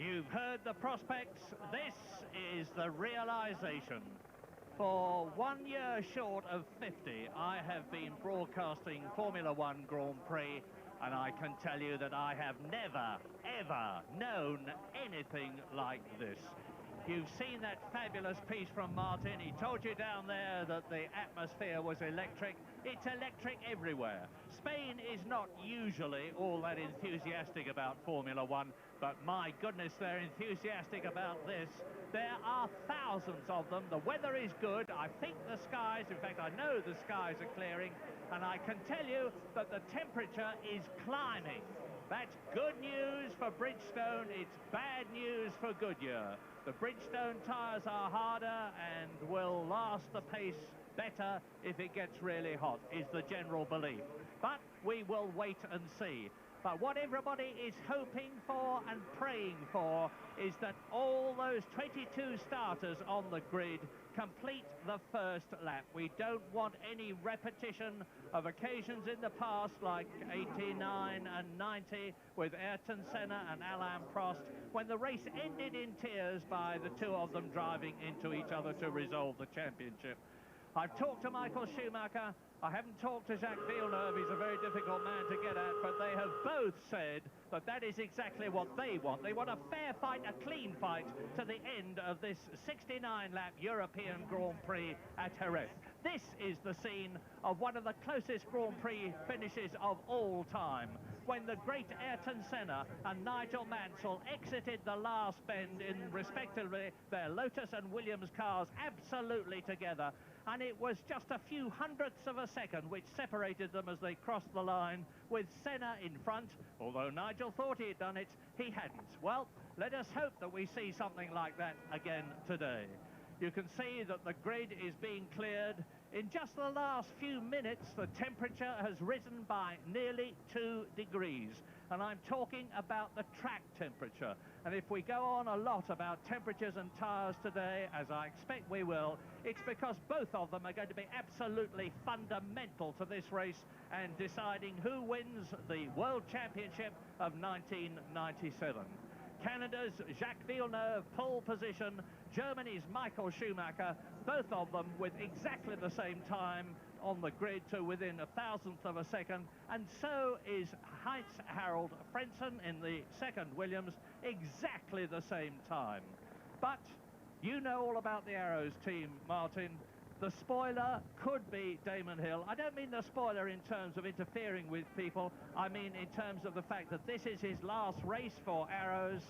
You've heard the prospects. This is the realisation. For 1 year short of 50, I have been broadcasting Formula One Grand Prix, and I can tell you that I have never, ever known anything like this. You've seen that fabulous piece from Martin. He told you down there that the atmosphere was electric. It's electric everywhere. Spain is not usually all that enthusiastic about Formula One, but my goodness, they're enthusiastic about this. There are thousands of them. The weather is good. I think the skies, in fact, I know the skies are clearing, and I can tell you that the temperature is climbing. That's good news for Bridgestone, it's bad news for Goodyear. The Bridgestone tyres are harder and will last the pace better if it gets really hot, is the general belief. But we will wait and see. But what everybody is hoping for and praying for is that all those 22 starters on the grid complete the first lap. We don't want any repetition of occasions in the past like 89 and 90 with Ayrton Senna and Alain Prost, when the race ended in tears by the two of them driving into each other to resolve the championship. I've talked to Michael Schumacher. I haven't talked to Jacques Villeneuve. He's a very difficult man to get at, but they have both said that that is exactly what they want. They want a fair fight, a clean fight to the end of this 69-lap European Grand Prix at Jerez. This is the scene of one of the closest Grand Prix finishes of all time, when the great Ayrton Senna and Nigel Mansell exited the last bend in respectively their Lotus and Williams cars absolutely together, and it was just a few hundredths of a second which separated them as they crossed the line, with Senna in front. Although Nigel thought he had done it, he hadn't. Well, let us hope that we see something like that again today. You can see that the grid is being cleared. In just the last few minutes, the temperature has risen by nearly 2 degrees. And I'm talking about the track temperature. And if we go on a lot about temperatures and tyres today, as I expect we will, it's because both of them are going to be absolutely fundamental to this race and deciding who wins the World Championship of 1997. Canada's Jacques Villeneuve, pole position. Germany's Michael Schumacher, both of them with exactly the same time on the grid to within a thousandth of a second. And so is Heinz-Harald Frentzen in the second Williams, exactly the same time. But you know all about the Arrows team, Martin. The spoiler could be Damon Hill. I don't mean the spoiler in terms of interfering with people. I mean in terms of the fact that this is his last race for Arrows.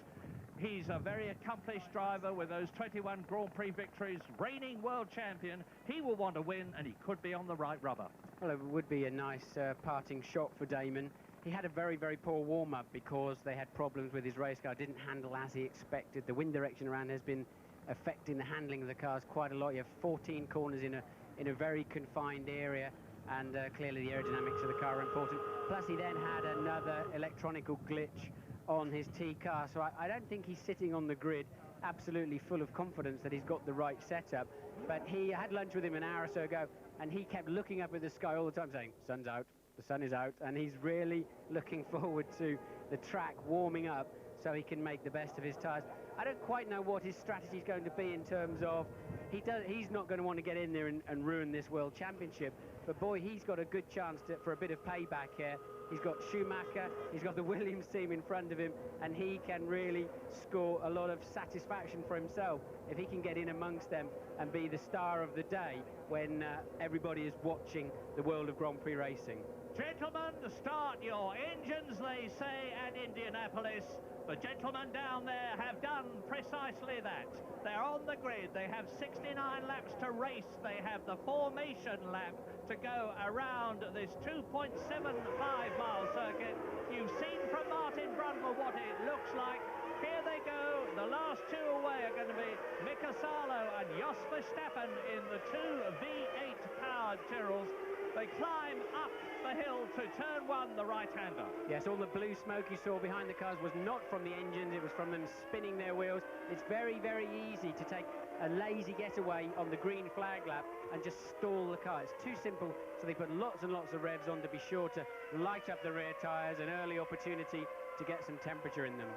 He's a very accomplished driver with those 21 Grand Prix victories, reigning world champion. He will want to win, and he could be on the right rubber. Well, it would be a nice parting shot for Damon. He had a very, very poor warm-up because they had problems with his race car. Didn't handle as he expected. The wind direction around has been affecting the handling of the cars quite a lot. You have 14 corners in a very confined area, and clearly the aerodynamics of the car are important. Plus he then had another electronical glitch on his T car, so I don't think he's sitting on the grid absolutely full of confidence that he's got the right setup. But he had lunch with him an hour or so ago, and he kept looking up at the sky all the time saying, "Sun's out, the sun is out," and he's really looking forward to the track warming up so he can make the best of his tyres. I don't quite know what his strategy is going to be in terms of, he's not going to want to get in there and ruin this World Championship, but boy, he's got a good chance for a bit of payback here. He's got Schumacher, he's got the Williams team in front of him, and he can really score a lot of satisfaction for himself if he can get in amongst them and be the star of the day when everybody is watching the world of Grand Prix racing. Gentlemen, start your engines, they say at Indianapolis. The gentlemen down there have done precisely that. They're on the grid. They have 69 laps to race. They have the formation lap to go around this 2.75-mile circuit. You've seen from Martin Brundle what it looks like. Here they go. The last two away are going to be Mika Salo and Jos Verstappen in the two V8 powered Tyrrells. They climb up the hill to turn one, the right-hander. Yes, all the blue smoke you saw behind the cars was not from the engines, it was from them spinning their wheels. It's very, very easy to take a lazy getaway on the green flag lap and just stall the car. It's too simple, so they put lots and lots of revs on to be sure to light up the rear tyres, an early opportunity to get some temperature in them.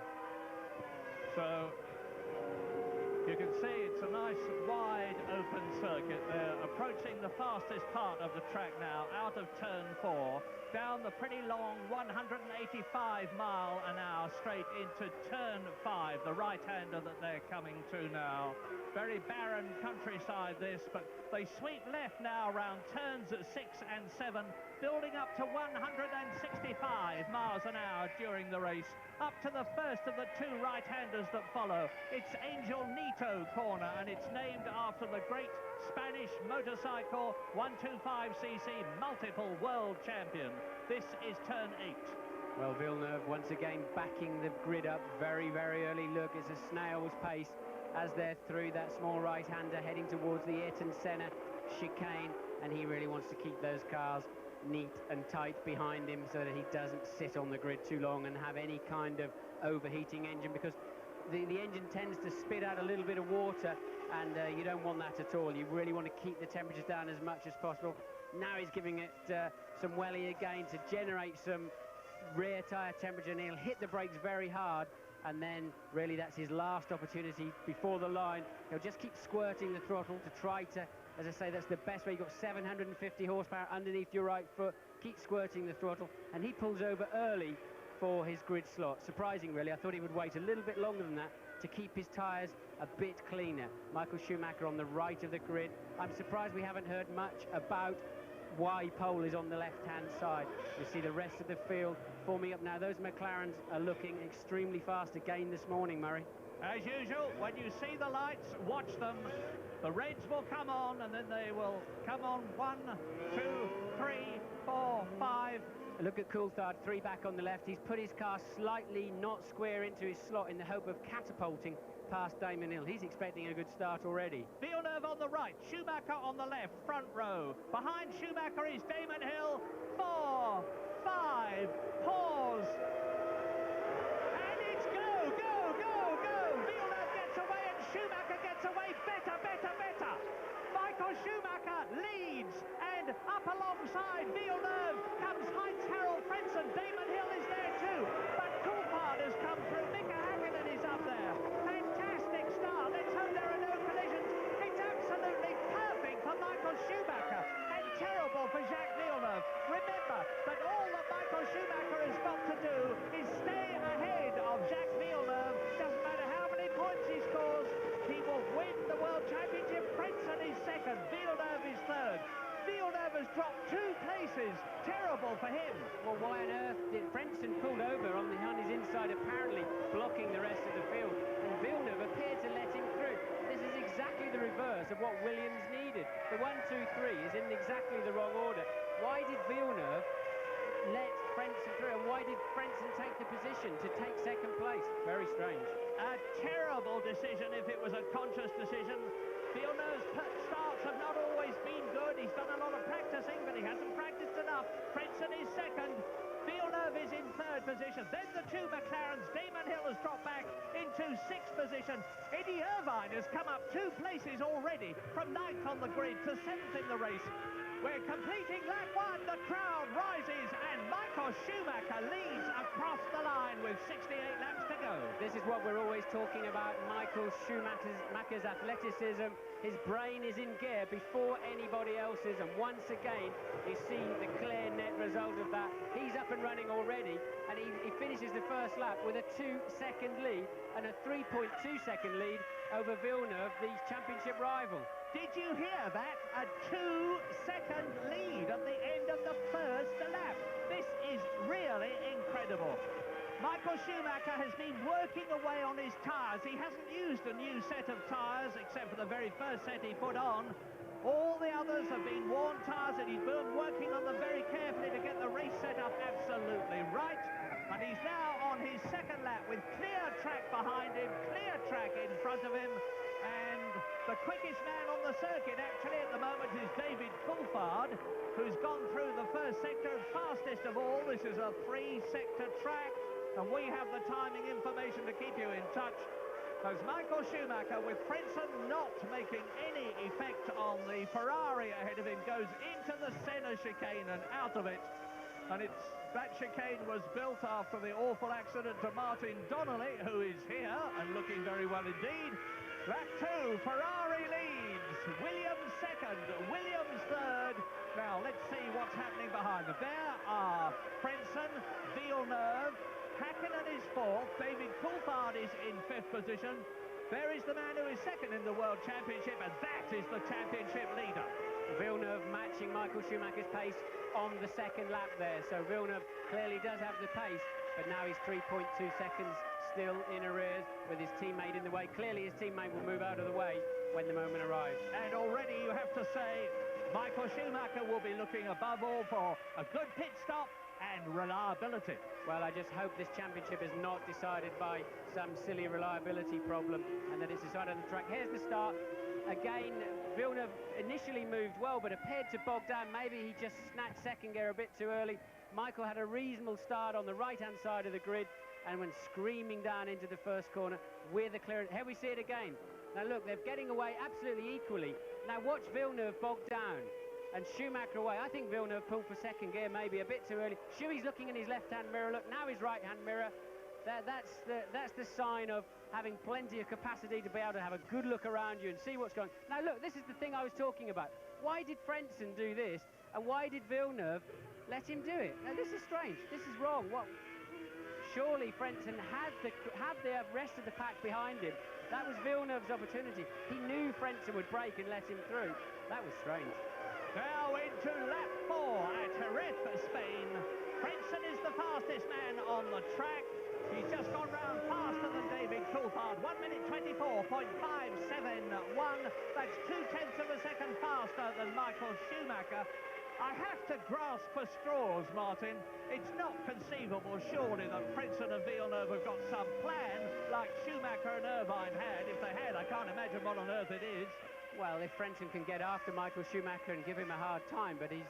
So you can see it's a nice wide open circuit. They're approaching the fastest part of the track now, out of turn 4, down the pretty long 185 mile an hour straight into turn 5, the right-hander that they're coming to now. Very barren countryside this, but they sweep left now around turns at 6 and 7, building up to 165 miles an hour during the race, up to the first of the 2 right-handers that follow. It's Angel Nito corner, and it's named after the great Spanish motorcycle 125cc multiple world champion. This is turn 8. Well, Villeneuve once again backing the grid up very, very early. Look, it's a snail's pace as they're through that small right-hander heading towards the Ayrton Senna chicane, and he really wants to keep those cars neat and tight behind him so that he doesn't sit on the grid too long and have any kind of overheating engine, because the engine tends to spit out a little bit of water, and you don't want that at all. You really want to keep the temperatures down as much as possible. Now he's giving it some welly again to generate some rear tyre temperature, and he'll hit the brakes very hard, and then really that's his last opportunity before the line. He'll just keep squirting the throttle to try to, as I say, that's the best way. You've got 750 horsepower underneath your right foot. Keep squirting the throttle, and he pulls over early for his grid slot. Surprising, really. I thought he would wait a little bit longer than that to keep his tyres a bit cleaner. Michael Schumacher on the right of the grid. I'm surprised we haven't heard much about why pole is on the left-hand side. You see the rest of the field forming up now. Those McLarens are looking extremely fast again this morning, Murray. As usual, when you see the lights, watch them. The reds will come on, and then they will come on 1, 2, 3, 4, 5. Look at Coulthard, 3 back on the left. He's put his car slightly not square into his slot in the hope of catapulting past Damon Hill. He's expecting a good start already. Villeneuve on the right, Schumacher on the left, front row. Behind Schumacher is Damon Hill. 4, 5, pause. And it's go, go, go, go. Villeneuve gets away and Schumacher gets away. Better, better, better. Michael Schumacher leads, and up alongside Villeneuve comes Heinz-Harald Frentzen. Damon Hill is there too, but Coulthard has come through. Hakkinen is up there. Fantastic start. Let's hope there are no collisions. It's absolutely perfect for Michael Schumacher, and terrible for Jacques Villeneuve. Remember that all that Michael Schumacher has got to do is stay ahead of Jacques Villeneuve. Doesn't matter how many points he scores, he will win the World Championship. Frentzen is second, Villeneuve is third. Villeneuve has dropped 2 places. Terrible for him. Well, why on earth did Frentzen pulled over on his inside, apparently blocking the rest of the field, and Villeneuve appeared to let him through? This is exactly the reverse of what Williams needed. The 1, 2, 3 is in exactly the wrong order. Why did Villeneuve let Frentzen through, and why did Frentzen take the position to take second place? Very strange. A terrible decision if it was a conscious decision. Villeneuve's starts have not always been good. He's done a lot of practicing, but he hasn't practiced enough. Frentzen is second. Villeneuve is in third position. Then the 2 McLarens. Damon Hill has dropped back into 6th position. Eddie Irvine has come up 2 places already, from 9th on the grid to 7th in the race. We're completing lap 1. The crowd rises, and Michael Schumacher leads across the line with 68 laps to go. This is what we're always talking about, Michael Schumacher's athleticism. His brain is in gear before anybody else's, and once again you see the clear net result of that. He's up and running already, and he finishes the first lap with a 2-second lead and a 3.2-second lead over Villeneuve, the championship rival. Did you hear that? A 2-second lead at the end of the first lap. This is really incredible. Michael Schumacher has been working away on his tyres. He hasn't used a new set of tyres except for the very first set he put on. All the others have been worn tyres, and he's been working on them very carefully to get the race set up absolutely right. And he's now on his second lap with clear track behind him, clear track in front of him. And the quickest man on the circuit actually at the moment is David Coulthard, who's gone through the first sector fastest of all. This is a 3-sector track, and we have the timing information to keep you in touch. As Michael Schumacher, with Frentzen not making any effect on the Ferrari ahead of him, goes into the Senna chicane and out of it. And it's That chicane was built after the awful accident to Martin Donnelly, who is here and looking very well indeed. Lap 2, Ferrari leads, Williams second, Williams third. Now let's see what's happening behind them. There are Frentzen, Villeneuve, Hakkinen is fourth, David Coulthard is in fifth position. There is the man who is second in the World Championship, and that is the championship leader. Villeneuve matching Michael Schumacher's pace on the second lap there, so Villeneuve clearly does have the pace, but now he's 3.2 seconds still in arrears with his teammate in the way. Clearly his teammate will move out of the way when the moment arrives. And already you have to say Michael Schumacher will be looking above all for a good pit stop and reliability. Well, I just hope this championship is not decided by some silly reliability problem and that it's decided on the track. Here's the start. Again, Villeneuve initially moved well, but appeared to bog down. Maybe he just snatched second gear a bit too early. Michael had a reasonable start on the right-hand side of the grid and went screaming down into the first corner with a clearance. Here we see it again. Now look, they're getting away absolutely equally. Now watch Villeneuve bog down and Schumacher away. I think Villeneuve pulled for second gear maybe a bit too early. Schuey's looking in his left-hand mirror. Look, now his right-hand mirror. That's the sign of having plenty of capacity to be able to have a good look around you and see what's going on. Now look, this is the thing I was talking about. Why did Frentzen do this and why did Villeneuve let him do it? Now this is strange. This is wrong. What? Surely Frentzen had the rest of the pack behind him. That was Villeneuve's opportunity. He knew Frentzen would break and let him through. That was strange. Now into lap 4 at Jerez, Spain. Frentzen is the fastest man on the track. He's just gone round faster than David Coulthard. 1 minute 24.571. That's 0.2 of a second faster than Michael Schumacher. I have to grasp for straws, Martin. It's not conceivable, surely, that Frentzen and Villeneuve have got some plan like Schumacher and Irvine had. If they had, I can't imagine what on earth it is. Well, if Frentzen can get after Michael Schumacher and give him a hard time, but he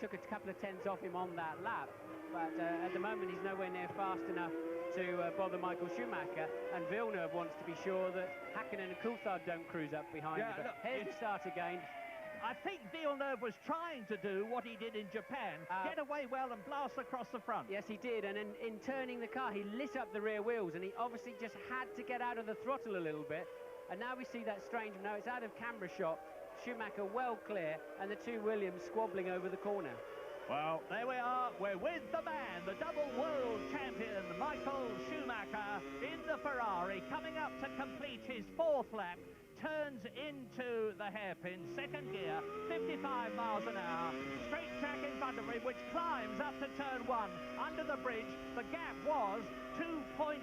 took a couple of tenths off him on that lap. But at the moment, he's nowhere near fast enough to bother Michael Schumacher, and Villeneuve wants to be sure that Hakkinen and Coulthard don't cruise up behind him. But here's the start again. I think Villeneuve was trying to do what he did in Japan, get away well and blast across the front. Yes, he did, and in turning the car, he lit up the rear wheels, and he obviously just had to get out of the throttle a little bit. And now we see that strange, now it's out of camera shot, Schumacher well clear, and the two Williams squabbling over the corner. Well, there we are. We're with the man, the double world champion, Michael Schumacher, in the Ferrari, coming up to complete his fourth lap. Turns into the hairpin, second gear, 55 miles an hour, straight track in front of him, which climbs up to turn 1. Under the bridge, the gap was 2.1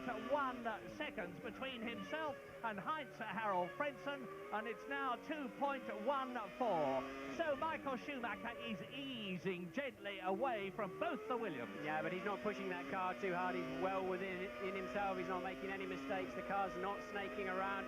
seconds between himself and Heinz-Harald Frentzen, and it's now 2.14. So Michael Schumacher is easing gently away from both the Williams. Yeah, but he's not pushing that car too hard. He's well within himself. He's not making any mistakes. The car's not snaking around.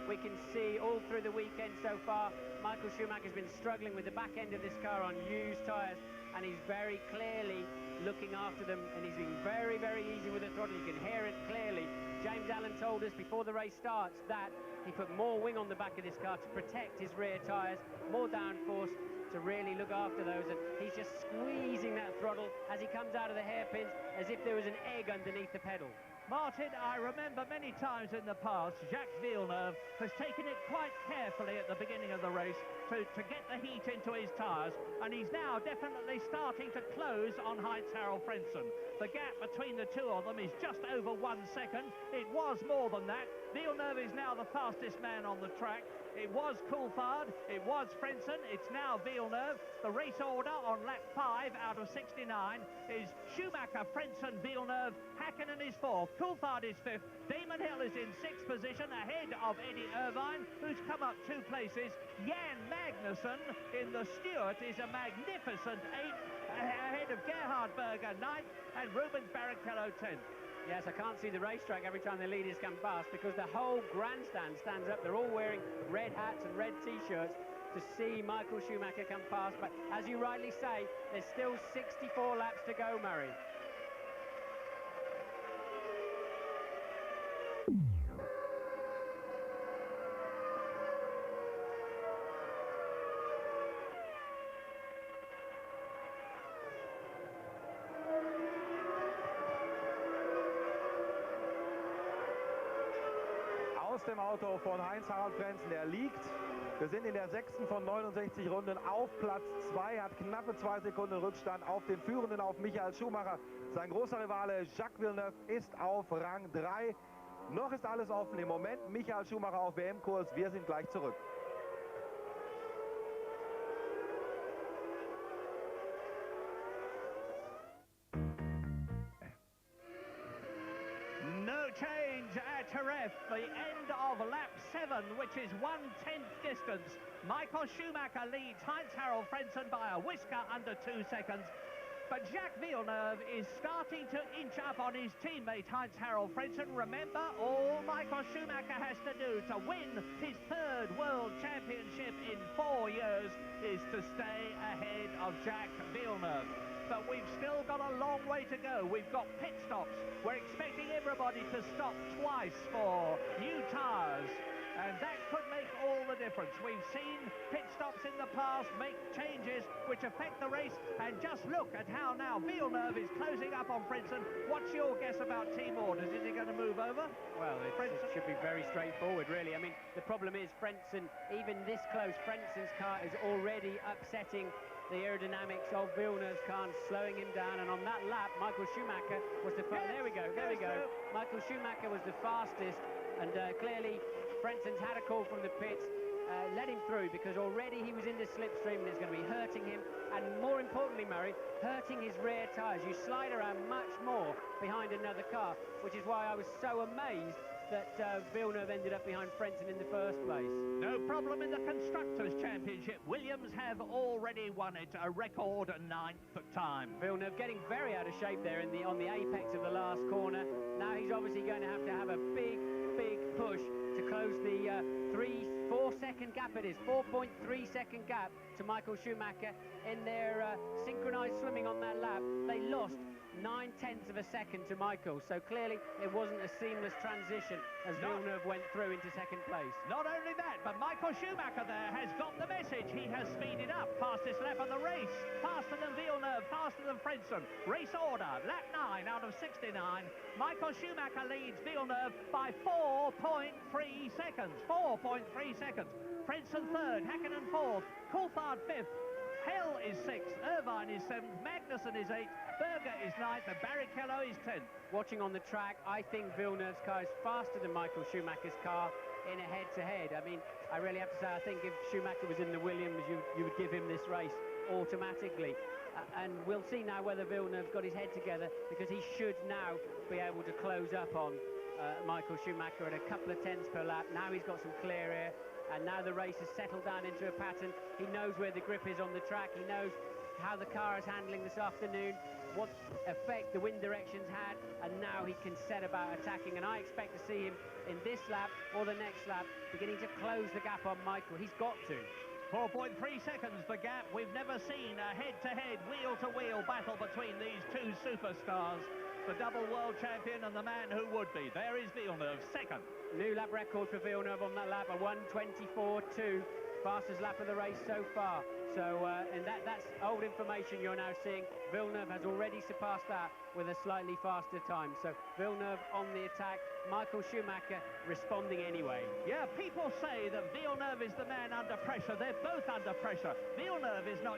We can see all through the weekend so far, Michael Schumacher's been struggling with the back end of this car on used tyres, and he's very clearly looking after them, and he's been very, very easy with the throttle. You can hear it clearly. James Allen told us before the race starts that he put more wing on the back of this car to protect his rear tyres, more downforce to really look after those, and he's just squeezing that throttle as he comes out of the hairpins as if there was an egg underneath the pedal. Martin, I remember many times in the past, Jacques Villeneuve has taken it quite carefully at the beginning of the race to get the heat into his tyres, and he's now definitely starting to close on Heinz-Harald Frentzen. The gap between the two of them is just over 1 second. It was more than that. Villeneuve is now the fastest man on the track. It was Coulthard, it was Frentzen, it's now Villeneuve. The race order on lap 5 out of 69 is Schumacher, Frentzen, Villeneuve, Hakkinen is 4th, Coulthard is 5th, Damon Hill is in 6th position ahead of Eddie Irvine, who's come up 2 places. Jan Magnussen in the Stewart is a magnificent 8th, ahead of Gerhard Berger 9th, and Rubens Barrichello 10th. Yes, I can't see the racetrack every time the leaders come past because the whole grandstand stands up. They're all wearing red hats and red T-shirts to see Michael Schumacher come past. But as you rightly say, there's still 64 laps to go, Murray. aus dem Auto von Heinz-Harald Frentzen. Der liegt. Wir sind in der 6. von 69 Runden auf Platz 2, hat knappe 2 Sekunden Rückstand auf den Führenden, auf Michael Schumacher. Sein großer Rivale Jacques Villeneuve ist auf Rang 3. Noch ist alles offen im Moment. Michael Schumacher auf WM-Kurs. Wir sind gleich zurück. No change at Jerez, the end of lap 7, which is 1/10 distance. Michael Schumacher leads Heinz-Harald Frentzen by a whisker under 2 seconds. But Jacques Villeneuve is starting to inch up on his teammate Heinz-Harald Frentzen. Remember, all Michael Schumacher has to do to win his 3rd World Championship in 4 years is to stay ahead of Jacques Villeneuve. But we've still got a long way to go. We've got pit stops. We're expecting everybody to stop twice for new tyres. And that could make all the difference. We've seen pit stops in the past make changes which affect the race. And just look at how now Villeneuve is closing up on Frentzen. What's your guess about team orders? Is he going to move over? Well, it should be very straightforward, really. I mean, the problem is Frentzen, even this close, Frentzen's car is already upsetting the aerodynamics of Villeneuve's car, slowing him down. And on that lap, Michael Schumacher was the fastest. There we go, there we go. Michael Schumacher was the fastest, and clearly Frentzen's had a call from the pits, let him through, because already he was in the slipstream and it's going to be hurting him, and more importantly, Murray, hurting his rear tyres. You slide around much more behind another car, which is why I was so amazed that Villeneuve ended up behind Frentzen in the first place. No problem in the Constructors' Championship. Williams have already won it, a record 9th time. Villeneuve getting very out of shape there on the apex of the last corner. Now he's obviously going to have a big push to close the 4 second gap. It is 4.3 second gap to Michael Schumacher in their synchronized swimming on that lap. They lost 9/10 of a second to Michael, so clearly it wasn't a seamless transition as Villeneuve went through into second place. Not only that, but Michael Schumacher there has got the message. He has speeded up, fastest lap of the race, faster than Villeneuve, faster than Frentzen. Race order, lap 9 out of 69. Michael Schumacher leads Villeneuve by 4.3 seconds. 4.3 seconds. Frentzen 3rd, Hakkinen 4th, Coulthard 5th. Hell is 6th, Irvine is 7th, Magnussen is 8th, Berger is 9th, and Barrichello is 10th. Watching on the track, I think Villeneuve's car is faster than Michael Schumacher's car in a head-to-head. I mean, I really have to say, I think if Schumacher was in the Williams, you would give him this race automatically. And we'll see now whether Villeneuve's got his head together, because he should now be able to close up on Michael Schumacher at a couple of tenths per lap. Now he's got some clear air, and now the race has settled down into a pattern. He knows where the grip is on the track. He knows how the car is handling this afternoon, what effect the wind directions had, and now he can set about attacking. And I expect to see him in this lap or the next lap beginning to close the gap on Michael. He's got to. 4.3 seconds the gap. We've never seen a head-to-head, wheel-to-wheel battle between these two superstars. The double world champion and the man who would be. There is Villeneuve, 2nd. New lap record for Villeneuve on that lap, a 1:24.2. Fastest lap of the race so far. So, and that's old information you're now seeing. Villeneuve has already surpassed that with a slightly faster time. So Villeneuve on the attack, Michael Schumacher responding anyway. Yeah, people say that Villeneuve is the man under pressure. They're both under pressure. Villeneuve is not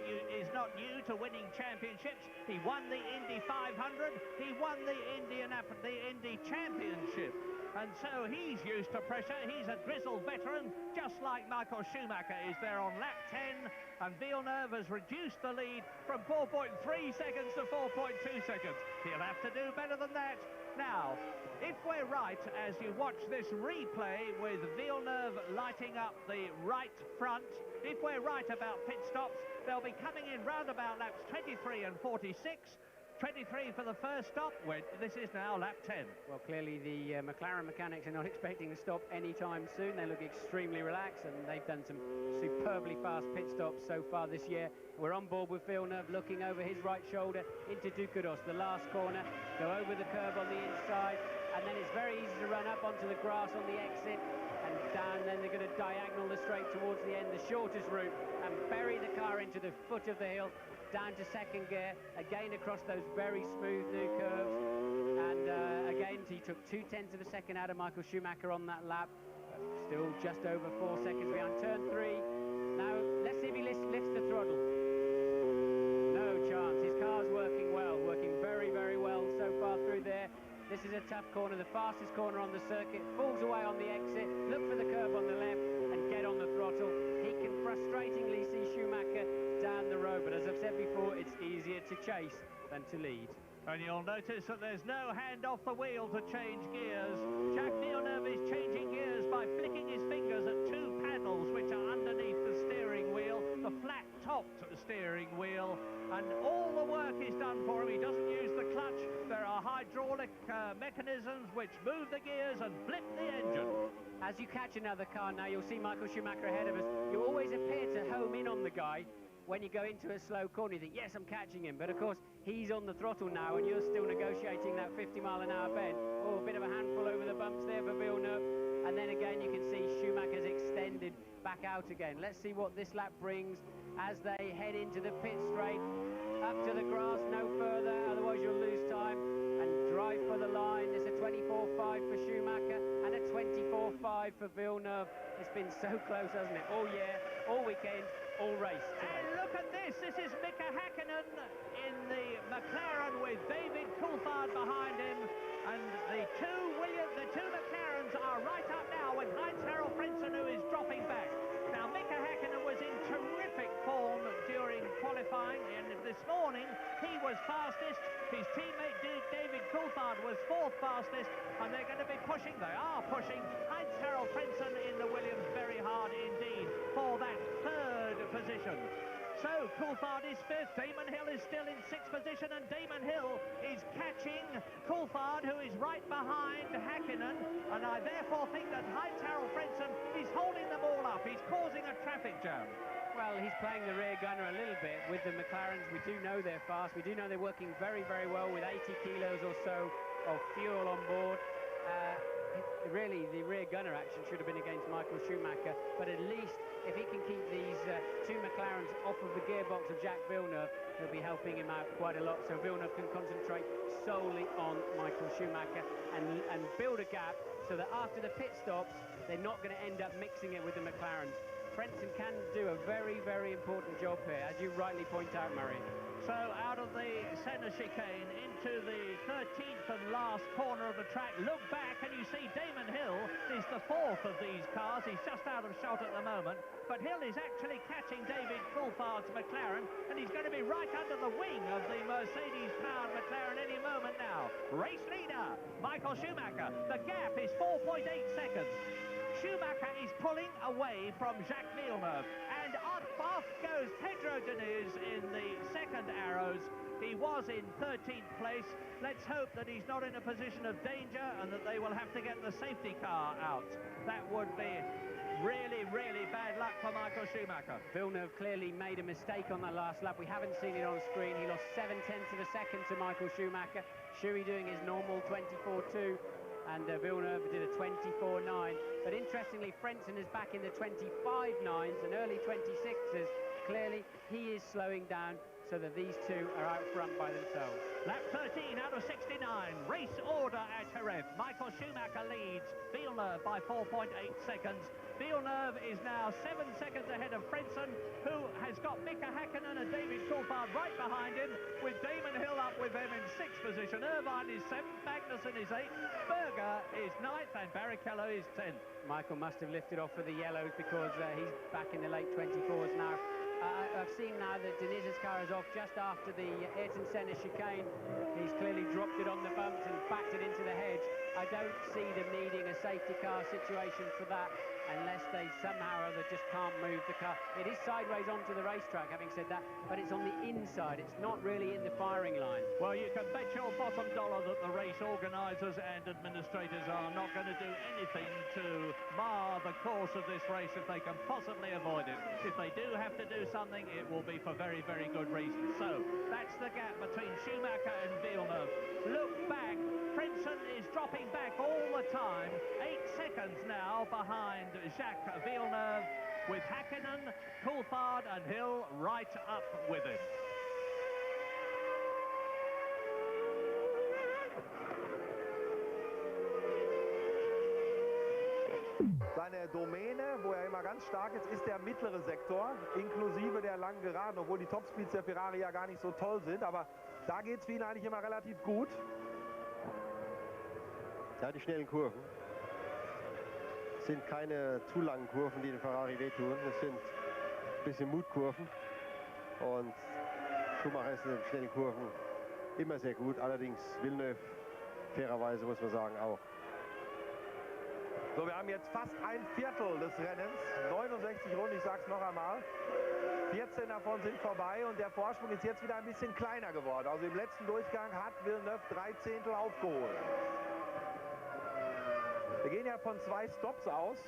new to winning championships. He won the Indy 500. He won the Indy Championship. And so he's used to pressure. He's a grizzled veteran, just like Michael Schumacher is there on lap 10. And Villeneuve has reduced the lead from 4.3 seconds to 4.2 seconds. He'll have to do better than that. Now, if we're right, as you watch this replay with Villeneuve lighting up the right front, if we're right about pit stops, they'll be coming in round about laps 23 and 46. 23 for the first stop. This is now lap 10. Well, clearly the McLaren mechanics are not expecting to stop anytime soon. They look extremely relaxed, and they've done some superbly fast pit stops so far this year. We're on board with Villeneuve, looking over his right shoulder into Ducados, the last corner, go over the curb on the inside, and then it's very easy to run up onto the grass on the exit, and down, then they're going to diagonal the straight towards the end, the shortest route, and bury the car into the foot of the hill, down to second gear, again across those very smooth new curves, and again, he took 0.2 of a second out of Michael Schumacher on that lap. Still just over 4 seconds behind turn 3. Now, let's see if he lifts the throttle. No chance. His car's working well, working very, very well so far through there. This is a tough corner, the fastest corner on the circuit. Falls away on the exit, look for the curve on the left and get on the throttle. He can frustratingly see Schumacher down the road, but as I've said before, it's easier to chase than to lead. And you'll notice that there's no hand off the wheel to change gears. Jacques Villeneuve is changing gears by flicking his fingers at 2 paddles which are underneath the steering wheel, the flat-topped steering wheel, and all the work is done for him. He doesn't use the clutch. There are hydraulic mechanisms which move the gears and blip the engine. As you catch another car now, you'll see Michael Schumacher ahead of us. You always appear to home in on the guy. When you go into a slow corner, you think, yes, I'm catching him. But, of course, he's on the throttle now, and you're still negotiating that 50-mile-an-hour bend. Oh, a bit of a handful over the bumps there for Villeneuve. And then, again, you can see Schumacher's extended back out again. Let's see what this lap brings as they head into the pit straight. Up to the grass, no further, otherwise you'll lose time. And drive for the line. It's a 24.5 for Schumacher and a 24.5 for Villeneuve. It's been so close, hasn't it? All year, all weekend, all race today. And look at this. This is Hakkinen in the McLaren with David Coulthard behind him. And the two McLarens are right up now with Heinz-Harald Frentzen, who is dropping back. Now, Hakkinen was in terrific form during qualifying, and this morning he was fastest. His teammate David Coulthard was 4th fastest, and they're going to be pushing. They are pushing Heinz-Harald Frentzen in the Williams very hard indeed for that 3rd position. So Coulthard is 5th, Damon Hill is still in 6th position, and Damon Hill is catching Coulthard, who is right behind Hakkinen, and I therefore think that Heinz-Harald Frentzen is holding them all up. He's causing a traffic jam. Well, he's playing the rear gunner a little bit with the McLarens. We do know they're fast. We do know they're working very, very well with 80 kilos or so of fuel on board. Really, the rear gunner action should have been against Michael Schumacher, but at least if he can keep these 2 McLarens off of the gearbox of Jacques Villeneuve, he'll be helping him out quite a lot, so Villeneuve can concentrate solely on Michael Schumacher and build a gap so that after the pit stops, they're not going to end up mixing it with the McLarens. Frentzen can do a very, very important job here, as you rightly point out, Murray. So out of the centre chicane into the 13th and last corner of the track. Look back and you see Damon Hill is the 4th of these cars. He's just out of shot at the moment. But Hill is actually catching David Coulthard's McLaren, and he's going to be right under the wing of the Mercedes-powered McLaren any moment now. Race leader, Michael Schumacher. The gap is 4.8 seconds. Schumacher is pulling away from Jacques Villeneuve, and off goes Pedro Diniz in the 2nd arrows. He was in 13th place. Let's hope that he's not in a position of danger and that they will have to get the safety car out. That would be really, really bad luck for Michael Schumacher. Villeneuve clearly made a mistake on that last lap. We haven't seen it on screen. He lost 7/10 of a second to Michael Schumacher. Schuey doing his normal 24.2. And Villeneuve did a 24.9. But interestingly, Frentzen is back in the 25.9s and early 26s. Clearly, he is slowing down so that these two are out front by themselves. Lap 13 out of 69. Race order at Jerez. Michael Schumacher leads Villeneuve by 4.8 seconds. Villeneuve is now 7 seconds ahead of Frentzen, who has got Hakkinen and David Coulthard right behind him, with Damon Hill up with them in 6th position. Irvine is 7th, Magnussen is 8th, Berger is 9th, and Barrichello is 10th. Michael must have lifted off for the yellows because he's back in the late 24s now. I've seen now that Deniz's car is off just after the Ayrton Senna chicane. He's clearly dropped it on the bumps and backed it into the hedge. I don't see them needing a safety car situation for that unless they somehow or other just can't move the car. It is sideways onto the racetrack, having said that, but it's on the inside. It's not really in the firing line. Well, you can bet your bottom dollar that the race organisers and administrators are not going to do anything to mar the course of this race if they can possibly avoid it. If they do have to do something, it will be for very, very good reasons. So that's the gap between Schumacher and Villeneuve. Look back. Frentzen is dropping back all the time. 8 seconds now behind Jacques Villeneuve, with Hakkinen, Coulthard and Hill right up with him. Seine Domäne, wo er immer ganz stark ist der mittlere Sektor, inklusive der langen Geraden, obwohl die Topspeeds der Ferrari ja gar nicht so toll sind, aber da geht es für ihn eigentlich immer relativ gut. Ja, die schnellen Kurven sind keine zu langen Kurven, die den Ferrari wehtun. Das sind ein bisschen Mutkurven. Und Schumacher ist in den schnellen Kurven immer sehr gut. Allerdings Villeneuve, fairerweise muss man sagen, auch. So, wir haben jetzt fast ein Viertel des Rennens. 69 Runden, ich sag's noch einmal. 14 davon sind vorbei und der Vorsprung ist jetzt wieder ein bisschen kleiner geworden. Also im letzten Durchgang hat Villeneuve 3 Zehntel aufgeholt. Wir gehen ja von 2 Stops aus.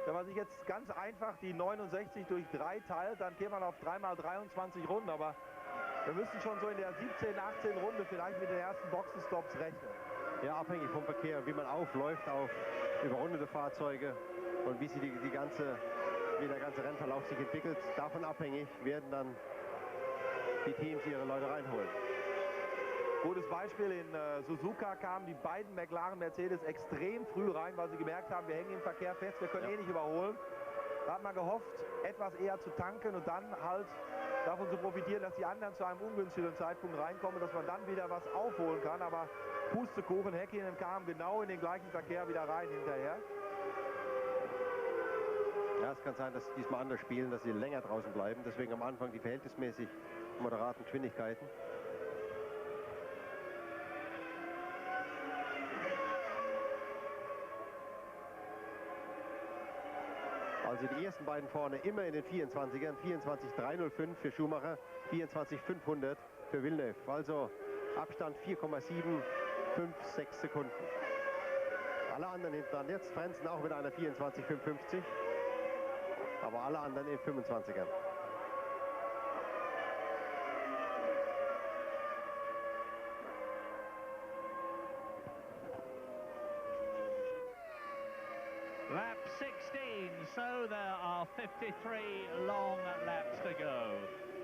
Wenn man sich jetzt ganz einfach die 69 durch 3 teilt, dann käme man auf 3 mal 23 Runden. Aber wir müssen schon so in der 17, 18 Runde vielleicht mit den ersten Boxenstops rechnen. Ja, abhängig vom Verkehr, wie man aufläuft auf überrundete Fahrzeuge und wie der ganze Rennverlauf sich entwickelt. Davon abhängig werden dann die Teams ihre Leute reinholen. Gutes Beispiel, in Suzuka kamen die beiden McLaren Mercedes extrem früh rein, weil sie gemerkt haben, wir hängen im Verkehr fest, wir können eh nicht überholen. Da hat man gehofft, etwas eher zu tanken und dann halt davon zu profitieren, dass die anderen zu einem ungünstigen Zeitpunkt reinkommen, dass man dann wieder was aufholen kann. Aber Pustekuchen, Hakkinen kam genau in den gleichen Verkehr wieder rein hinterher. Ja, es kann sein, dass sie diesmal anders spielen, dass sie länger draußen bleiben. Deswegen am Anfang die verhältnismäßig moderaten Geschwindigkeiten. Also die ersten beiden vorne immer in den 24ern. 24.305 für Schumacher, 24.500 für Villeneuve. Also Abstand 4,756 Sekunden. Alle anderen hinten dran. Jetzt Frentzen auch mit einer 24,550. Aber alle anderen in 25ern. Lap 16, so there are 53 long laps to go.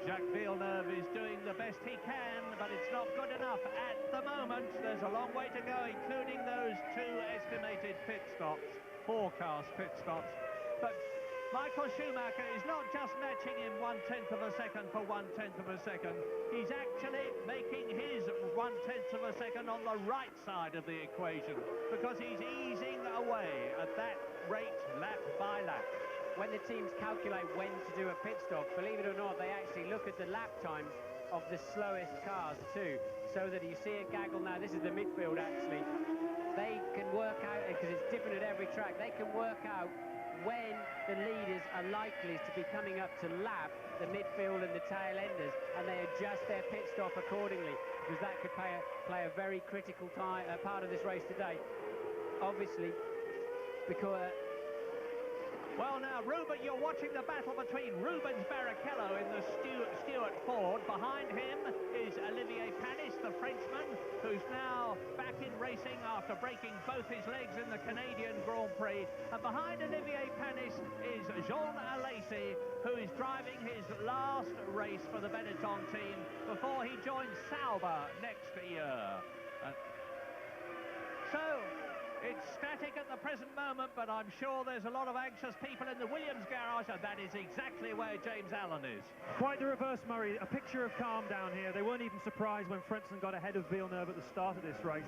Jacques Villeneuve is doing the best he can, but it's not good enough at the moment. There's a long way to go, including those 2 estimated pit stops, forecast pit stops. But Michael Schumacher is not just matching him 1/10 of a second for 1/10 of a second. He's actually making his 1/10 of a second on the right side of the equation because he's easing away at that rate lap by lap. When the teams calculate when to do a pit stop, believe it or not, they actually look at the lap times of the slowest cars too, so that you see a gaggle now. This is the midfield actually. They can work out, because it's different at every track, they can work out when the leaders are likely to be coming up to lap the midfield and the tail enders, and they adjust their pit stop accordingly, because that could play a very critical part of this race today. Obviously, because well, now, Ruben, you're watching the battle between Rubens Barrichello in the Stewart Ford. Behind him is Olivier Panis, the Frenchman, who's now back in racing after breaking both his legs in the Canadian Grand Prix. And behind Olivier Panis is Jean Alesi, who is driving his last race for the Benetton team before he joins Sauber next year. So it's static at the present moment, but I'm sure there's a lot of anxious people in the Williams garage, and that is exactly where James Allen is. Quite the reverse, Murray. A picture of calm down here. They weren't even surprised when Frentzen got ahead of Villeneuve at the start of this race.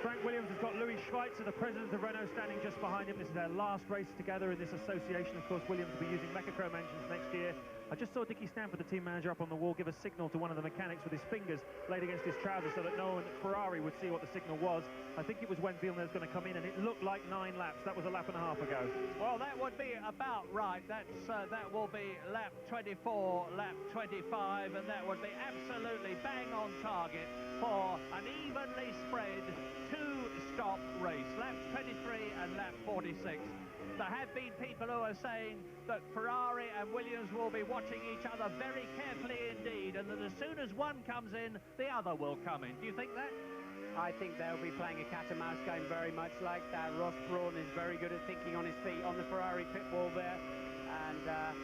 Frank Williams has got Louis Schweitzer, the president of Renault, standing just behind him. This is their last race together in this association. Of course, Williams will be using Mechachrome engines next year. I just saw Dickie Stanford, the team manager, up on the wall, give a signal to one of the mechanics with his fingers laid against his trousers so that no one at Ferrari would see what the signal was. I think it was when Villeneuve's going to come in, and it looked like 9 laps. That was a lap and a half ago. Well, that would be about right. That will be lap 24, lap 25, and that would be absolutely bang on target for an evenly spread 2-stop race, laps 23 and lap 46. There have been people who are saying that Ferrari and Williams will be watching each other very carefully indeed, and that as soon as one comes in, the other will come in. Do you think that? I think they'll be playing a cat and mouse game very much like that. Ross Brawn is very good at thinking on his feet on the Ferrari pit wall there, and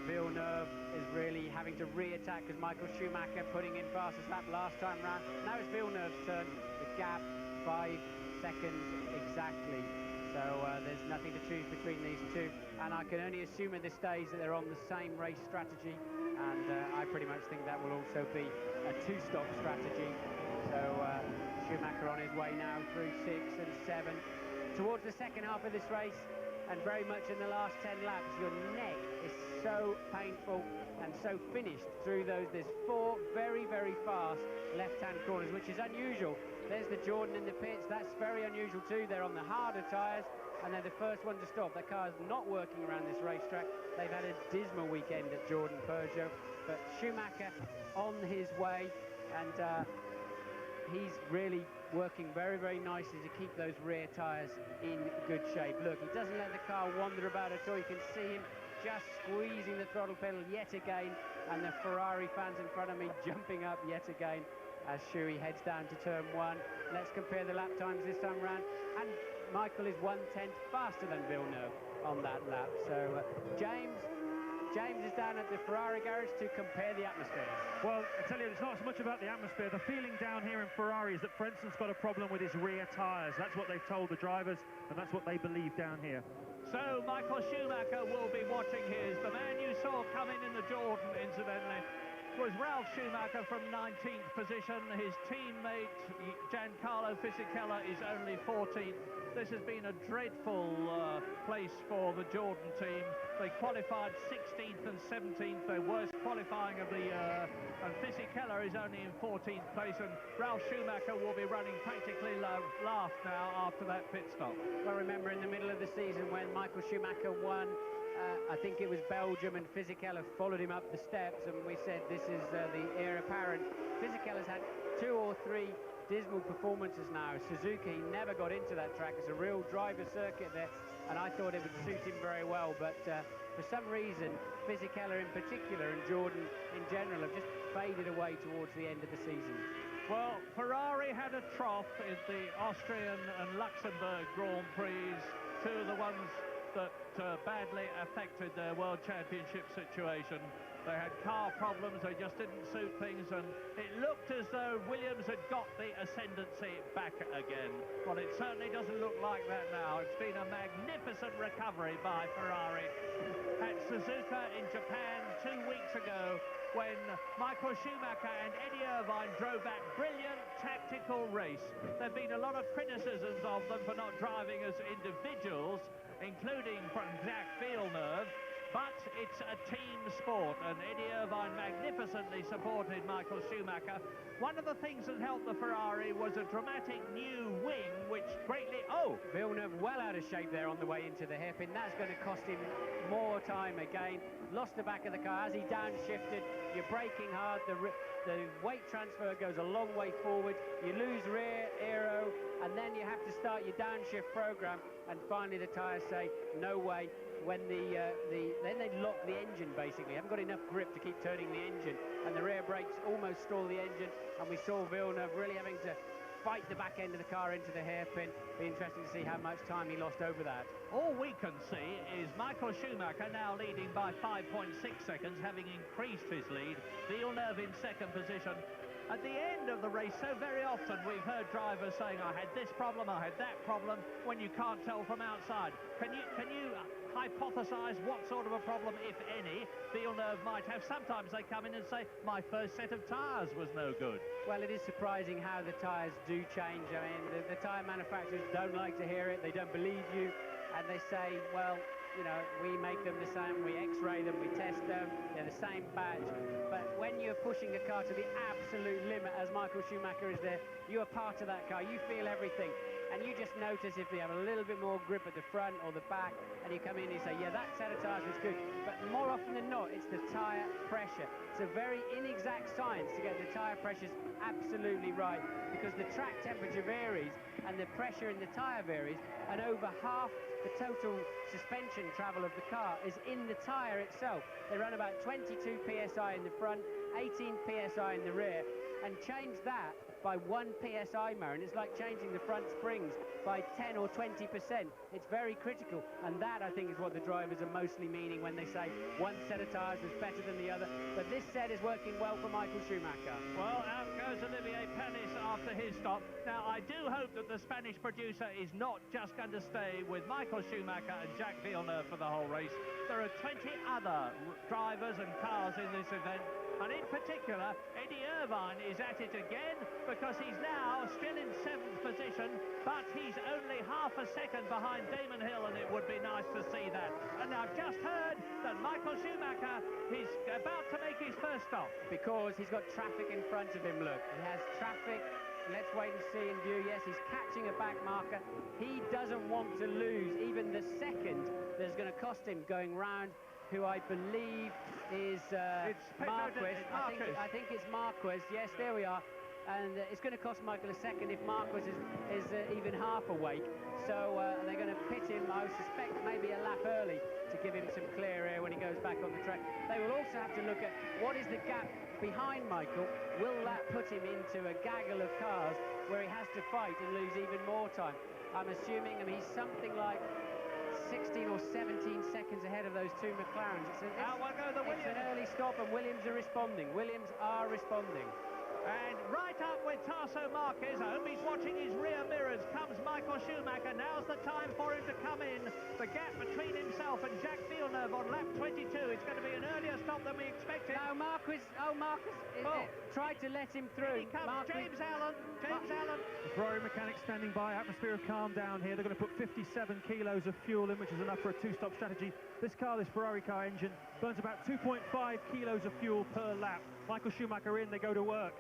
Villeneuve is really having to re-attack because Michael Schumacher putting in fastest lap last time round. Now it's Villeneuve's turn. The gap 5 seconds exactly. So there's nothing to choose between these two, and I can only assume at this stage that they're on the same race strategy, and I pretty much think that will also be a two-stop strategy. So Schumacher on his way now through 6 and 7 towards the second half of this race, and very much in the last 10 laps. Your neck is so painful and so finished through those. There's 4 very, very fast left-hand corners, which is unusual. There's the Jordan in the pits. That's very unusual too. They're on the harder tyres, and they're the first one to stop. The car's not working around this racetrack. They've had a dismal weekend at Jordan Peugeot, but Schumacher on his way, and he's really working very, very nicely to keep those rear tyres in good shape. Look, he doesn't let the car wander about at all. You can see him just squeezing the throttle pedal yet again, and the Ferrari fans in front of me jumping up yet again as Schuey heads down to turn 1. Let's compare the lap times this time round, and Michael is 1/10 faster than Villeneuve on that lap. So James is down at the Ferrari garage to compare the atmospheres. Well, I tell you, it's not so much about the atmosphere. The feeling down here in Ferrari is that Frentzen's got a problem with his rear tyres. That's what they've told the drivers, and that's what they believe down here. So Michael Schumacher will be watching his. The man you saw coming in the Jordan, incidentally, was Ralf Schumacher from 19th position. His teammate Giancarlo Fisichella is only 14th. This has been a dreadful place for the Jordan team. They qualified 16th and 17th, their worst qualifying of the year, and Fisichella is only in 14th place, and Ralf Schumacher will be running practically last now after that pit stop. Well, remember in the middle of the season when Michael Schumacher won, I think it was Belgium, and Fisichella followed him up the steps, and we said this is the heir apparent. Fisichella's had 2 or 3 dismal performances now. Suzuka, he never got into that track. It's a real driver circuit there, and I thought it would suit him very well, but for some reason Fisichella in particular and Jordan in general have just faded away towards the end of the season. Well, Ferrari had a trough in the Austrian and Luxembourg Grand Prix, 2 of the ones that badly affected their World Championship situation. They had car problems, they just didn't suit things, and it looked as though Williams had got the ascendancy back again. Well, it certainly doesn't look like that now. It's been a magnificent recovery by Ferrari. At Suzuka in Japan 2 weeks ago, when Michael Schumacher and Eddie Irvine drove that brilliant tactical race. There have been a lot of criticisms of them for not driving as individuals, including from Jacques Villeneuve, but it's a team sport, and Eddie Irvine magnificently supported Michael Schumacher. One of the things that helped the Ferrari was a dramatic new wing, which greatly... Oh! Villeneuve well out of shape there on the way into the hairpin. That's going to cost him more time again. Lost the back of the car as he downshifted. You're braking hard. The weight transfer goes a long way forward. You lose rear aero, and then you have to start your downshift program, and finally the tyres say, no way. When then they lock the engine, basically. Haven't got enough grip to keep turning the engine, and the rear brakes almost stall the engine, and we saw Villeneuve really having to fight the back end of the car into the hairpin. Be interesting to see how much time he lost over that. All we can see is Michael Schumacher now leading by 5.6 seconds, having increased his lead. Villeneuve in second position. At the end of the race, so very often we've heard drivers saying, I had this problem, I had that problem, when you can't tell from outside. Can you hypothesize what sort of a problem, if any, Villeneuve might have? Sometimes they come in and say, my first set of tyres was no good. Well, it is surprising how the tyres do change. I mean, the tyre manufacturers don't like to hear it, they don't believe you, and they say, well, you know, we make them the same, we x-ray them, we test them, they're the same batch. But when you're pushing a car to the absolute limit, as Michael Schumacher is there, you are part of that car, you feel everything. And you just notice if they have a little bit more grip at the front or the back, and you come in and you say, yeah, that set of tyres was good. But more often than not, it's the tyre pressure. It's a very inexact science to get the tyre pressures absolutely right, because the track temperature varies and the pressure in the tyre varies, and over half the total suspension travel of the car is in the tyre itself. They run about 22 psi in the front, 18 psi in the rear, and change that by 1 psi, Marin, it's like changing the front springs by 10 or 20%. It's very critical, and that, I think, is what the drivers are mostly meaning when they say one set of tyres was better than the other. But this set is working well for Michael Schumacher. Well, out goes Olivier Panis after his stop. Now, I do hope that the Spanish producer is not just going to stay with Michael Schumacher and Jacques Villeneuve for the whole race. There are 20 other drivers and cars in this event. And in particular, Eddie Irvine is at it again because he's now still in 7th position, but he's only half a second behind Damon Hill, and it would be nice to see that. And I've just heard that Michael Schumacher is about to make his first stop. Because he's got traffic in front of him, look. He has traffic. Let's wait and see in view. Yes, he's catching a back marker. He doesn't want to lose even the second that's going to cost him going round, who I believe is Marquez. I think it's Marquez. Yes, there we are. And it's going to cost Michael a second if Marquez is even half awake. So they're going to pit him, I suspect, maybe a lap early to give him some clear air when he goes back on the track. They will also have to look at what is the gap behind Michael. Will that put him into a gaggle of cars where he has to fight and lose even more time? I'm assuming, he's something like 16 or 17 seconds ahead of those two McLarens. It's an early stop, and Williams are responding. And right up with Tarso Marquez, I hope he's watching his rear mirrors, comes Michael Schumacher. Now's the time for him to come in. The gap between himself and Jacques Villeneuve on lap 22. It's going to be an earlier stop than we expected. No, Marquez tried to let him through. Here he comes, James Allen. The Ferrari mechanics standing by, atmosphere of calm down here. They're going to put 57 kilos of fuel in, which is enough for a two-stop strategy. This Ferrari car engine, burns about 2.5 kilos of fuel per lap. Michael Schumacher in, they go to work.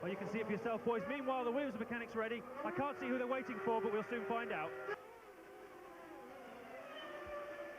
Well, you can see it for yourself, boys. Meanwhile, the Williams mechanics ready. I can't see who they're waiting for, but we'll soon find out.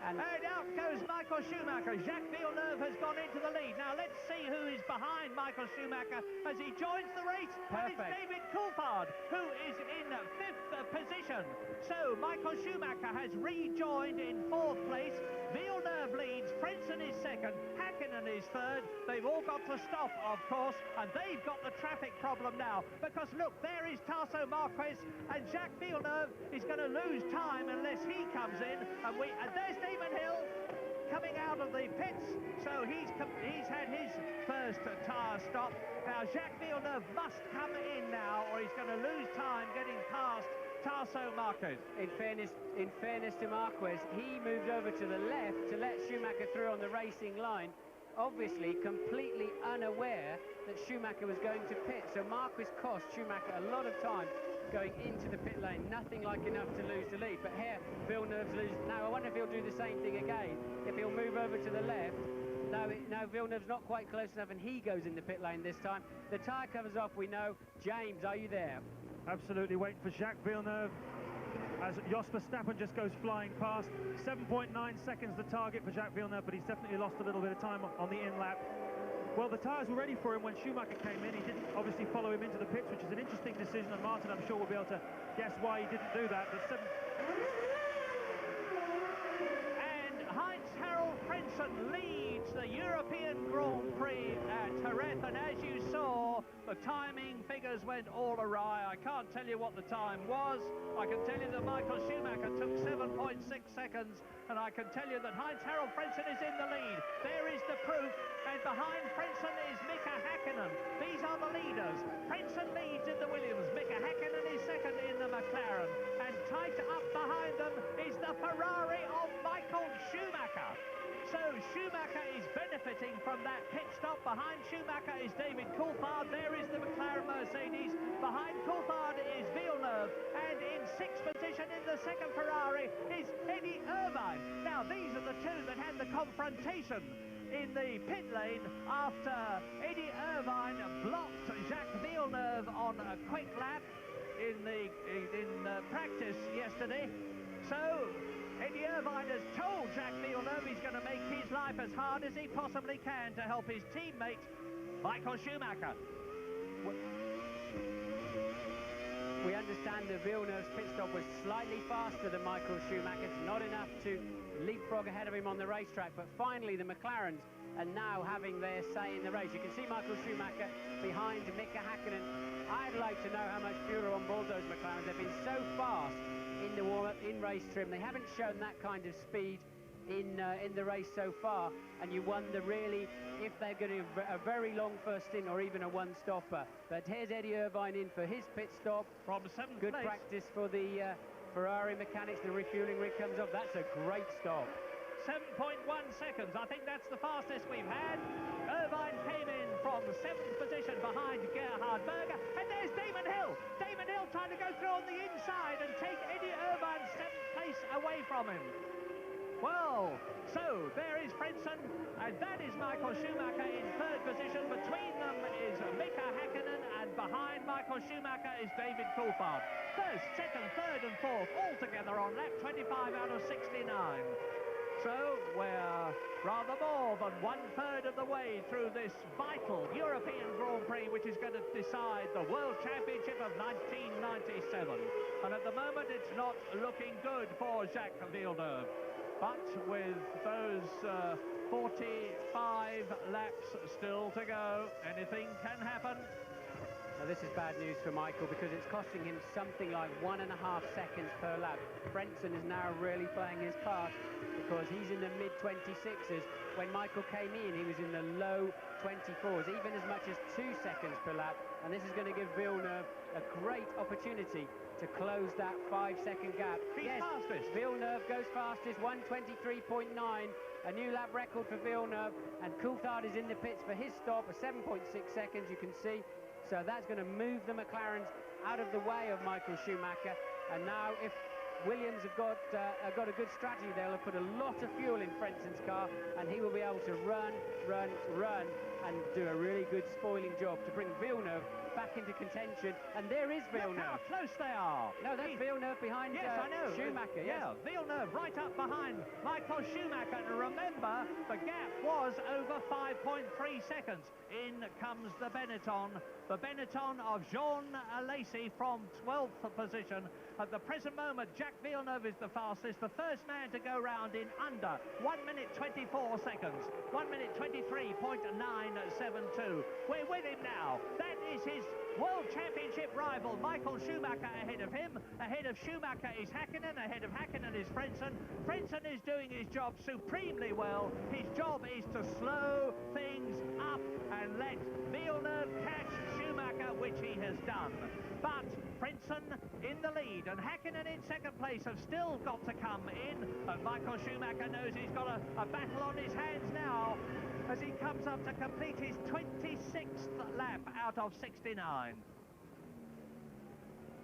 And out goes Michael Schumacher. Jacques Villeneuve has gone into the lead. Now let's see who is behind Michael Schumacher as he joins the race. Perfect. And it's David Coulthard who is in 5th position. So Michael Schumacher has rejoined in 4th place. Villeneuve leads, Frentzen is 2nd, Hakkinen is 3rd. They've all got to stop, of course, and they've got the traffic problem now. Because look, there is Tarso Marquez, and Jacques Villeneuve is going to lose time unless he comes in. And there's Damon Hill coming out of the pits, so he's had his first tyre stop. Now Jacques Villeneuve must come in now, or he's going to lose time getting past Tarso Marquez. In fairness to Marquez, he moved over to the left to let Schumacher through on the racing line, obviously completely unaware that Schumacher was going to pit. So Marquez cost Schumacher a lot of time going into the pit lane. Nothing like enough to lose the lead. But here, Villeneuve's losing. Now, I wonder if he'll do the same thing again, if he'll move over to the left. No, Villeneuve's not quite close enough, and he goes in the pit lane this time. The tyre covers off, we know. James, are you there? Absolutely waiting for Jacques Villeneuve as Jos Verstappen just goes flying past. 7.9 seconds the target for Jacques Villeneuve, but he's definitely lost a little bit of time on the in-lap. Well, the tyres were ready for him when Schumacher came in. He didn't obviously follow him into the pits, which is an interesting decision, and Martin, I'm sure, will be able to guess why he didn't do that. But And Heinz-Harald Frentzen leads the European Grand Prix at Jerez, and as you saw, the timing figures went all awry. I can't tell you what the time was. I can tell you that Michael Schumacher took 7.6 seconds, and I can tell you that Heinz-Harald Frentzen is in the lead. There is the proof, and behind Frentzen is Mika Hakkinen. These are the leaders. Frentzen leads in the Williams. Mika Hakkinen is 2nd in the McLaren, and tight up behind them is the Ferrari of Michael Schumacher. So Schumacher is benefiting from that pit stop. Behind Schumacher is David Coulthard. There is the McLaren Mercedes. Behind Coulthard is Villeneuve. And in 6th position in the 2nd Ferrari is Eddie Irvine. Now, these are the two that had the confrontation in the pit lane after Eddie Irvine blocked Jacques Villeneuve on a quick lap in practice yesterday. So Eddie Irvine has told Jacques Villeneuve he's going to make his life as hard as he possibly can to help his teammate, Michael Schumacher. We understand that Villeneuve's pit stop was slightly faster than Michael Schumacher's, not enough to leapfrog ahead of him on the racetrack, but finally the McLarens are now having their say in the race. You can see Michael Schumacher behind Mika Hakkinen. I'd like to know how much fuel are on board those McLarens. They've been so fast in the warm-up, in race trim. They haven't shown that kind of speed in the race so far, and you wonder really if they're going to a very long first stint or even a one-stopper. But here's Eddie Irvine in for his pit stop. From 7th Good place. practice for the Ferrari mechanics. The refueling rig comes off. That's a great stop. 7.1 seconds. I think that's the fastest we've had. Irvine came in from 7th position behind Gerhard Berger. And there's Damon Hill. Damon Hill trying to go through on the inside and take Eddie Irvine's 7th place away from him. Well, so there is Frentzen, and that is Michael Schumacher in 3rd position. Between them is Mika Hakkinen, and behind Michael Schumacher is David Coulthard. 1st, 2nd, 3rd and 4th all together on lap 25 out of 69. So we're rather more than 1/3 of the way through this vital European Grand Prix, which is going to decide the World Championship of 1997. And at the moment, it's not looking good for Jacques Villeneuve. But with those 45 laps still to go, anything can happen. Now this is bad news for Michael because it's costing him something like 1.5 seconds per lap. Frentzen is now really playing his part because he's in the mid-26s. When Michael came in, he was in the low 24s, even as much as 2 seconds per lap. And this is going to give Villeneuve a great opportunity to close that 5-second gap. He's fastest. Villeneuve goes fastest, 1:23.9, a new lap record for Villeneuve, and Coulthard is in the pits for his stop, a 7.6 seconds, you can see. So that's going to move the McLarens out of the way of Michael Schumacher. And now, if Williams have got a good strategy, they'll have put a lot of fuel in Frentzen's car, and he will be able to run, and do a really good spoiling job to bring Villeneuve back into contention. And there is Villeneuve. Look how close they are. No, that's Villeneuve behind Yes, I know. Schumacher. Yeah, Villeneuve right up behind Michael Schumacher. And remember, the gap was over 5.3 seconds. In comes the Benetton of Jean Alesi from 12th position. At the present moment, Jacques Villeneuve is the fastest, the first man to go round in under 1:24 seconds. 1:23.972. We're with him now. That is his World Championship rival, Michael Schumacher, ahead of him. Ahead of Schumacher is Hakkinen. Ahead of Hakkinen is Frentzen. Frentzen is doing his job supremely well. His job is to slow things up and let Villeneuve catch Schumacher, which he has done. But Frentzen in the lead and Hakkinen in 2nd place have still got to come in. And Michael Schumacher knows he's got a battle on his hands now as he comes up to complete his 26th lap out of 69.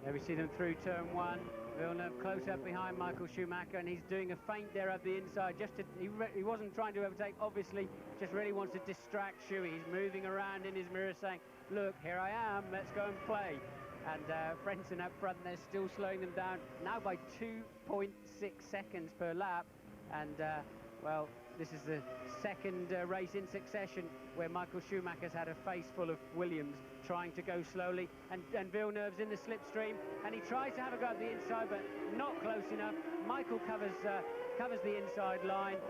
There we see them through turn 1. Villeneuve close up behind Michael Schumacher, and he's doing a feint there at the inside. He wasn't trying to overtake, obviously, just really wants to distract Schuey. He's moving around in his mirror saying, look, here I am, let's go and play. And Frentzen up front, they're still slowing them down, now by 2.6 seconds per lap. And, well, this is the 2nd race in succession where Michael Schumacher's had a face full of Williams trying to go slowly. And Villeneuve's in the slipstream, and he tries to have a go at the inside, but not close enough. Michael covers the inside line,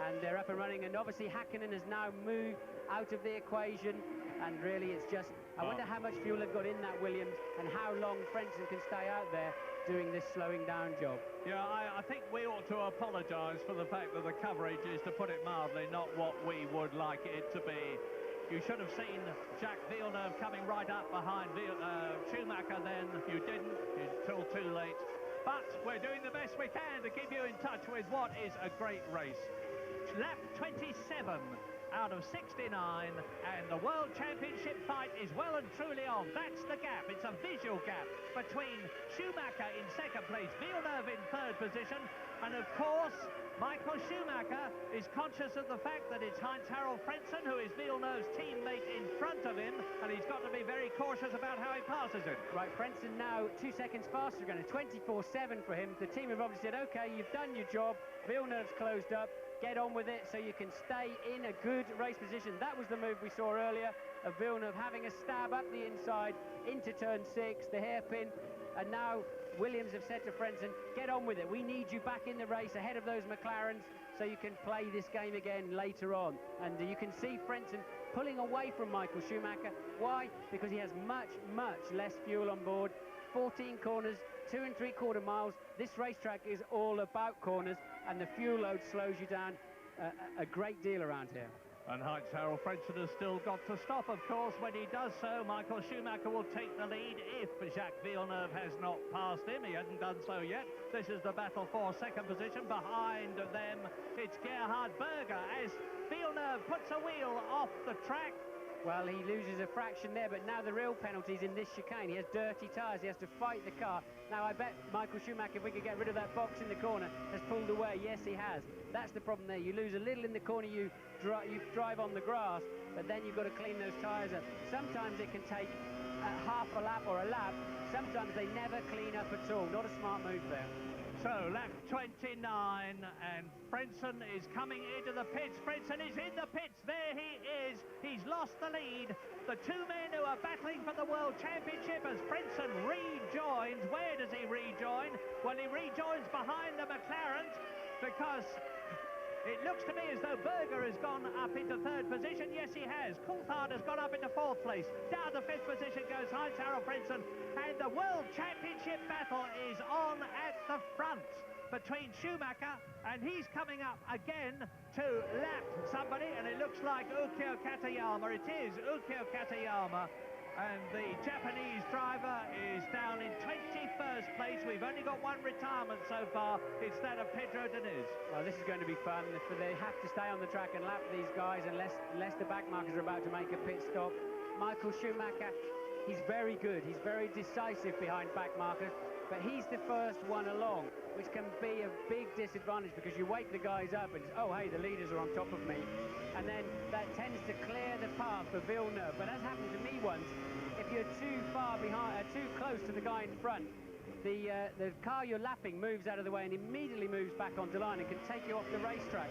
and they're up and running. And obviously Hakkinen has now moved out of the equation, and really it's just, I wonder how much fuel they've got in that Williams and how long Frentzen can stay out there doing this slowing down job. Yeah, I think we ought to apologise for the fact that the coverage is, to put it mildly, not what we would like it to be. You should have seen Jacques Villeneuve coming right up behind Schumacher then. You didn't, until too late. But we're doing the best we can to keep you in touch with what is a great race. Lap 27 out of 69, and the World Championship fight is well and truly on. That's the gap. It's a visual gap between Schumacher in 2nd place, Villeneuve in 3rd position, and of course Michael Schumacher is conscious of the fact that it's Heinz-Harald Frentzen, who is Villeneuve's teammate, in front of him, and he's got to be very cautious about how he passes it. Right, Frentzen now 2 seconds faster, going to 24.7 for him. The team have obviously said, OK, you've done your job, Villeneuve's closed up, get on with it so you can stay in a good race position. That was the move we saw earlier of Villeneuve having a stab up the inside into turn 6, the hairpin, and now Williams have said to Frentzen, get on with it. We need you back in the race ahead of those McLarens so you can play this game again later on. And you can see Frentzen pulling away from Michael Schumacher. Why? Because he has much less fuel on board. 14 corners 2 3/4 miles. This racetrack is all about corners, and the fuel load slows you down a great deal around here. And Heinz Harald Frentzen has still got to stop, of course. When he does so, Michael Schumacher will take the lead if Jacques Villeneuve has not passed him. He hasn't done so yet. This is the battle for second position. Behind them, it's Gerhard Berger as Villeneuve puts a wheel off the track. Well, he loses a fraction there, but now the real penalty's in this chicane. He has dirty tyres. He has to fight the car. Now, I bet Michael Schumacher, if we could get rid of that box in the corner, has pulled away. Yes, he has. That's the problem there. You lose a little in the corner, you drive on the grass, but then you've got to clean those tyres up. Sometimes it can take half a lap or a lap. Sometimes they never clean up at all. Not a smart move there. So, lap 29, and Frentzen is coming into the pits. Frentzen is in the pits. There he is. He's lost the lead. The two men who are battling for the World Championship as Frentzen rejoins. Where does he rejoin? Well, he rejoins behind the McLaren because it looks to me as though Berger has gone up into third position. Yes, he has. Coulthard has gone up into fourth place. Down to fifth position goes Heinz Harald Frentzen. And the World Championship battle is on at the front between Schumacher, and he's coming up again to lap somebody, and it looks like Ukyo Katayama. It is Ukyo Katayama. And the Japanese driver is down in 21st place. We've only got one retirement so far. It's that of Pedro Diniz. Well, this is going to be fun. They have to stay on the track and lap these guys unless the backmarkers are about to make a pit stop. Michael Schumacher, he's very good. He's very decisive behind backmarkers, but he's the first one along, which can be a big disadvantage because you wake the guys up and, oh, hey, the leaders are on top of me. And then that tends to clear the path for Villeneuve. But as happened to me once, if you're too far behind, too close to the guy in front, the car you're lapping moves out of the way and immediately moves back onto line and can take you off the racetrack.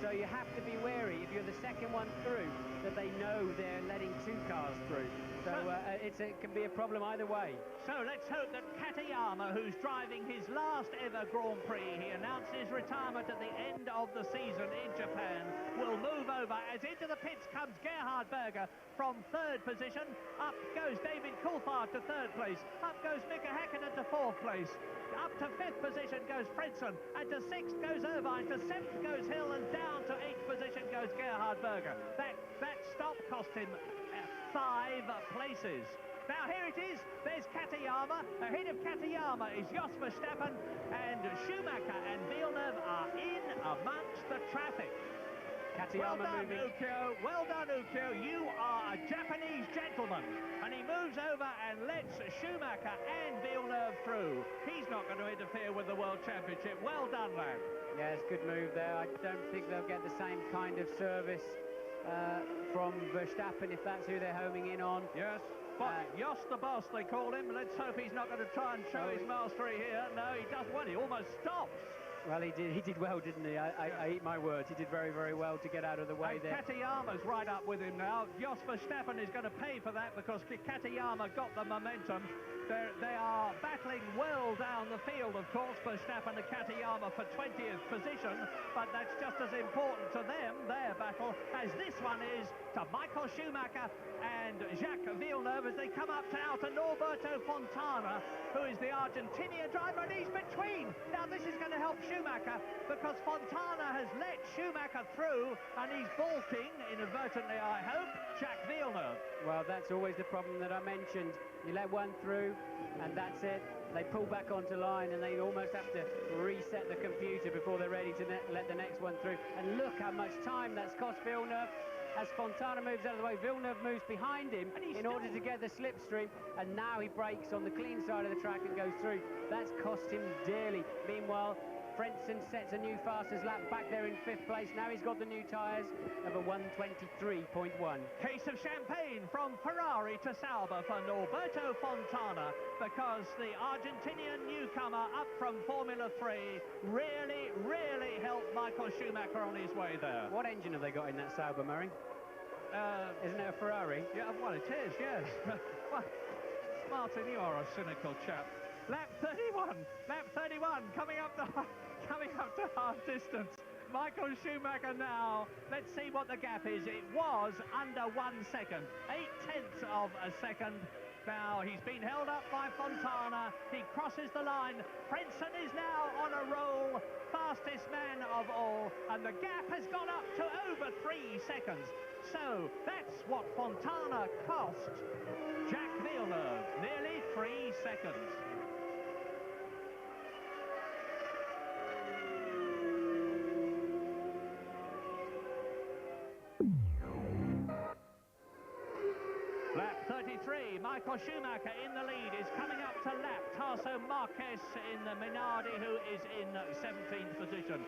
So you have to be wary if you're the second one through that they know they're letting two cars through. So it can be a problem either way. So let's hope that Katayama, who's driving his last ever Grand Prix, he announced his retirement at the end of the season in Japan, will move over as into the pits comes Gerhard Berger from third position. Up goes David Coulthard to third place. Up goes Mika Hakkinen to fourth place. Up to fifth position goes Frentzen, and to sixth goes Irvine, to seventh goes Hill, and down to eighth position goes Gerhard Berger. That stop cost him 5 places. Now here it is, there's Katayama. Ahead of Katayama is Jos Verstappen, and Schumacher and Villeneuve are in amongst the traffic. Katayama well done, moving. Ukyo. Well done, Ukyo. You are a Japanese gentleman. And he moves over and lets Schumacher and Villeneuve through. He's not going to interfere with the World Championship. Well done, lad. Yeah, it's good move there. I don't think they'll get the same kind of service from Verstappen if that's who they're homing in on. Yes. But Jos the boss, they call him. Let's hope he's not going to try and show his mastery here. No, he doesn't. Well, he almost stops. Well, he did well, didn't he? I eat my words. He did very, very well to get out of the way there. Katayama's right up with him now. Jos Verstappen is going to pay for that because Katayama got the momentum. They are battling well down the field, of course, Verstappen and Katayama for 20th position, but that's just as important to them, their battle, as this one is to Michael Schumacher and Jacques Villeneuve as they come up now to Norberto Fontana, who is the Argentinian driver, and he's between. Now, this is going to help Schumacher because Fontana has let Schumacher through, and he's balking, inadvertently, I hope, Jacques Villeneuve. Well, that's always the problem that I mentioned. You let one through, and that's it. They pull back onto line, and they almost have to reset the computer before they're ready to let the next one through. And look how much time that's cost Villeneuve. As Fontana moves out of the way, Villeneuve moves behind him in order to get the slipstream, and now he brakes on the clean side of the track and goes through. That's cost him dearly. Meanwhile, Frentzen sets a new fastest lap back there in fifth place. Now he's got the new tyres of a 1:23.1. Case of champagne from Ferrari to Sauber for Norberto Fontana because the Argentinian newcomer up from Formula 3 really, really helped Michael Schumacher on his way there. What engine have they got in that Sauber, Murray? Isn't it a Ferrari? Yeah, well, it is, yes. Well, Martin, you are a cynical chap. Lap 31, coming up to half distance. Michael Schumacher now. Let's see what the gap is. It was under 1 second, 0.8 of a second. now. He's been held up by Fontana. He crosses the line. Frentzen is now on a roll. Fastest man of all. And the gap has gone up to over 3 seconds. So that's what Fontana cost Jack Villeneuve. Nearly 3 seconds. Lap 33, Michael Schumacher in the lead, is coming up to lap Tarso Marquez in the Minardi, who is in 17th position.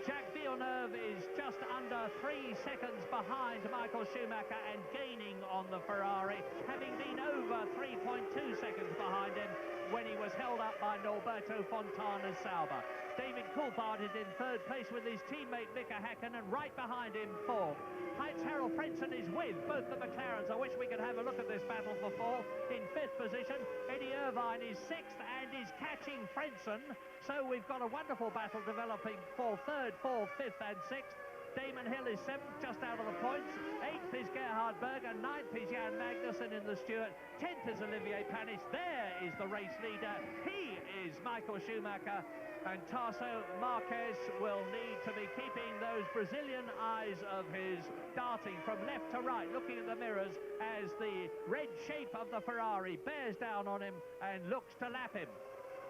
Jack Villeneuve is just under 3 seconds behind Michael Schumacher and gaining on the Ferrari, having been over 3.2 seconds behind him when he was held up by Norberto Fontana's Sauber. David Coulthard is in 3rd place with his teammate Mika Hakkinen, and right behind him 4th. Heinz-Harald Frentzen is with both the McLarens. I wish we could have a look at this battle for 4th. In 5th position, Eddie Irvine is 6th and is catching Frentzen. So we've got a wonderful battle developing for 3rd, 4th, 5th and 6th. Damon Hill is 7th, just out of the points. 8th is Gerhard Berger. 9th is Jan Magnussen in the Stewart. 10th is Olivier Panis. There is the race leader. He is Michael Schumacher. And Tarso Marquez will need to be keeping those Brazilian eyes of his darting from left to right, looking at the mirrors as the red shape of the Ferrari bears down on him and looks to lap him.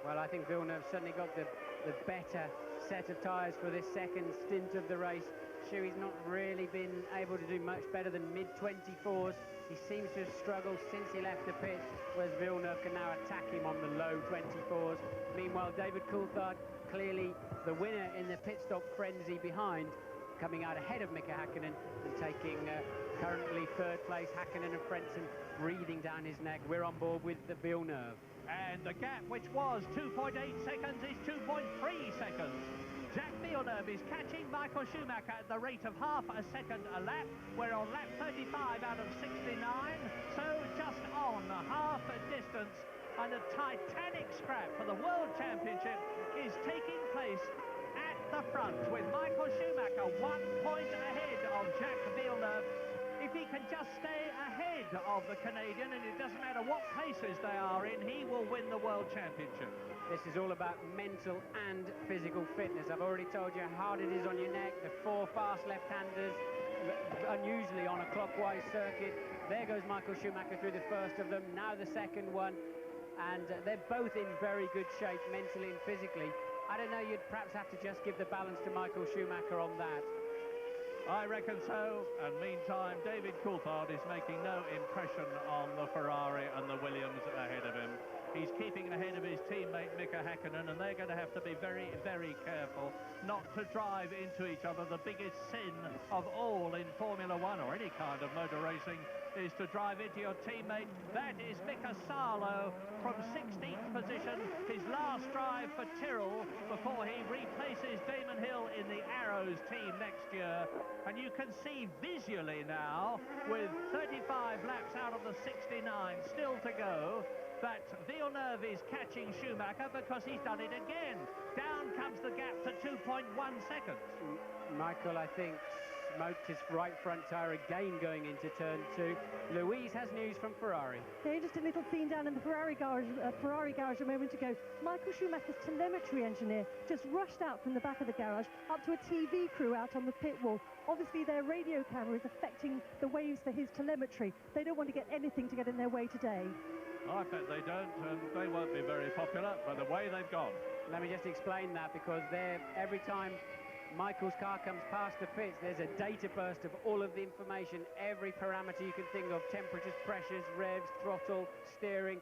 Well, I think Villeneuve certainly got the better set of tyres for this second stint of the race. Schuey's not really been able to do much better than mid-24s. He seems to have struggled since he left the pit, whereas Villeneuve can now attack him on the low 24s. Meanwhile, David Coulthard, clearly the winner in the pit stop frenzy behind, coming out ahead of Mika Hakkinen and taking currently 3rd place. Hakkinen and Frentzen breathing down his neck. We're on board with the Villeneuve. And the gap, which was 2.8 seconds, is 2.3 seconds. Jack Villeneuve is catching Michael Schumacher at the rate of half a second a lap. We're on lap 35 out of 69, so just on half a distance. And a titanic scrap for the World Championship is taking place at the front, with Michael Schumacher 1 point ahead of Jack Villeneuve. If he can just stay ahead of the Canadian, and it doesn't matter what places they are in, he will win the World Championship. This is all about mental and physical fitness. I've already told you how hard it is on your neck. The 4 fast left-handers, unusually on a clockwise circuit. There goes Michael Schumacher through the first of them, now the second one. And they're both in very good shape, mentally and physically. I don't know, you'd perhaps have to just give the balance to Michael Schumacher on that. I reckon so, and meantime, David Coulthard is making no impression on the Ferrari and the Williams ahead of him. He's keeping ahead of his teammate Mika Hakkinen, and they're going to have to be very, very careful not to drive into each other. The biggest sin of all in Formula One, or any kind of motor racing, is to drive into your teammate. That is Mika Salo from 16th position, his last drive for Tyrrell before he replaces Damon Hill in the Arrows team next year. And you can see visually now, with 35 laps out of the 69 still to go, that Villeneuve is catching Schumacher because he's done it again. Down comes the gap to 2.1 seconds. Michael, I think, smoked his right front tyre again going into turn 2. Louise has news from Ferrari. Yeah, just a little scene down in the Ferrari garage a moment ago. Michael Schumacher's telemetry engineer just rushed out from the back of the garage up to a TV crew out on the pit wall. Obviously, their radio camera is affecting the waves for his telemetry. They don't want to get anything to get in their way today. I bet they don't, and they won't be very popular by the way they've gone. Let me just explain that, because every time Michael's car comes past the pits, there's a data burst of all of the information, every parameter you can think of, temperatures, pressures, revs, throttle, steering,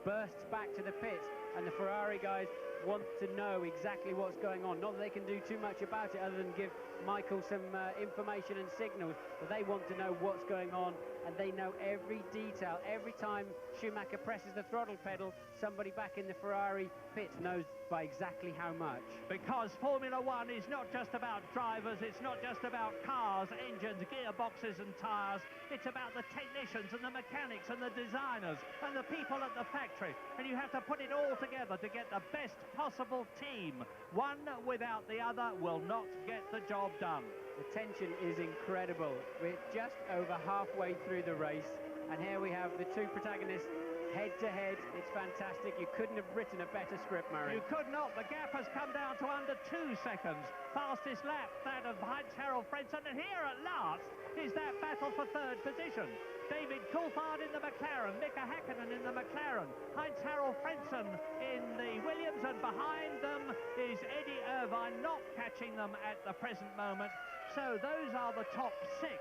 bursts back to the pits, and the Ferrari guys want to know exactly what's going on. Not that they can do too much about it other than give Michael some information and signals, but they want to know what's going on, and they know every detail. Every time Schumacher presses the throttle pedal, somebody back in the Ferrari pits knows by exactly how much. Because Formula One is not just about drivers, it's not just about cars, engines, gearboxes and tyres. It's about the technicians and the mechanics and the designers and the people at the factory. And you have to put it all together to get the best possible team. One without the other will not get the job done. The tension is incredible. We're just over halfway through the race, and here we have the two protagonists Head-to-head, it's fantastic. You couldn't have written a better script, Murray. You could not. The gap has come down to under 2 seconds. Fastest lap, that of Heinz-Harald Frentzen. And here at last is that battle for third position. David Coulthard in the McLaren, Mika Hakkinen in the McLaren, Heinz-Harald Frentzen in the Williams, and behind them is Eddie Irvine, not catching them at the present moment. So those are the top 6.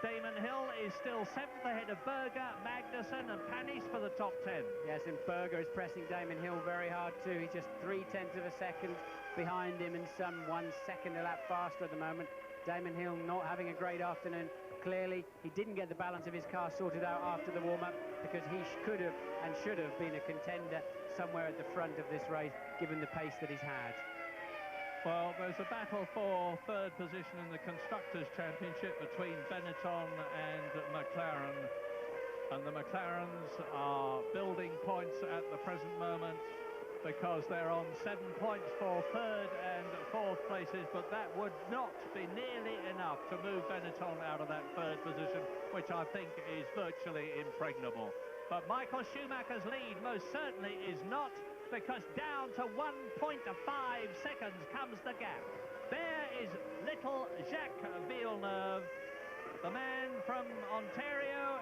Damon Hill is still 7th ahead of Berger, Magnussen and Panis for the top 10. Yes, and Berger is pressing Damon Hill very hard too. He's just 0.3 of a second behind him and some 1 second a lap faster at the moment. Damon Hill not having a great afternoon. Clearly, he didn't get the balance of his car sorted out after the warm-up, because he could have and should have been a contender somewhere at the front of this race, given the pace that he's had. Well, there's a battle for third position in the Constructors' Championship between Benetton and McLaren. And the McLarens are building points at the present moment, because they're on 7 points for third and fourth places, but that would not be nearly enough to move Benetton out of that third position, which I think is virtually impregnable. But Michael Schumacher's lead most certainly is not, because down to 1.5 seconds comes the gap. There is little Jacques Villeneuve, the man from Ontario,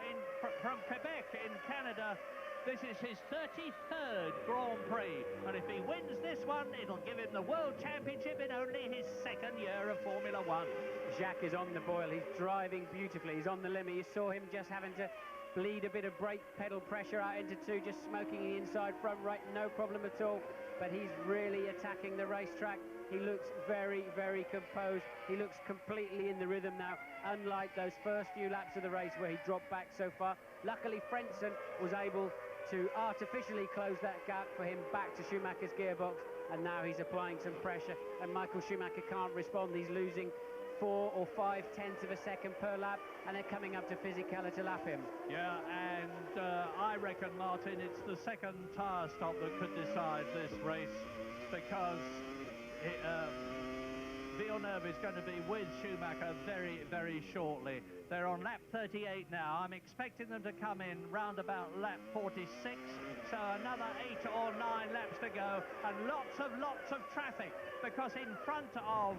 from Quebec in Canada. This is his 33rd Grand Prix, and if he wins this one, it'll give him the World Championship in only his 2nd year of Formula One. Jacques is on the boil. He's driving beautifully. He's on the limit. You saw him just having to bleed a bit of brake pedal pressure out into 2, just smoking the inside front right, no problem at all. But he's really attacking the racetrack. He looks very, very composed. He looks completely in the rhythm now, unlike those first few laps of the race where he dropped back so far. Luckily, Frentzen was able to artificially close that gap for him back to Schumacher's gearbox, and now he's applying some pressure, and Michael Schumacher can't respond. He's losing 4 or 5 tenths of a second per lap, and they're coming up to Fisichella to lap him. Yeah, and I reckon, Martin, it's the second tyre stop that could decide this race, because Villeneuve is going to be with Schumacher very, very shortly. They're on lap 38 now. I'm expecting them to come in round about lap 46, so another 8 or 9 laps to go, and lots of traffic, because in front of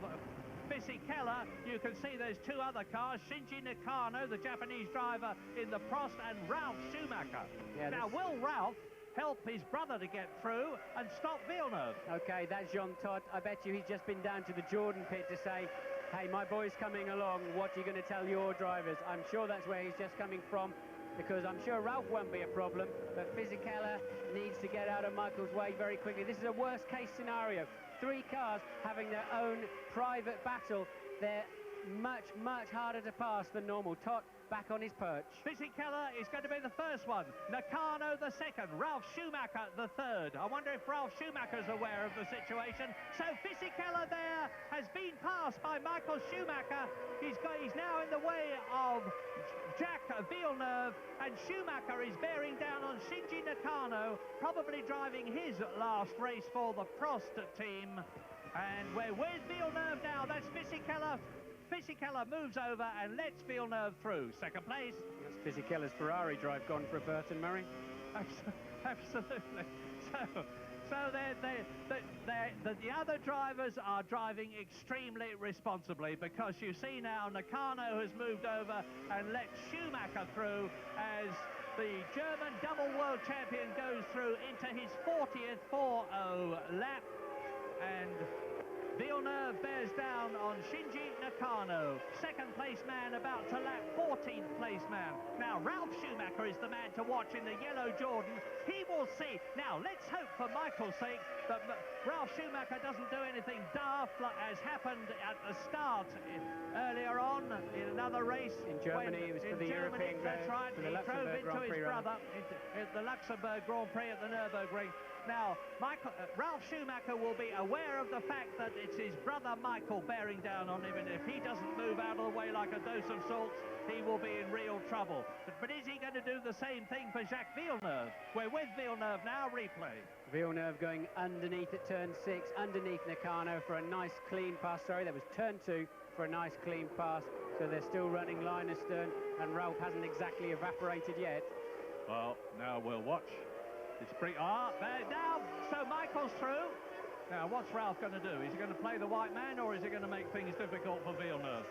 Fisichella, you can see there's 2 other cars, Shinji Nakano, the Japanese driver in the Prost, and Ralf Schumacher. Yeah, now, will Ralf help his brother to get through and stop Villeneuve? Okay, that's Jean Todt. I bet you he's just been down to the Jordan pit to say, hey, my boy's coming along, what are you going to tell your drivers? I'm sure that's where he's just coming from, because I'm sure Ralf won't be a problem, but Fisichella needs to get out of Michael's way very quickly. This is a worst-case scenario. 3 cars having their own private battle. They're much, much harder to pass than normal. Todt back on his perch. Fisichella is going to be the first one. Nakano the second. Ralf Schumacher the third. I wonder if Ralf Schumacher's aware of the situation. So Fisichella there has been passed by Michael Schumacher. He's now in the way of Jacques Villeneuve, and Schumacher is bearing down on Shinji Nakano, probably driving his last race for the Prost team. And we're with Villeneuve now. That's Fisichella. Fisichella moves over and lets Villeneuve through. Second place. That's Fisichella's Ferrari drive gone for a Burton, Murray. Absolutely. So the other drivers are driving extremely responsibly, because you see now Nakano has moved over and let Schumacher through as the German double world champion goes through into his 40th 4-0 lap, and Villeneuve bears down on Shinji Nakano, second place man about to lap 14th place man. Now Ralf Schumacher is the man to watch in the yellow Jordan. He will see. Now let's hope for Michael's sake that Ralf Schumacher doesn't do anything daft like as happened at the start earlier on in another race. In Germany, it was for the European That's right. He drove into his brother at the Luxembourg Grand Prix at the Nürburgring. Now, Ralf Schumacher will be aware of the fact that it's his brother Michael bearing down on him, and if he doesn't move out of the way like a dose of salts, he will be in real trouble. But is he going to do the same thing for Jacques Villeneuve? We're with Villeneuve now, replay. Villeneuve going underneath at turn 6, underneath Nakano for a nice clean pass. Sorry, that was turn 2 for a nice clean pass. So they're still running line astern, and Ralf hasn't exactly evaporated yet. Well, now we'll watch. It's pretty... now, so Michael's through. Now, what's Ralph going to do? Is he going to play the white man, or is he going to make things difficult for Villeneuve?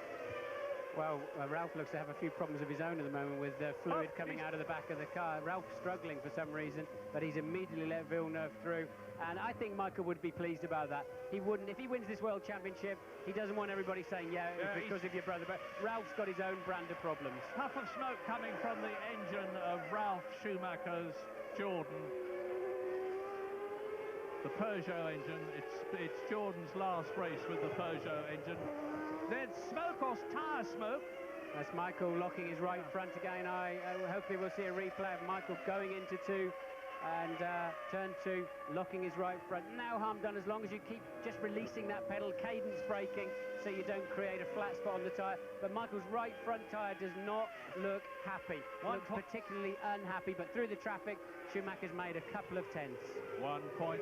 Well, Ralph looks to have a few problems of his own at the moment with fluid coming out of the back of the car. Ralph's struggling for some reason, but he's immediately let Villeneuve through. And I think Michael would be pleased about that. He wouldn't, if he wins this World Championship, he doesn't want everybody saying, yeah, because of your brother. But Ralph's got his own brand of problems. Puff of smoke coming from the engine of Ralf Schumacher's Jordan. The Peugeot engine. It's Jordan's last race with the Peugeot engine. There's smoke or tyre smoke. That's Michael locking his right front again. I hopefully we'll see a replay of Michael going into two and turn two, locking his right front. No harm done as long as you keep just releasing that pedal, cadence braking, so you don't create a flat spot on the tyre. But Michael's right front tyre does not look happy. Looks particularly unhappy, but through the traffic, Schumacher's made a couple of tenths. 1.7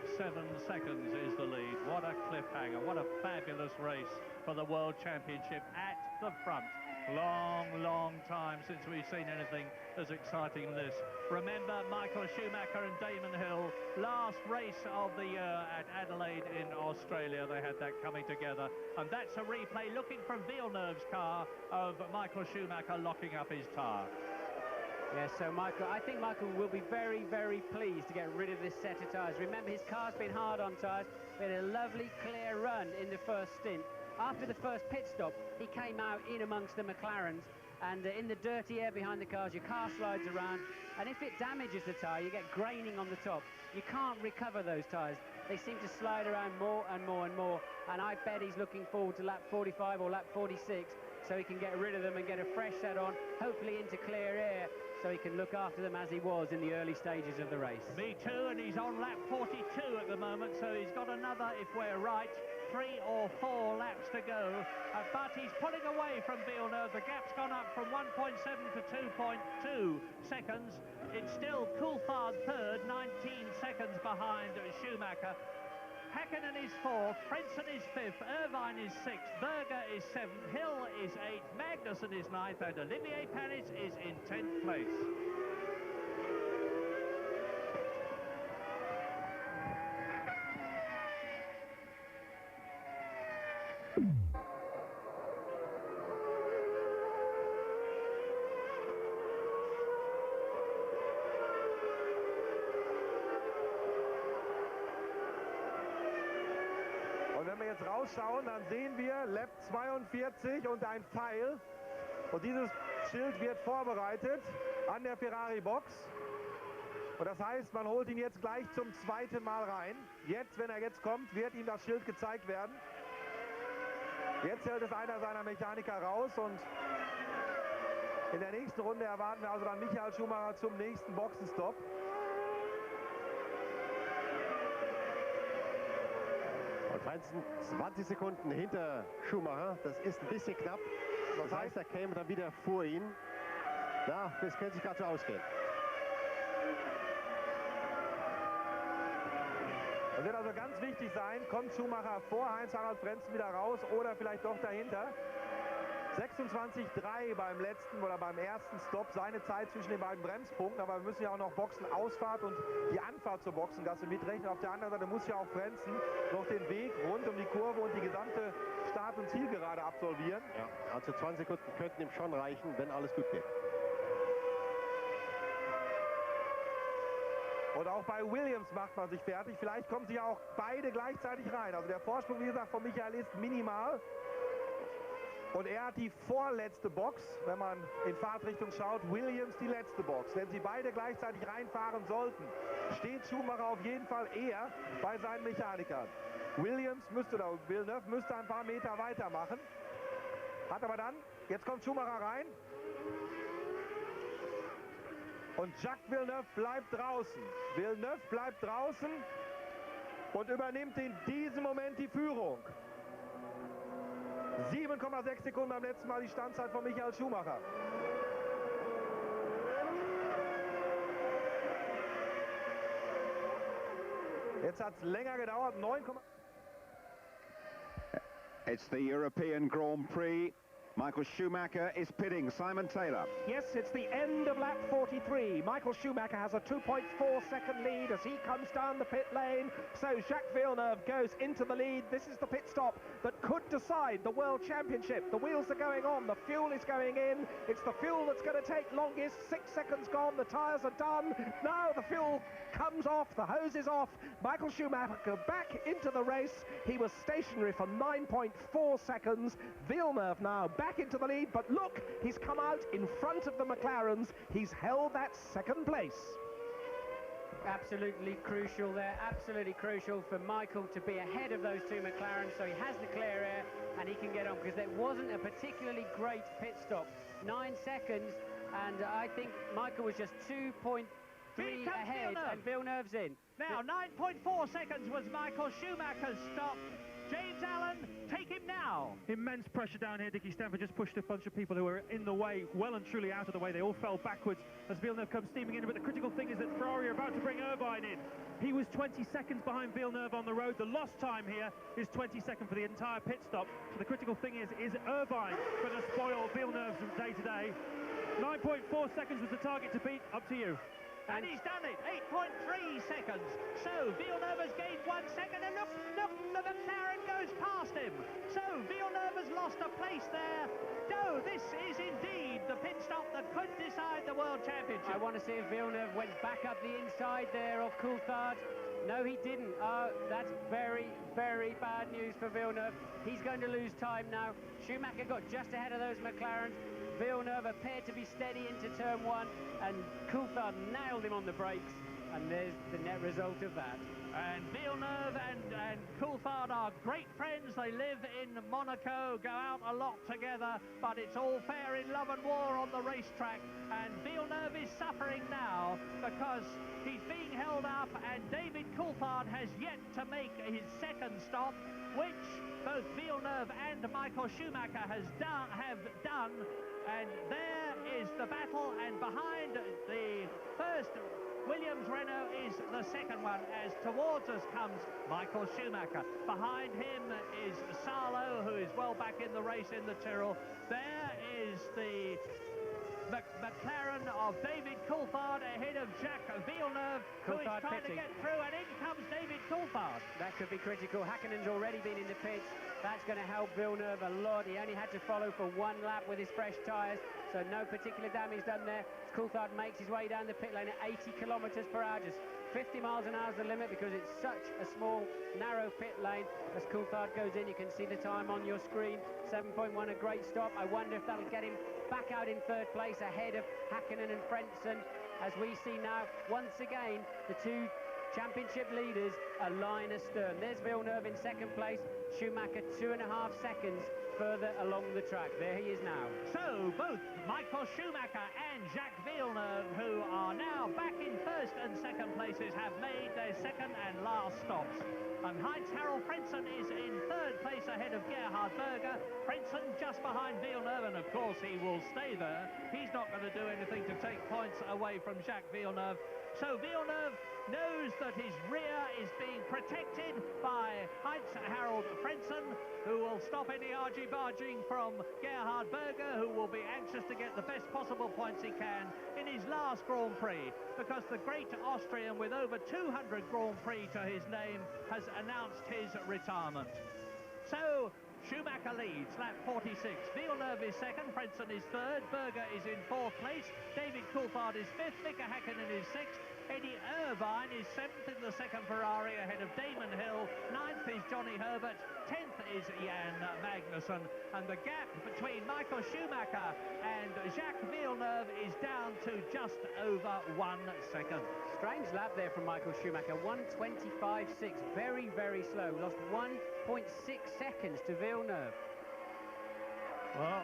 seconds is the lead. What a cliffhanger. What a fabulous race for the World Championship at the front. Long time since we've seen anything as exciting as this. Remember Michael Schumacher and Damon Hill, last race of the year at Adelaide in Australia. They had that coming together, and that's a replay looking from Villeneuve's car of Michael Schumacher locking up his tyre. Yes, so I think Michael will be very pleased to get rid of this set of tyres. Remember, his car's been hard on tyres. He had a lovely clear run in the first stint. After the first pit stop, he came out in amongst the McLarens, and in the dirty air behind the cars, your car slides around, and if it damages the tyre, you get graining on the top. You can't recover those tyres. They seem to slide around more and more, and I bet he's looking forward to lap 45 or lap 46, so he can get rid of them and get a fresh set on, hopefully into clear air, so he can look after them as he was in the early stages of the race. Me too, and he's on lap 42 at the moment, so he's got another, if we're right, 3 or 4 laps to go, but he's pulling away from Villeneuve. The gap's gone up from 1.7 to 2.2 seconds. It's still Coulthard third, 19 seconds behind Schumacher. Hakkinen is 4th, Frentzen is 5th, Irvine is 6th, Berger is 7th, Hill is 8th, Magnussen is 9th, and Olivier Panis is in 10th place. Und wenn wir jetzt rausschauen, dann sehen wir Lap 42 und ein Pfeil. Und dieses Schild wird vorbereitet an der Ferrari-Box. Und das heißt, man holt ihn jetzt gleich zum zweiten Mal rein. Jetzt, wenn er jetzt kommt, wird ihm das Schild gezeigt werden. Jetzt hält es einer seiner Mechaniker raus, und in der nächsten Runde erwarten wir also dann Michael Schumacher zum nächsten Boxenstopp. Und Frentzen 20 Sekunden hinter Schumacher, das ist ein bisschen knapp. Das heißt, er käme dann wieder vor ihn. Ja, das könnte sich gerade so ausgehen. Es wird also ganz wichtig sein, kommt Schumacher vor Heinz-Harald Frentzen wieder raus oder vielleicht doch dahinter. 26,3 beim letzten oder beim ersten Stopp, seine Zeit zwischen den beiden Bremspunkten, aber wir müssen ja auch noch Boxenausfahrt und die Anfahrt zur Boxengasse mitrechnen. Auf der anderen Seite muss ja auch Frentzen noch den Weg rund um die Kurve und die gesamte Start- und Zielgerade absolvieren. Ja, also 20 Sekunden könnten ihm schon reichen, wenn alles gut geht. Und auch bei Williams macht man sich fertig. Vielleicht kommen sie ja auch beide gleichzeitig rein. Also der Vorsprung, wie gesagt, von Michael ist minimal. Und er hat die vorletzte Box, wenn man in Fahrtrichtung schaut, Williams die letzte Box. Wenn sie beide gleichzeitig reinfahren sollten, steht Schumacher auf jeden Fall eher bei seinen Mechanikern. Williams müsste, oder Villeneuve müsste ein paar Meter weitermachen. Hat aber dann, jetzt kommt Schumacher rein. Und Jacques Villeneuve bleibt draußen. Villeneuve bleibt draußen und übernimmt in diesem Moment die Führung. 7,6 Sekunden beim letzten Mal die Standzeit von Michael Schumacher. Jetzt hat es länger gedauert, 9, It's the European Grand Prix Michael Schumacher is pitting. Simon Taylor. Yes, it's the end of lap 43. Michael Schumacher has a 2.4-second lead as he comes down the pit lane. So Jacques Villeneuve goes into the lead. This is the pit stop that could decide the World Championship. The wheels are going on. The fuel is going in. It's the fuel that's going to take longest. 6 seconds gone. The tyres are done. Now the fuel comes off. The hose is off. Michael Schumacher back into the race. He was stationary for 9.4 seconds. Villeneuve now back into the lead, but look, he's come out in front of the McLarens. He's held that second place. Absolutely crucial there, absolutely crucial for Michael to be ahead of those two McLarens, so he has the clear air and he can get on, because there wasn't a particularly great pit stop. 9 seconds, and I think Michael was just 2.3 ahead, and Villeneuve's in. Now, 9.4 seconds was Michael Schumacher's stop. James Allen, take him now. Immense pressure down here. Dickie Stanford just pushed a bunch of people who were in the way, well and truly out of the way. They all fell backwards as Villeneuve comes steaming in. But the critical thing is that Ferrari are about to bring Irvine in. He was 20 seconds behind Villeneuve on the road. The lost time here is 20 seconds for the entire pit stop. So the critical thing is Irvine going to spoil Villeneuve's day to day? 9.4 seconds was the target to beat. Up to you. And he's done it, 8.3 seconds. So Villeneuve has gained 1 second, and look, the McLaren goes past him. So Villeneuve has lost a place there. No, this is indeed the pit stop that could decide the World Championship. I want to see if Villeneuve went back up the inside there of Coulthard. No, he didn't. That's very, very bad news for Villeneuve. He's going to lose time now. Schumacher got just ahead of those McLarens. Villeneuve appeared to be steady into turn 1, and Coulthard nailed him on the brakes, and there's the net result of that. And Villeneuve and Coulthard are great friends. They live in Monaco, go out a lot together, but it's all fair in love and war on the racetrack. And Villeneuve is suffering now because he's being held up, and David Coulthard has yet to make his second stop, which both Villeneuve and Michael Schumacher have done. And there is the battle, and behind the first Williams Renault is the second one, as towards us comes Michael Schumacher. Behind him is Salo, who is well back in the race in the Tyrrell. There is the McLaren of David Coulthard ahead of Jacques Villeneuve, who is trying to get through, and in comes David Coulthard. That could be critical. Hakkinen's already been in the pits. That's going to help Villeneuve a lot. He only had to follow for 1 lap with his fresh tyres, so no particular damage done there. Coulthard makes his way down the pit lane at 80 kilometres per hour. Just 50 miles an hour is the limit because it's such a small, narrow pit lane. As Coulthard goes in, you can see the time on your screen. 7.1, a great stop. I wonder if that'll get him back out in third place ahead of Hakkinen and Frentzen. As we see now, once again, the two championship leaders are line astern. There's Villeneuve in second place. Schumacher 2.5 seconds further along the track. There he is now. So both Michael Schumacher and Jacques Villeneuve, who are now back in first and second places, have made their second and last stops. And Heinz-Harald Frentzen is in third place ahead of Gerhard Berger. Frentzen just behind Villeneuve, and of course he will stay there. He's not going to do anything to take points away from Jacques Villeneuve. So Villeneuve knows that his rear is being protected by Heinz-Harald Frentzen, who will stop any argy-barging from Gerhard Berger, who will be anxious to get the best possible points he can in his last Grand Prix, because the great Austrian with over 200 Grand Prix to his name has announced his retirement. So Schumacher leads, lap 46. Villeneuve is second, Frentzen is third, Berger is in fourth place, David Coulthard is fifth, Mika Hakkinen is sixth, Eddie Irvine is seventh in the second Ferrari ahead of Damon Hill, ninth is Johnny Herbert, 10th is Jan Magnussen, and the gap between Michael Schumacher and Jacques Villeneuve is down to just over 1 second. Strange lap there from Michael Schumacher, 1:25.6, very, very slow, lost 1.6 seconds to Villeneuve. Well,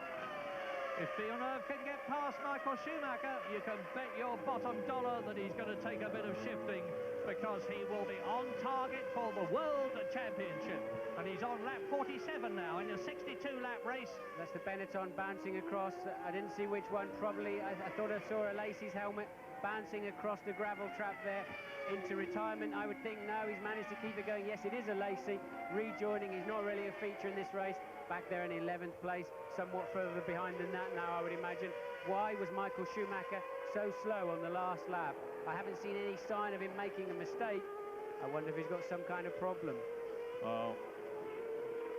if Villeneuve can get past Michael Schumacher, you can bet your bottom dollar that he's going to take a bit of shifting, because he will be on target for the World Championship. And he's on lap 47 now in a 62-lap race. That's the Benetton bouncing across. I didn't see which one, probably. I thought I saw a Lacey's helmet. bouncing across the gravel trap there into retirement. I would think no, he's managed to keep it going. Yes, it is a Lacey rejoining. He's not really a feature in this race. Back there in 11th place, somewhat further behind than that now, I would imagine. Why was Michael Schumacher so slow on the last lap? I haven't seen any sign of him making a mistake. I wonder if he's got some kind of problem. Well,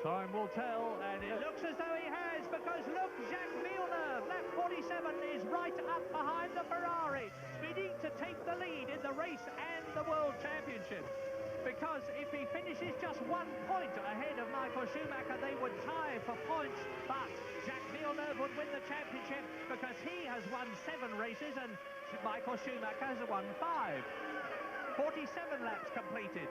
time will tell, and it looks as though he has, because look, Jacques Villeneuve, lap 47, is right up behind the Ferrari, speeding to take the lead in the race and the World Championship. Because if he finishes just 1 point ahead of Michael Schumacher, they would tie for points, but Jacques Villeneuve would win the championship because he has won 7 races and Michael Schumacher has won 5. 47 laps completed.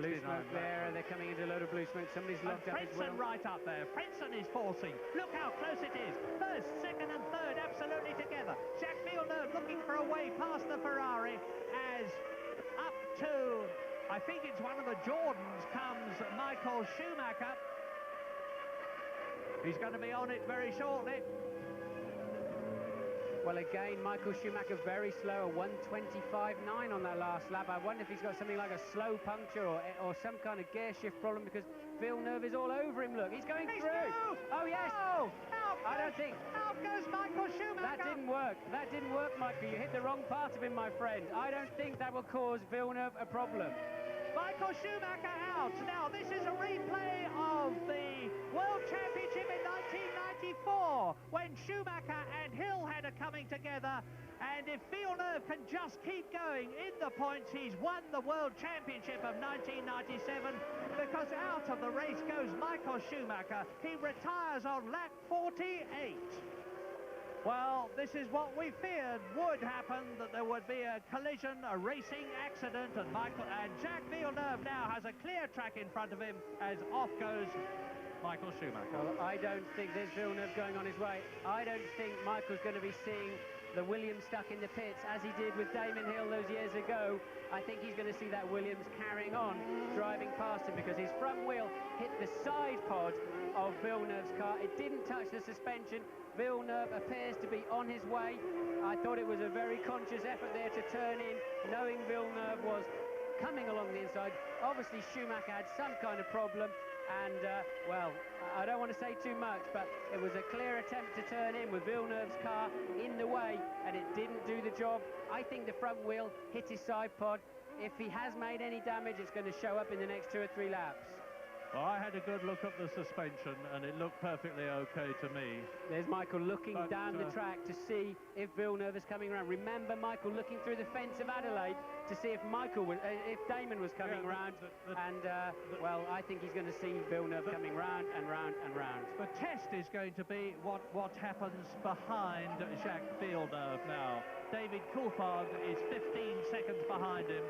Blue smoke there, they're coming into a load of blue smoke. Somebody's locked up his wheel. Frentzen right up there. Frentzen is forcing. Look how close it is. First, second and third absolutely together. Jacques Villeneuve looking for a way past the Ferrari as up to, I think it's one of the Jordans, comes Michael Schumacher. He's going to be on it very shortly. Well, again, Michael Schumacher very slow, 1:25.9 on that last lap. I wonder if he's got something like a slow puncture or some kind of gear shift problem, because Villeneuve is all over him. Look, he's going through. Oh, yes. Oh, I don't think. Out goes Michael Schumacher. That didn't work. That didn't work, Michael. You hit the wrong part of him, my friend. I don't think that will cause Villeneuve a problem. Michael Schumacher out. Now, this is a replay of the World Championship in 1994, when Schumacher and Hill had a coming together, and if Villeneuve can just keep going in the points, he's won the World Championship of 1997, because out of the race goes Michael Schumacher. He retires on lap 48. Well, this is what we feared would happen, that there would be a collision, a racing accident, and Jacques Villeneuve now has a clear track in front of him as off goes Michael Schumacher. Well, I don't think there's Villeneuve going on his way. I don't think Michael's going to be seeing the Williams stuck in the pits as he did with Damon Hill those years ago. I think he's going to see that Williams carrying on, driving past him, because his front wheel hit the side pod of Villeneuve's car. It didn't touch the suspension. Villeneuve appears to be on his way. I thought it was a very conscious effort there to turn in, knowing Villeneuve was coming along the inside. Obviously, Schumacher had some kind of problem, and, well, I don't want to say too much, but it was a clear attempt to turn in with Villeneuve's car in the way, and it didn't do the job. I think the front wheel hit his side pod. If he has made any damage, it's going to show up in the next 2 or 3 laps. Well, I had a good look at the suspension, and it looked perfectly okay to me. There's Michael looking down the track to see if Villeneuve is coming around. Remember, Michael looking through the fence of Adelaide to see if if Damon was coming round. Well, I think he's going to see Villeneuve coming round and round and round. The test is going to be what happens behind Jacques Villeneuve now. David Coulthard is 15 seconds behind him.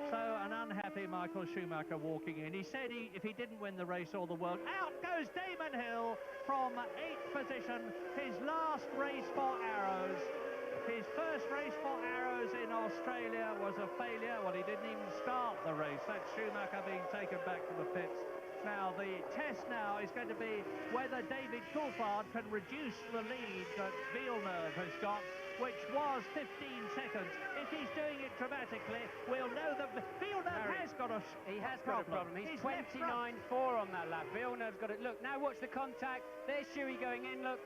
So an unhappy Michael Schumacher walking in. He said if he didn't win the race or the world, out goes Damon Hill from 8th position. His last race for Arrows. His first race for Arrows in Australia was a failure. Well, he didn't even start the race. That's Schumacher being taken back to the pits. Now, the test now is going to be whether David Coulthard can reduce the lead that Villeneuve has got, which was 15 seconds. If he's doing it dramatically, we'll know that Villeneuve has got a problem. He has got a problem. He's 29.4 on that lap. Villeneuve's got it. Look, now watch the contact. There's Schuey going in. Look,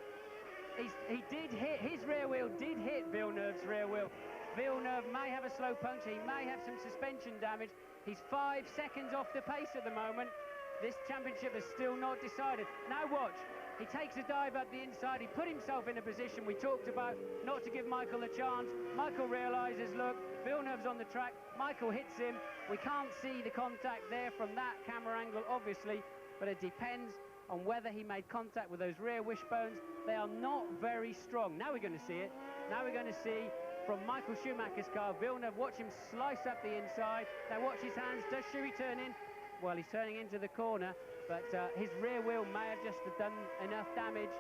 he did hit, his rear wheel did hit Villeneuve's rear wheel. Villeneuve may have a slow puncture. He may have some suspension damage. He's 5 seconds off the pace at the moment. This championship is still not decided. Now watch. He takes a dive up the inside. He put himself in a position we talked about not to give Michael a chance. Michael realises, look, Villeneuve's on the track. Michael hits him. We can't see the contact there from that camera angle, obviously, but it depends on whether he made contact with those rear wishbones. They are not very strong. Now we're going to see it. Now we're going to see from Michael Schumacher's car. Villeneuve, watch him slice up the inside. Now watch his hands. Does Schuey turn in? Well, he's turning into the corner, but his rear wheel may have just done enough damage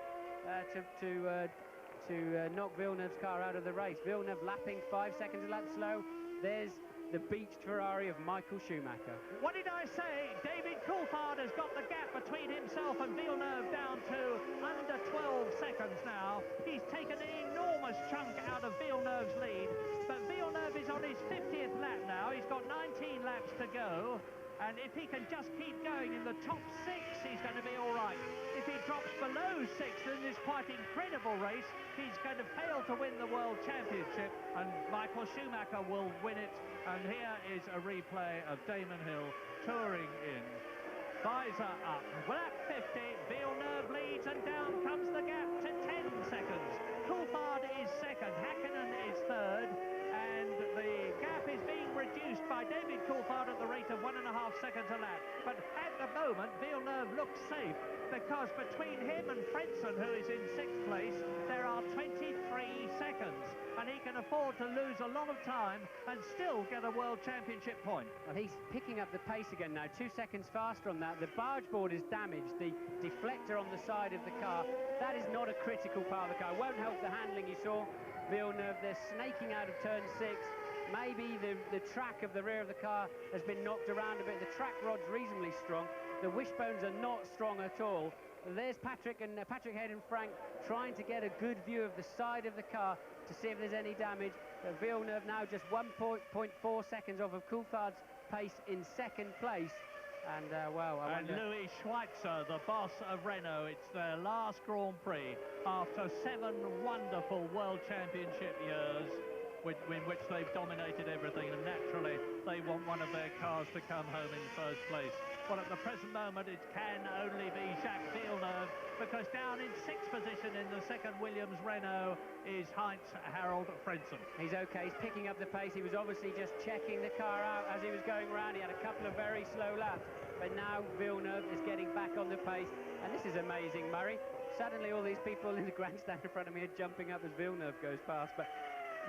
to knock Villeneuve's car out of the race. Villeneuve lapping 5 seconds a lap slow. There's the beached Ferrari of Michael Schumacher. What did I say? David Coulthard has got the gap between himself and Villeneuve down to under 12 seconds now. He's taken an enormous chunk out of Villeneuve's lead. Renault. And if he can just keep going in the top 6, he's going to be all right. If he drops below 6th in this quite incredible race, he's going to fail to win the World Championship, and Michael Schumacher will win it. And here is a replay of Damon Hill touring in. Visor up. Lap 50, Villeneuve leads, and down comes the gap to 10 seconds. Coulthard is second, Hakkinen is third, and the gap is being reduced by David Coulthard at the rate of 1.5 seconds a lap. But at the moment, Villeneuve looks safe, because between him and Frentzen, who is in 6th place, there are 23 seconds, and he can afford to lose a lot of time and still get a World Championship point. Well, he's picking up the pace again now, 2 seconds faster on that. The barge board is damaged, the deflector on the side of the car, that is not a critical part of the car. It won't help the handling. You saw Villeneuve, they're snaking out of turn 6. Maybe the track of the rear of the car has been knocked around a bit. The track rod's reasonably strong. The wishbones are not strong at all. There's Patrick Head and Frank trying to get a good view of the side of the car to see if there's any damage. Villeneuve now just 1.4 seconds off of Coulthard's pace in 2nd place. And, well, I wonder... And Louis Schweitzer, the boss of Renault, it's their last Grand Prix after 7 wonderful World Championship years in which they've dominated everything, and naturally they want one of their cars to come home in 1st place. Well, at the present moment it can only be Jacques Villeneuve, because down in 6th position in the 2nd Williams Renault is Heinz Harald Frentzen. He's okay, he's picking up the pace. He was obviously just checking the car out as he was going around. He had a couple of very slow laps, but now Villeneuve is getting back on the pace, and this is amazing, Murray. Suddenly all these people in the grandstand in front of me are jumping up as Villeneuve goes past, but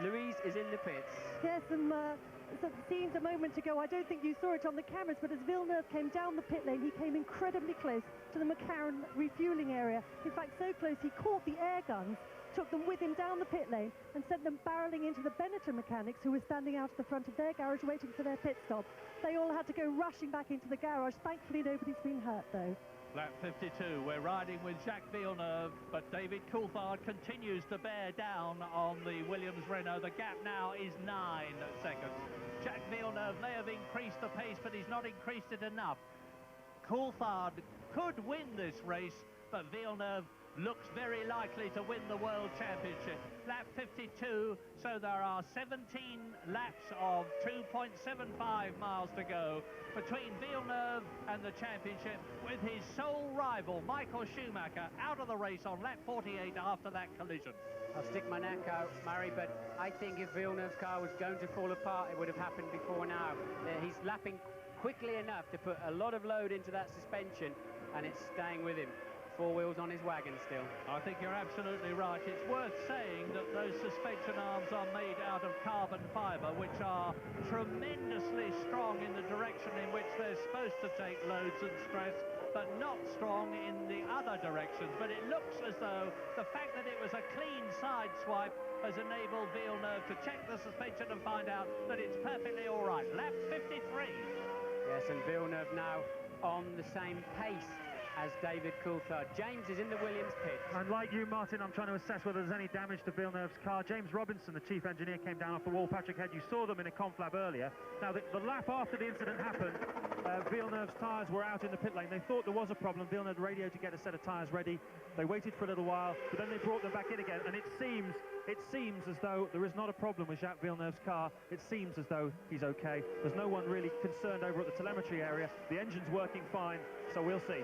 Louise is in the pits. Yes, and it seems a moment ago, I don't think you saw it on the cameras, but as Villeneuve came down the pit lane, he came incredibly close to the McLaren refueling area. In fact, so close he caught the air guns, took them with him down the pit lane and sent them barreling into the Benetton mechanics, who were standing out at the front of their garage waiting for their pit stop. They all had to go rushing back into the garage. Thankfully, nobody's been hurt, though. Lap 52, we're riding with Jacques Villeneuve, but David Coulthard continues to bear down on the Williams Renault. The gap now is 9 seconds. Jacques Villeneuve may have increased the pace, but he's not increased it enough. Coulthard could win this race, but Villeneuve looks very likely to win the World Championship. Lap 52, so there are 17 laps of 2.75 miles to go between Villeneuve and the championship, with his sole rival, Michael Schumacher, out of the race on lap 48 after that collision. I'll stick my neck out, Murray, but I think if Villeneuve's car was going to fall apart, it would have happened before now. He's lapping quickly enough to put a lot of load into that suspension, and it's staying with him. 4 wheels on his wagon still. I think you're absolutely right. It's worth saying that those suspension arms are made out of carbon fibre, which are tremendously strong in the direction in which they're supposed to take loads and stress, but not strong in the other directions. But it looks as though the fact that it was a clean side swipe has enabled Villeneuve to check the suspension and find out that it's perfectly all right. Lap 53. Yes, and Villeneuve now on the same pace as David Coulthard. James is in the Williams pit. And like you, Martin, I'm trying to assess whether there's any damage to Villeneuve's car. James Robinson, the chief engineer, came down off the wall. Patrick Head, you saw them in a conflab earlier. Now, the lap after the incident happened, Villeneuve's tyres were out in the pit lane. They thought there was a problem. Villeneuve radioed to get a set of tyres ready. They waited for a little while, but then they brought them back in again. And it seems as though there is not a problem with Jacques Villeneuve's car. It seems as though he's okay. There's no one really concerned over at the telemetry area. The engine's working fine, so we'll see.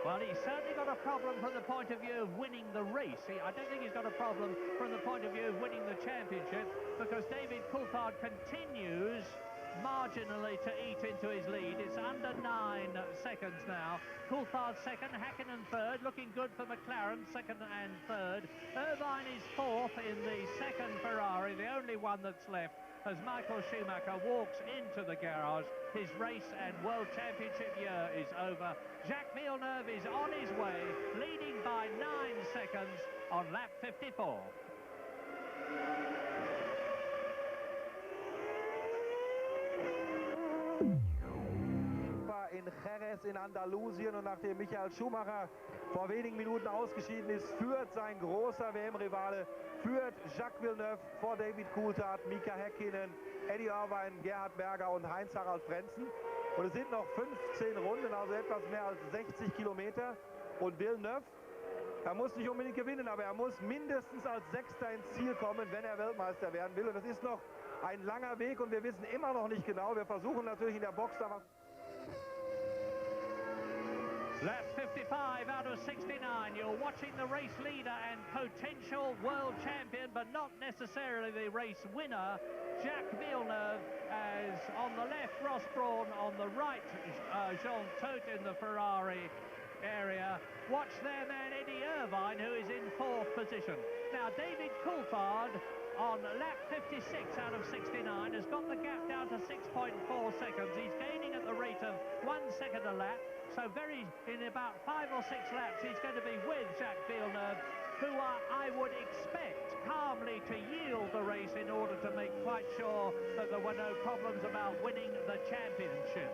Well, he's certainly got a problem from the point of view of winning the race. I don't think he's got a problem from the point of view of winning the championship, because David Coulthard continues marginally to eat into his lead. It's under 9 seconds now. Coulthard second, Hakkinen third, looking good for McLaren, second and third. Irvine is fourth in the second Ferrari, the only one that's left, as Michael Schumacher walks into the garage. His race and World Championship year is over. Jacques Villeneuve is on his way, leading by 9 seconds on lap 54. In Jerez in Andalusien, und nachdem Michael Schumacher vor wenigen Minuten ausgeschieden ist, führt sein großer WM-Rivale, führt Jacques Villeneuve vor David Coulthard, Mika Hakkinen, Eddie Irvine, Gerhard Berger und Heinz-Harald Frentzen. Und es sind noch 15 Runden, also etwas mehr als 60 Kilometer. Und Villeneuve, er muss nicht unbedingt gewinnen, aber er muss mindestens als Sechster ins Ziel kommen, wenn er Weltmeister werden will. Und das ist noch ein langer Weg und wir wissen immer noch nicht genau. Wir versuchen natürlich in der Box da was. Lap 55 out of 69. You're watching the race leader and potential world champion, but not necessarily the race winner, Jacques Villeneuve, as on the left, Ross Brawn, on the right, Jean Todt in the Ferrari area. Watch their man Eddie Irvine, who is in 4th position. Now, David Coulthard on lap 56 out of 69 has got the gap down to 6.4 seconds. He's gaining at the rate of 1 second a lap. So in about 5 or 6 laps, he's going to be with Jacques Villeneuve, who I would expect calmly to yield the race in order to make quite sure that there were no problems about winning the championship.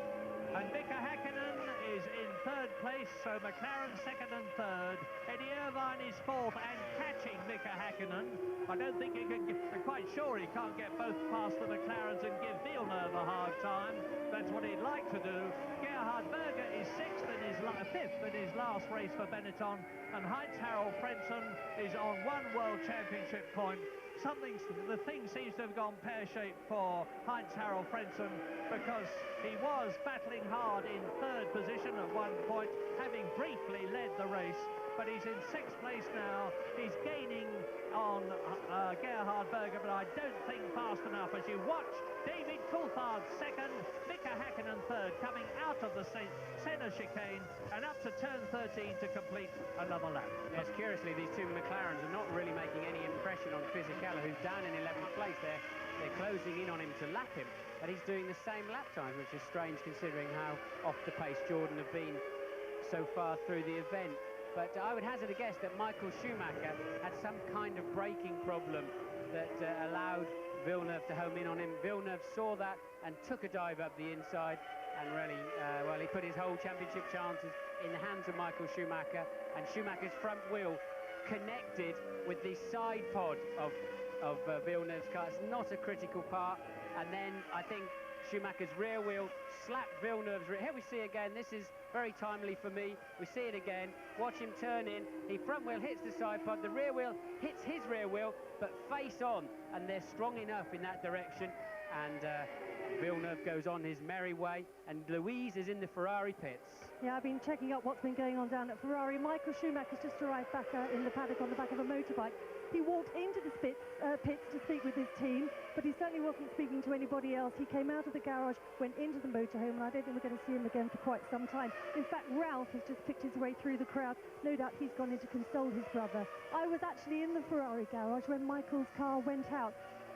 And Hakkinen is in 3rd place, so McLaren 2nd and 3rd. Eddie Irvine is 4th and catching Hakkinen. I don't think he can I'm quite sure he can't get both past the McLarens and give Villeneuve a hard time. That's what he'd like to do. Gerhard Berger is 5th in his last race for Benetton, and Heinz-Harald Frentzen is on 1 World Championship point. The thing seems to have gone pear-shaped for Heinz-Harald Frentzen, because he was battling hard in 3rd position at one point, having briefly led the race, but he's in 6th place now. He's gaining on Gerhard Berger, but I don't think fast enough. As you watch David Coulthard 2nd, Hakkinen 3rd, coming out of the centre chicane and up to turn 13 to complete another lap. Yes, curiously, these two McLarens are not really making any impression on Fisichella, who's down in 11th place there. They're closing in on him to lap him, but he's doing the same lap times, which is strange considering how off the pace Jordan have been so far through the event. But I would hazard a guess that Michael Schumacher had some kind of braking problem that allowed Villeneuve to home in on him. Villeneuve saw that and took a dive up the inside, and really, well, he put his whole championship chances in the hands of Michael Schumacher, and Schumacher's front wheel connected with the side pod of Villeneuve's car. It's not a critical part, and then I think Schumacher's rear wheel slapped Villeneuve's rear. Here we see again, this is very timely for me. We see it again. Watch him turn in. The front wheel hits the side pod. The rear wheel hits his rear wheel, but face on, and they're strong enough in that direction. And Villeneuve goes on his merry way, and Louise is in the Ferrari pits. Yeah, I've been checking up what's been going on down at Ferrari. Michael Schumacher's just arrived back in the paddock on the back of a motorbike. He walked into the pits to speak with his team, but he certainly wasn't speaking to anybody else. He came out of the garage, went into the motorhome, and I don't think we're going to see him again for quite some time. In fact, Ralph has just picked his way through the crowd. No doubt he's gone in to console his brother. I was actually in the Ferrari garage when Michael's car went out.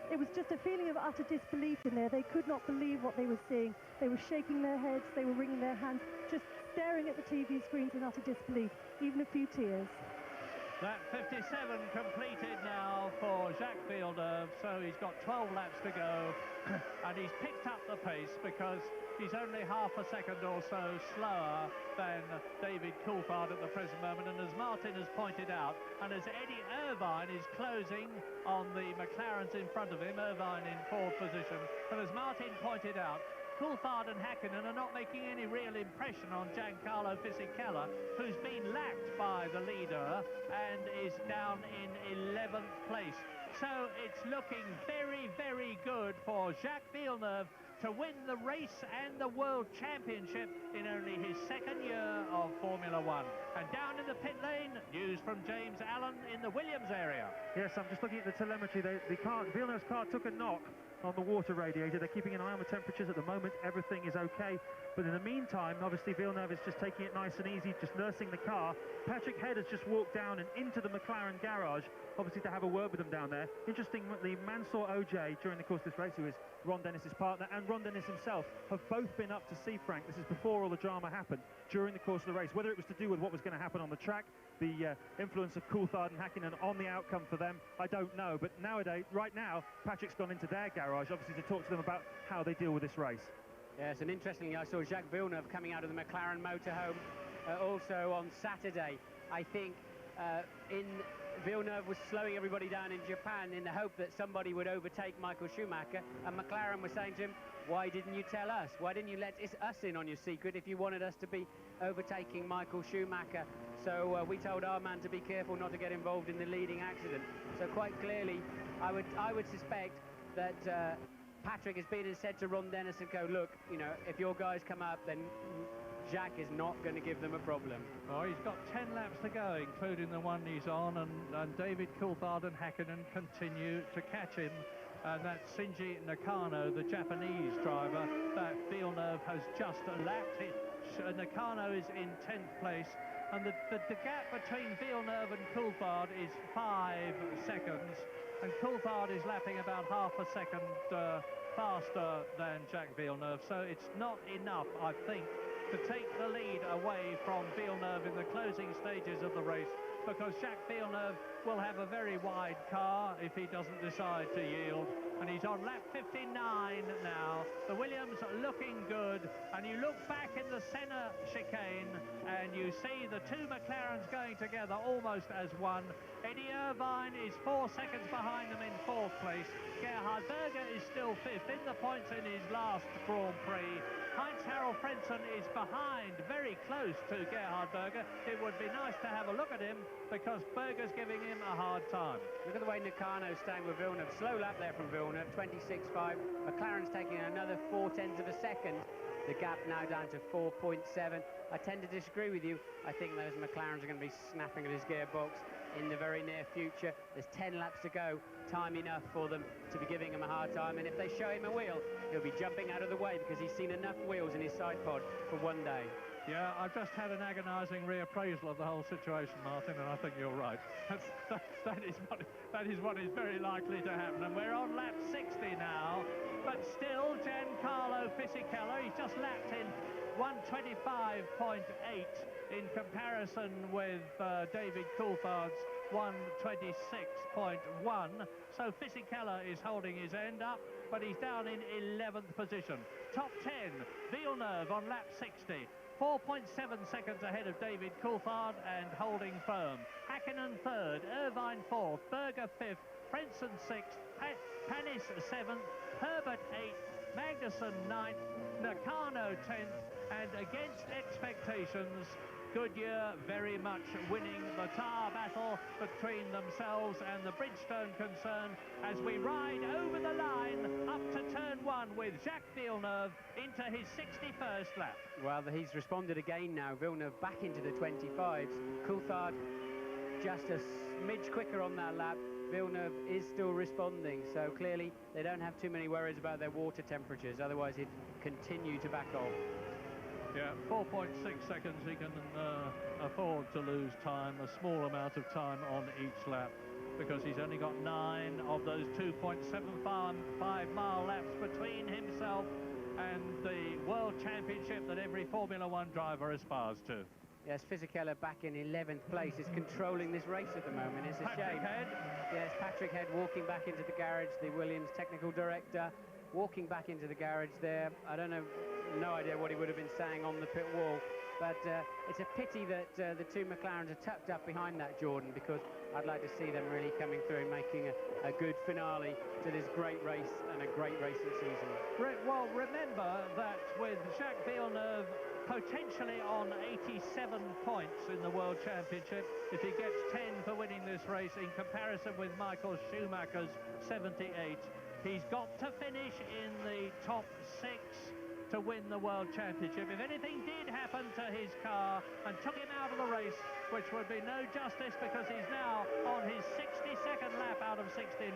It was just a feeling of utter disbelief in there. They could not believe what they were seeing. They were shaking their heads, they were wringing their hands, just staring at the TV screens in utter disbelief, even a few tears. Lap 57 completed now for Jacques Villeneuve, so he's got 12 laps to go, and he's picked up the pace because he's only half a second or so slower than David Coulthard at the present moment, and as Martin has pointed out, and as Eddie Irvine is closing on the McLarens in front of him, Irvine in 4th position, and as Martin pointed out, Coulthard and Hakkinen are not making any real impression on Giancarlo Fisichella, who's been lapped by the leader and is down in 11th place. So it's looking very, very good for Jacques Villeneuve to win the race and the World Championship in only his 2nd year of Formula One. And down in the pit lane, news from James Allen in the Williams area. Yes, I'm just looking at the telemetry. Villeneuve's car took a knock on the water radiator. They're keeping an eye on the temperatures at the moment. Everything is okay, but in the meantime, obviously Villeneuve is just taking it nice and easy, just nursing the car. Patrick Head has just walked down and into the McLaren garage, obviously to have a word with them down there. Interestingly, Mansour OJ, during the course of this race, who is Ron Dennis's partner, and Ron Dennis himself have both been up to see Frank. This is before all the drama happened during the course of the race. Whether it was to do with what was going to happen on the track, the influence of Coulthard and Hakkinen on the outcome for them, I don't know. But nowadays, right now, Patrick's gone into their garage, obviously to talk to them about how they deal with this race. Yes, and interestingly, I saw Jacques Villeneuve coming out of the McLaren motorhome also on Saturday. I think in Villeneuve was slowing everybody down in Japan in the hope that somebody would overtake Michael Schumacher, and McLaren was saying to him, why didn't you tell us? Why didn't you let us in on your secret if you wanted us to be overtaking Michael Schumacher? So we told our man to be careful not to get involved in the leading accident. So quite clearly, I would suspect that Patrick has been and said to Ron Dennis and co, look, you know, if your guys come up, then Jacques is not going to give them a problem. Oh, he's got 10 laps to go, including the one he's on, and David Coulthard and Hakkinen continue to catch him. And that's Shinji Nakano, the Japanese driver, that Villeneuve has just lapped it. Nakano is in 10th place, and the gap between Villeneuve and Coulthard is 5 seconds, and Coulthard is lapping about half a second faster than Jacques Villeneuve, so it's not enough, I think, to take the lead away from Villeneuve in the closing stages of the race, because Jacques Villeneuve will have a very wide car if he doesn't decide to yield, and he's on lap 59 now. The Williams looking good, and you look back in the Senna chicane and you see the two McLarens going together almost as one. Eddie Irvine is 4 seconds behind them in 4th place. Gerhard Berger is still 5th in the points in his last Grand Prix. Heinz-Harald Frentzen is behind, very close to Gerhard Berger. It would be nice to have a look at him because Berger's giving him a hard time. Look at the way Nakano's staying with Villeneuve. Slow lap there from Villeneuve, 26.5. McLaren's taking another 0.4 of a second. The gap now down to 4.7. I tend to disagree with you. I think those McLarens are going to be snapping at his gearbox in the very near future. There's 10 laps to go, time enough for them to be giving him a hard time, and if they show him a wheel, he'll be jumping out of the way because he's seen enough wheels in his side pod for one day. Yeah, I've just had an agonising reappraisal of the whole situation, Martin, and I think you're right. That is what is very likely to happen, and we're on lap 60 now, but still Giancarlo Fisichella, he's just lapped in 125.8 in comparison with David Coulthard's 126.1. So Fisichella is holding his end up, but he's down in 11th position. Top 10, Villeneuve on lap 60. 4.7 seconds ahead of David Coulthard and holding firm. Hakkinen 3rd, Irvine 4th, Berger 5th, Frentzen 6th, Panis 7th, Herbert 8th, Magnussen 9th, Nakano 10th, and against expectations, Goodyear very much winning the tar battle between themselves and the Bridgestone concern as we ride over the line up to turn 1 with Jacques Villeneuve into his 61st lap. Well, he's responded again now. Villeneuve back into the 25s. Coulthard just a smidge quicker on that lap. Villeneuve is still responding, so clearly they don't have too many worries about their water temperatures, otherwise he'd continue to back off. Yeah, 4.6 seconds he can afford to lose time, a small amount of time on each lap, because he's only got 9 of those 2.75-mile laps between himself and the World Championship that every Formula One driver aspires to. Yes, Fisichella back in 11th place is controlling this race at the moment. It's a shame. Head. Yes, Patrick Head walking back into the garage, the Williams technical director walking back into the garage there. I don't know, no idea what he would have been saying on the pit wall, but it's a pity that the two McLarens are tucked up behind that, Jordan, because I'd like to see them really coming through and making a good finale to this great race and a great racing season. Well, remember that with Jacques Villeneuve potentially on 87 points in the World Championship, if he gets 10 for winning this race in comparison with Michael Schumacher's 78, he's got to finish in the top 6 to win the World Championship. If anything did happen to his car and took him out of the race, which would be no justice because he's now on his 62nd lap out of 69,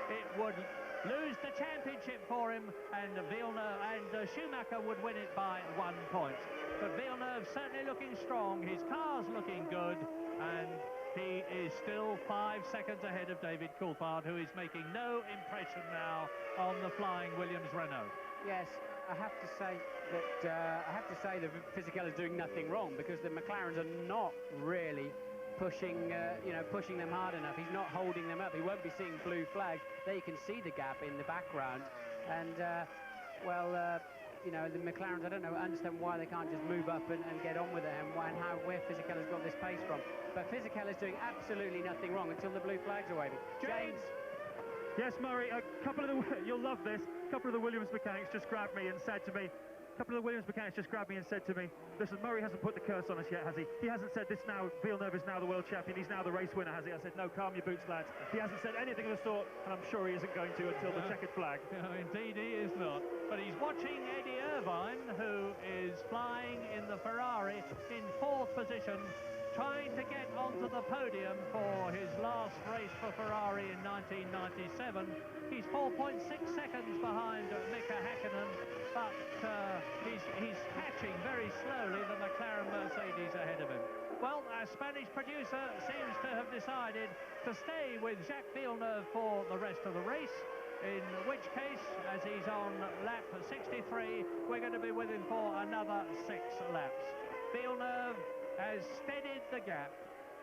it would lose the championship for him, and Villeneuve and Schumacher would win it by 1 point. But Villeneuve certainly looking strong, his car's looking good, and he is still 5 seconds ahead of David Coulthard, who is making no impression now on the Flying Williams Renault. Yes, I have to say that Fisichella's doing nothing wrong, because the McLarens are not really pushing them hard enough. He's not holding them up. He won't be seeing blue flags. There you can see the gap in the background, and you know, the McLarens, I don't know, understand why they can't just move up and get on with it, and where Fisichella's got this pace from. But Fisichella's doing absolutely nothing wrong until the blue flags are waving. James. Yes, Murray, you'll love this. A couple of the Williams mechanics just grabbed me and said to me, listen, Murray hasn't put the curse on us yet, has he? He hasn't said Villeneuve is now the world champion, he's now the race winner, has he? I said, no, calm your boots, lads. He hasn't said anything of the sort, and I'm sure he isn't going to until the checkered flag. No, indeed he is not. But he's watching Eddie Irvine, who is flying in the Ferrari in 4th position, trying to get onto the podium for his last race for Ferrari in 1997. He's 4.6 seconds behind Mika Hakkinen, but he's catching very slowly the McLaren Mercedes ahead of him. Well, our Spanish producer seems to have decided to stay with Jacques Villeneuve for the rest of the race, in which case, as he's on lap 63, we're going to be with him for another 6 laps. Villeneuve has steadied the gap.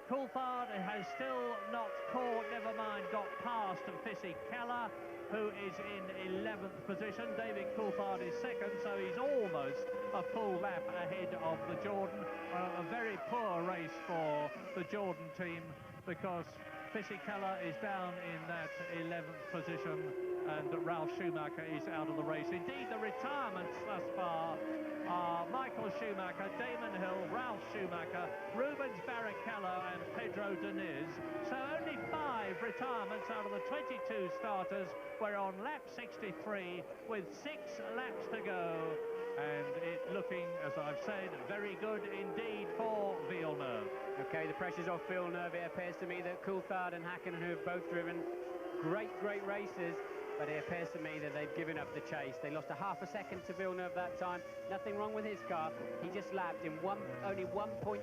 Coulthard has still not caught, never mind, got past Fisichella, who is in 11th position. David Coulthard is 2nd, so he's almost a full lap ahead of the Jordan. A very poor race for the Jordan team, because Fisichella is down in that 11th position and Ralf Schumacher is out of the race. Indeed, the retirements thus far are Michael Schumacher, Damon Hill, Ralf Schumacher, Rubens Barrichello and Pedro Diniz. So only 5 retirements out of the 22 starters. We're on lap 63 with 6 laps to go. And it looking, as I've said, very good indeed for Villeneuve. Okay, the pressure's off Villeneuve. It appears to me that Coulthard and Hakkinen, who have both driven great races, but it appears to me that they've given up the chase. They lost a half a second to Villeneuve that time. Nothing wrong with his car. He just lapped in only 1.2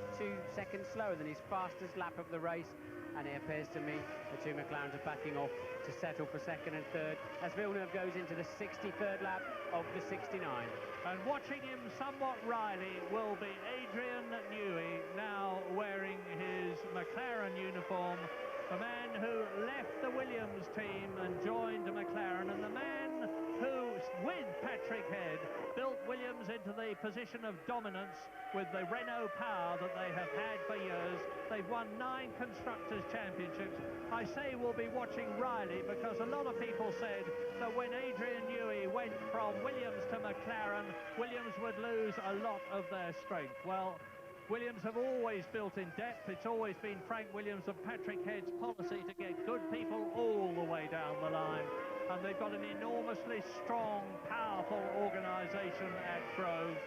seconds slower than his fastest lap of the race. And it appears to me the 2 McLarens are backing off to settle for 2nd and 3rd as Villeneuve goes into the 63rd lap of the 69. And watching him somewhat wryly will be Adrian Newey, now wearing his McLaren uniform, the man who left the Williams team and joined McLaren, and the man who, with Patrick Head, built Williams into the position of dominance with the Renault power that they have had for years. They've won 9 Constructors' Championships. I say we'll be watching Riley because a lot of people said that when Adrian Newey went from Williams to McLaren, Williams would lose a lot of their strength. Well, Williams have always built in depth. It's always been Frank Williams and Patrick Head's policy to get good people all the way down the line. And they've got an enormously strong, powerful organisation at Grove.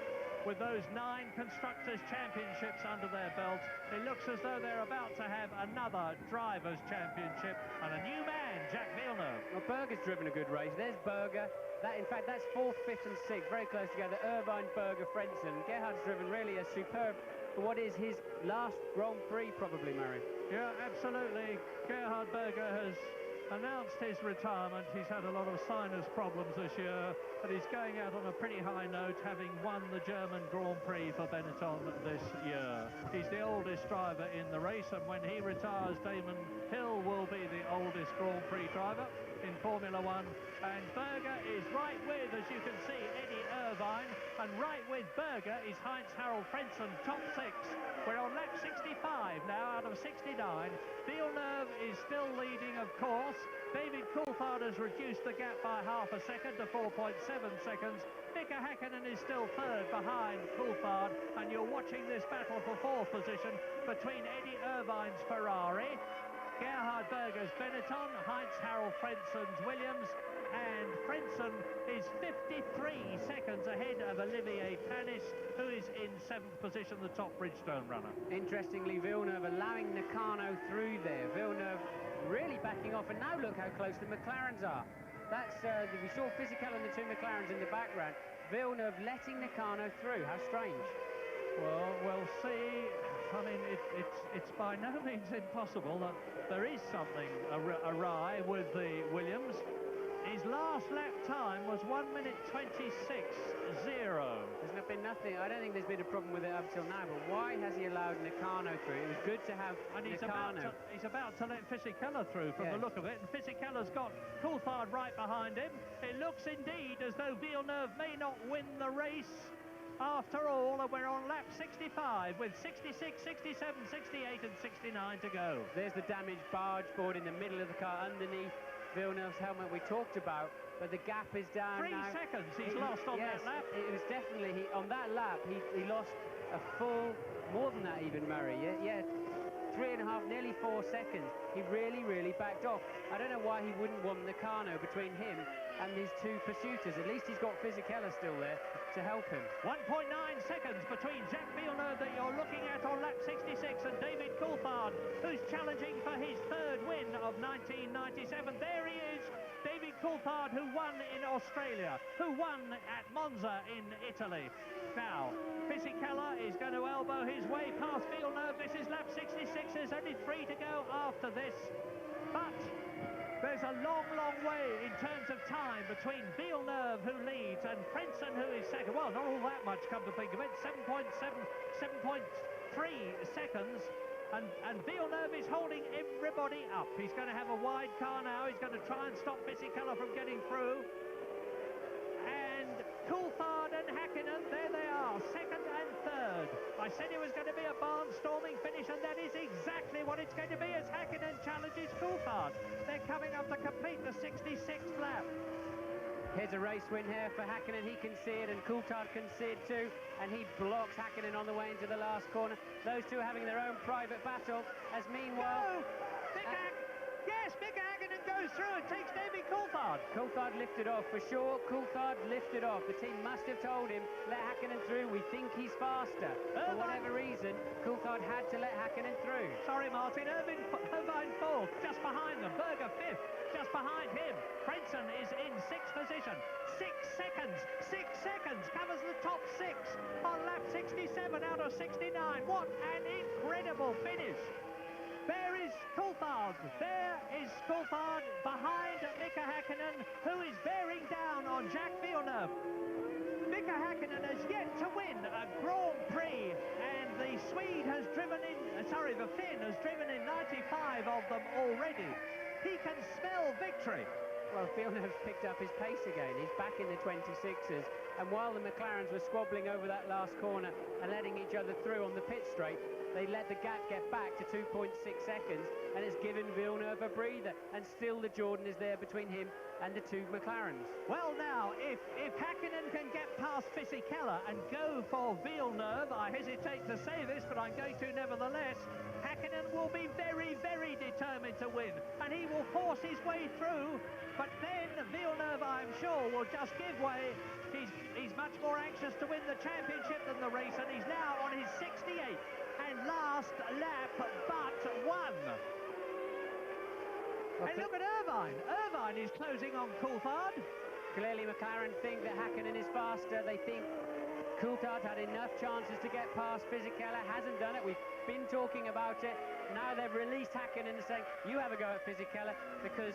With those 9 Constructors' Championships under their belt, it looks as though they're about to have another Drivers' Championship and a new man, Jacques Villeneuve. Well, Berger's driven a good race. There's Berger. In fact, that's 4th, 5th and 6th, very close together. Irvine, Berger, Frentzen. Gerhard's driven really a superb, for what is his last Grand Prix, probably, Murray. Yeah, absolutely. Gerhard Berger has announced his retirement. He's had a lot of sinus problems this year, but he's going out on a pretty high note, having won the German Grand Prix for Benetton this year. He's the oldest driver in the race, and when he retires, Damon Hill will be the oldest Grand Prix driver in Formula 1. And Berger is right with, as you can see, Eddie Irvine, and right with Berger is Heinz-Harald Frentzen, top 6. We're on lap 65 now out of 69. Villeneuve is still leading, of course. David Coulthard has reduced the gap by half a second to 4.7 seconds. Mika Hakkinen is still 3rd behind Coulthard, and you're watching this battle for 4th position between Eddie Irvine's Ferrari, Gerhard Berger's Benetton, Heinz-Harald Frentzen's Williams, and Frentzen is 53 seconds ahead of Olivier Panis, who is in 7th position, the top Bridgestone runner. Interestingly, Villeneuve allowing Nakano through there. Villeneuve really backing off, and now look how close the McLarens are. That's we saw Fisichella and the 2 McLarens in the background. Villeneuve letting Nakano through. How strange. Well, we'll see. I mean, it's by no means impossible that there is something awry with the Williams. His last lap time was 1 minute 26.0. There's been nothing. I don't think there's been a problem with it up till now, but why has he allowed Nakano through? It was good to have And he's Nakano. about to let Fisichella through from the look of it, and Fisichella's got Coulthard right behind him. It looks indeed as though Villeneuve may not win the race after all, and we're on lap 65 with 66, 67, 68 and 69 to go. There's the damaged barge board in the middle of the car underneath Villeneuve's helmet we talked about, but the gap is down 3 now. seconds he's lost on that lap. It was definitely, on that lap, he lost a full, more than that even, Murray. Yeah, 3.5, nearly 4 seconds. He really backed off. I don't know why he wouldn't want Nakano between him and his two pursuiters. At least he's got Fisichella still there to help him. 1.9 seconds between Jacques Villeneuve that you're looking at on lap 66 and David Coulthard, who's challenging for his third win of 1997. There he is, David Coulthard, who won in Australia, who won at Monza in Italy. Now, Fisichella is going to elbow his way past Villeneuve. This is lap 66. There's only 3 to go after this. But there's a long way in terms of time between Villeneuve, who leads, and Frentzen, who is second. Well, not all that much, come to think of it. 7.3 seconds. And Villeneuve is holding everybody up. He's going to have a wide car now. He's going to try and stop Fisichella from getting through. And Coulthard and Hakkinen, there they are, second and third. I said it was going to be a barnstorming finish, and that is exactly what it's going to be as Hakkinen challenges Coulthard. They're coming up to complete the 66th lap. Here's a race win here for Hakkinen. He can see it, and Coulthard can see it too, and he blocks Hakkinen on the way into the last corner. Those two having their own private battle, as meanwhile... Yes, Mick Hakkinen goes through and takes David Coulthard. Coulthard lifted off, for sure. Coulthard lifted off. The team must have told him, let Hakkinen through. We think he's faster. For whatever reason, Coulthard had to let Hakkinen through. Sorry, Martin. Irvine fourth, just behind them. Berger fifth, just behind him. Frentzen is in sixth position. 6 seconds. 6 seconds covers the top 6 on lap 67 out of 69. What an incredible finish. There is Coulthard. There is Coulthard behind Mika Hakkinen, who is bearing down on Jacques Villeneuve. Mika Hakkinen has yet to win a Grand Prix, and the Swede has driven in, the Finn has driven in 95 of them already. He can smell victory. Well, Villeneuve's picked up his pace again. He's back in the 26s. And while the McLarens were squabbling over that last corner and letting each other through on the pit straight, they let the gap get back to 2.6 seconds, and it's given Villeneuve a breather. And still the Jordan is there between him and the two McLarens. Well, now, if Hakkinen can get past Fisichella and go for Villeneuve, I hesitate to say this, but I'm going to nevertheless, Hakkinen will be very determined to win, and he will force his way through, but then Villeneuve, I'm sure, will just give way. He's much more anxious to win the championship than the race, and he's now on his 68th and last lap but one. And look at Irvine. Irvine is closing on Coulthard. Clearly McLaren think that Hakkinen is faster. They think Coulthard had enough chances to get past Fisichella, hasn't done it. We've been talking about it. Now they've released Hakkinen and saying, you have a go at Fisichella, because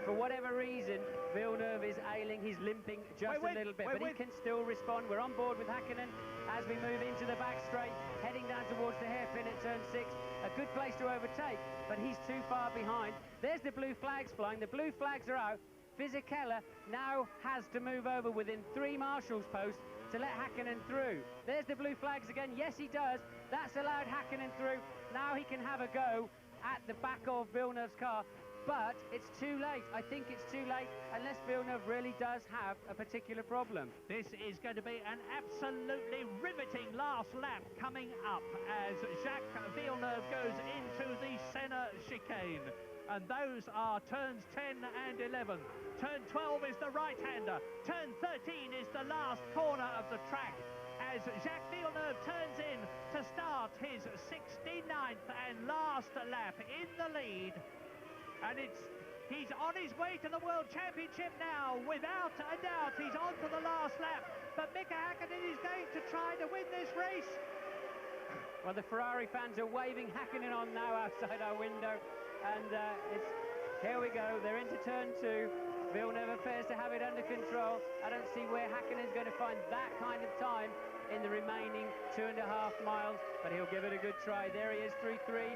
for whatever reason, Villeneuve is ailing. He's limping just a little bit, but he can still respond. We're on board with Hakkinen as we move into the back straight, heading down towards the hairpin at turn 6. A good place to overtake, but he's too far behind. There's the blue flags flying. The blue flags are out. Fisichella now has to move over within 3 marshals posts to let Hakkinen through. There's the blue flags again. Yes, he does. That's allowed Hakkinen through. Now he can have a go at the back of Villeneuve's car, but it's too late. I think it's too late, unless Villeneuve really does have a particular problem. This is going to be an absolutely riveting last lap coming up as Jacques Villeneuve goes into the Senna chicane. And those are turns 10 and 11. Turn 12 is the right-hander. Turn 13 is the last corner of the track as Jacques Villeneuve turns in to start his 69th and last lap in the lead. And he's on his way to the World Championship now, without a doubt. He's on to the last lap. But Mika Hakkinen is going to try to win this race. Well, the Ferrari fans are waving Hakkinen on now outside our window. And it's Here we go, they're into turn 2. Villeneuve appears to have it under control. I don't see where Hakkinen's going to find that kind of time in the remaining 2.5 miles, but he'll give it a good try. There he is through 3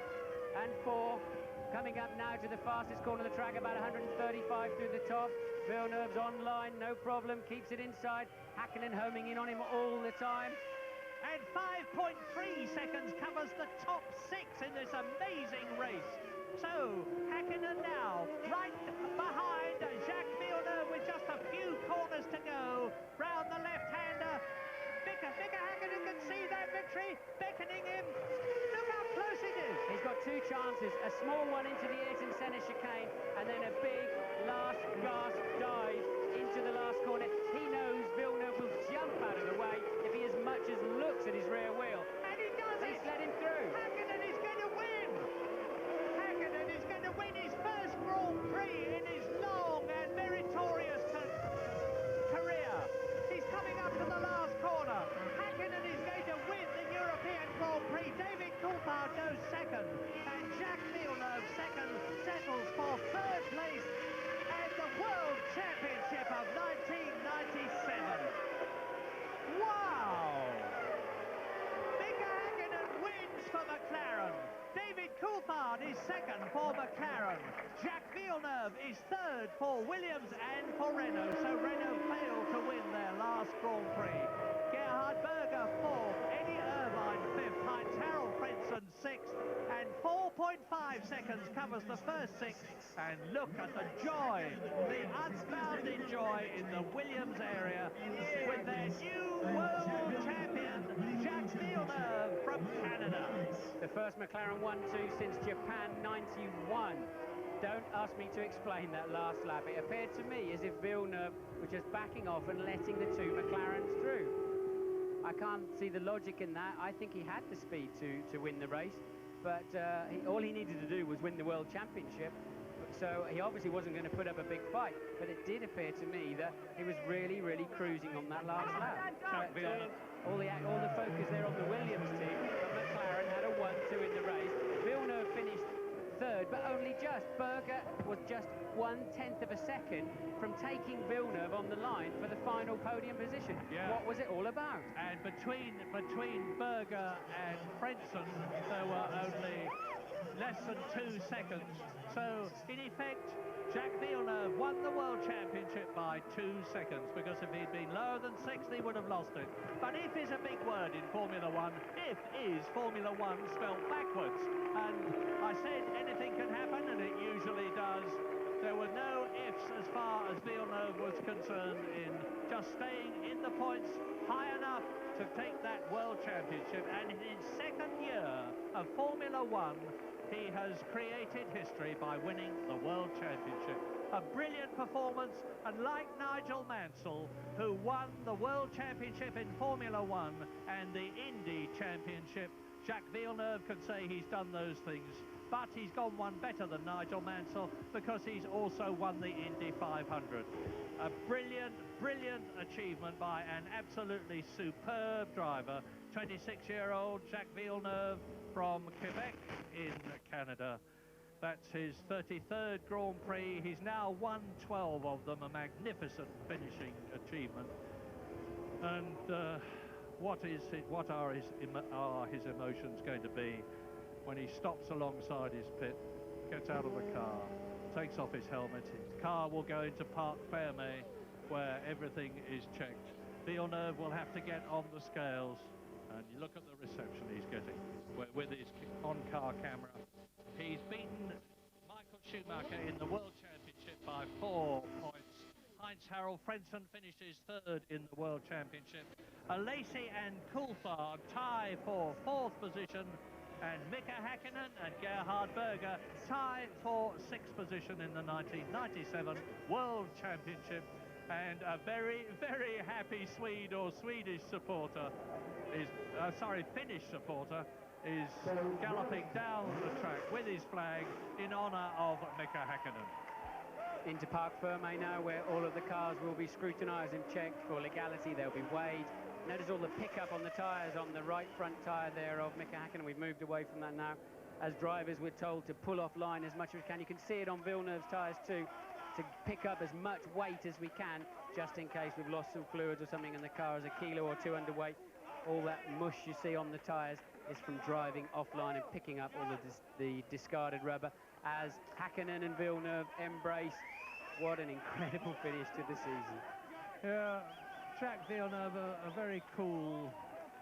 and 4. Coming up now to the fastest corner of the track, about 135 through the top. Villeneuve's online, no problem, keeps it inside. Hakkinen homing in on him all the time. And 5.3 seconds covers the top 6 in this amazing race. So, Hakkinen now, right behind Jacques Villeneuve with just a few corners to go. Round the left-hander, Mika Hakkinen can see that victory, beckoning him. Look how close it is. He's got 2 chances, a small one into the Ayrton Senna chicane, and then a big last gasp dive into the last corner. He knows Villeneuve will jump out of the way if he as much as looks at his rear wheel. And he does it. He's let him through. Hakkinen is going to win. Hakkinen is going to win his first Grand Prix in his long and meritorious career. He's coming up to the last corner. Hakkinen is going to win the European Grand Prix. David Coulthard goes second, and Jacques Villeneuve second settles for third place at the World Championship of 1997. Wow! Mika Hakkinen wins for McLaren. David Coulthard is second for McLaren. Jacques Villeneuve is third for Williams and for Renault. So Renault failed to win their last Grand Prix. Gerhard Berger fourth, Eddie Irvine fifth, Heinz-Harald Frentzen sixth, and 4.5 seconds covers the first 6. And look at the joy, the unbounded joy in the Williams area with their new world champion, Jacques Villeneuve from Canada. The first McLaren 1-2 since Japan 91. Don't ask me to explain that last lap. It appeared to me as if Villeneuve was just backing off and letting the 2 McLarens through. I can't see the logic in that. I think he had the speed to win the race, but all he needed to do was win the World Championship. So he obviously wasn't going to put up a big fight, but it did appear to me that he was really, really cruising on that last lap. All the focus there on the Williams team, but McLaren had a 1-2 in the race. Villeneuve finished third, but only just. Berger was just 1/10 of a second from taking Villeneuve on the line for the final podium position. Yeah. What was it all about? And between Berger and Frentzen, there were only less than 2 seconds. So, in effect, Jacques Villeneuve won the World Championship by 2 seconds, because if he'd been lower than 6th, he would have lost it. But if is a big word in Formula One. If is Formula One spelled backwards. And I said anything can happen, and it usually does. There were no ifs as far as Villeneuve was concerned in just staying in the points high enough to take that World Championship. And in his second year of Formula One, he has created history by winning the World Championship. A brilliant performance, and like Nigel Mansell, who won the World Championship in Formula One and the Indy Championship, Jacques Villeneuve could say he's done those things. But he's gone one better than Nigel Mansell, because he's also won the Indy 500. A brilliant, brilliant achievement by an absolutely superb driver, 26-year-old Jacques Villeneuve from Quebec in Canada. That's his 33rd Grand Prix. He's now won 12 of them, a magnificent finishing achievement. And what are his emotions going to be when he stops alongside his pit, gets out of the car, takes off his helmet? His car will go into Parc Fermé, where everything is checked. Villeneuve will have to get on the scales, and you look at the reception he's getting with his on-car camera. He's beaten Michael Schumacher in the World Championship by 4 points. Heinz-Harald Frentzen finishes third in the World Championship. Lacey and Coulthard tie for 4th position, and Mika Hakkinen and Gerhard Berger tie for 6th position in the 1997 World Championship. And a very, very happy Swede or Swedish supporter is, Finnish supporter is galloping down the track with his flag in honour of Mika Hakkinen. Into Parc Fermé now, where all of the cars will be scrutinised and checked for legality. They'll be weighed. Notice all the pickup on the tyres on the right front tyre there of Mika Hakkinen. We've moved away from that now. as drivers we're told to pull off line as much as we can. You can see it on Villeneuve's tyres too, to pick up as much weight as we can, just in case we've lost some fluids or something and the car is a kilo or two underweight. All that mush you see on the tyres is from driving offline and picking up all the discarded rubber, as Hakkinen and Villeneuve embrace. What an incredible finish to the season. Yeah, Jacques Villeneuve, a very cool,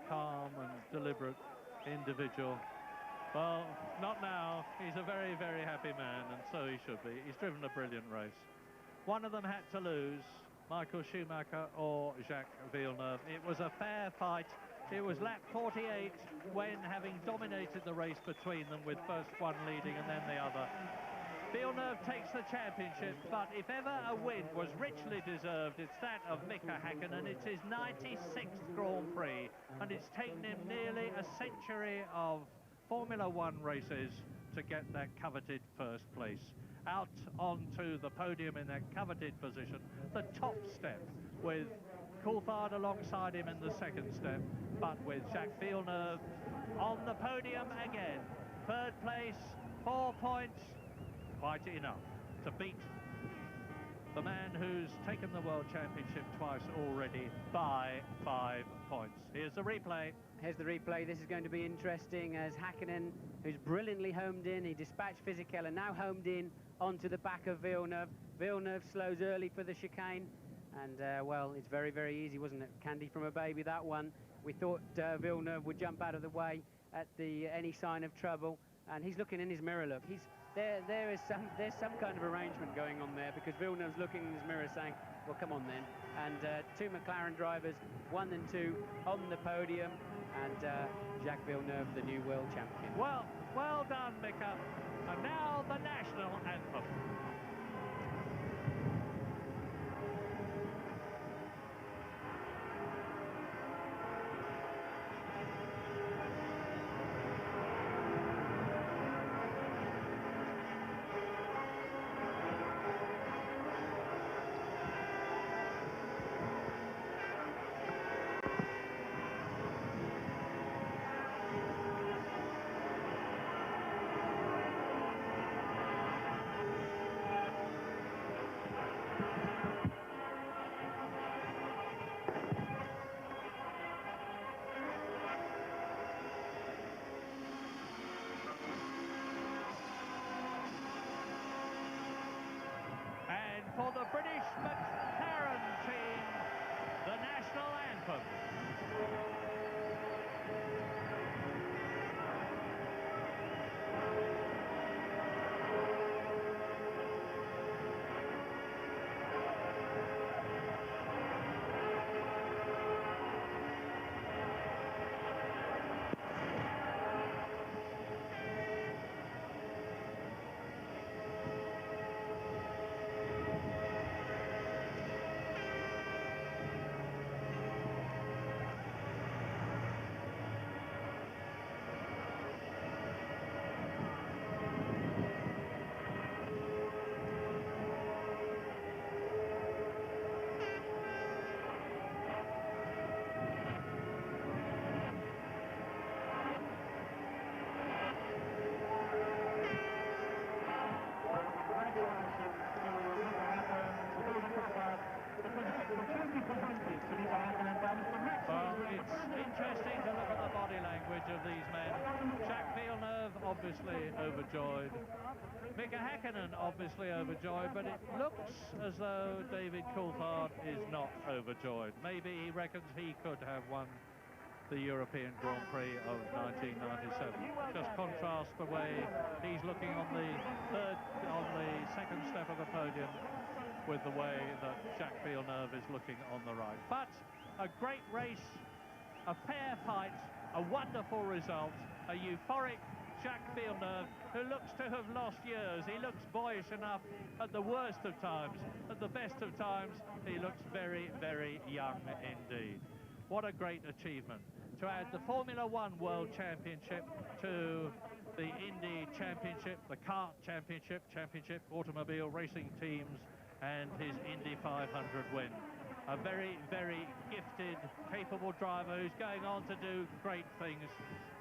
calm and deliberate individual. Well, not now. He's a very, very happy man, and so he should be. He's driven a brilliant race. One of them had to lose, Michael Schumacher or Jacques Villeneuve. It was a fair fight. It was lap 48 when, having dominated the race between them with first one leading and then the other, Villeneuve takes the championship. But if ever a win was richly deserved, it's that of Mika Hakkinen. It's his 96th Grand Prix, and it's taken him nearly a century of Formula One races to get that coveted first place. Out onto the podium in that coveted position, the top step, with Coulthard alongside him in the second step, but with Jacques Villeneuve on the podium again. Third place, 4 points, quite enough to beat the man who's taken the World Championship twice already by 5 points. Here's the replay. Here's the replay. This is going to be interesting, as Hakkinen, who's brilliantly homed in, he dispatched Fisichella, now homed in onto the back of Villeneuve. Villeneuve slows early for the chicane, and well, it's very, very easy, wasn't it? Candy from a baby, that one. We thought Villeneuve would jump out of the way at any sign of trouble, and he's looking in his mirror. Look, there's some kind of arrangement going on there, because Villeneuve's looking in his mirror saying, well, come on then. And two McLaren drivers, 1 and 2 on the podium, and Jacques Villeneuve, the new world champion. Well done, Mika. And now the national anthem. For the British McLaren team, the national anthem. Well, it's interesting to look at the body language of these men. Jacques Villeneuve obviously overjoyed. Mika Hakkinen obviously overjoyed, but it looks as though David Coulthard is not overjoyed. Maybe he reckons he could have won the European Grand Prix of 1997. Just contrast the way he's looking on the second step of the podium with the way that Jacques Villeneuve is looking on the right. But a great race, a fair fight, a wonderful result, a euphoric Jacques Villeneuve, who looks to have lost years. He looks boyish enough at the worst of times. At the best of times, he looks very, very young indeed. What a great achievement. To add the Formula One World Championship to the Indy Championship, the Kart Championship, automobile racing teams, and his Indy 500 win. a very, very gifted, capable driver who's going on to do great things.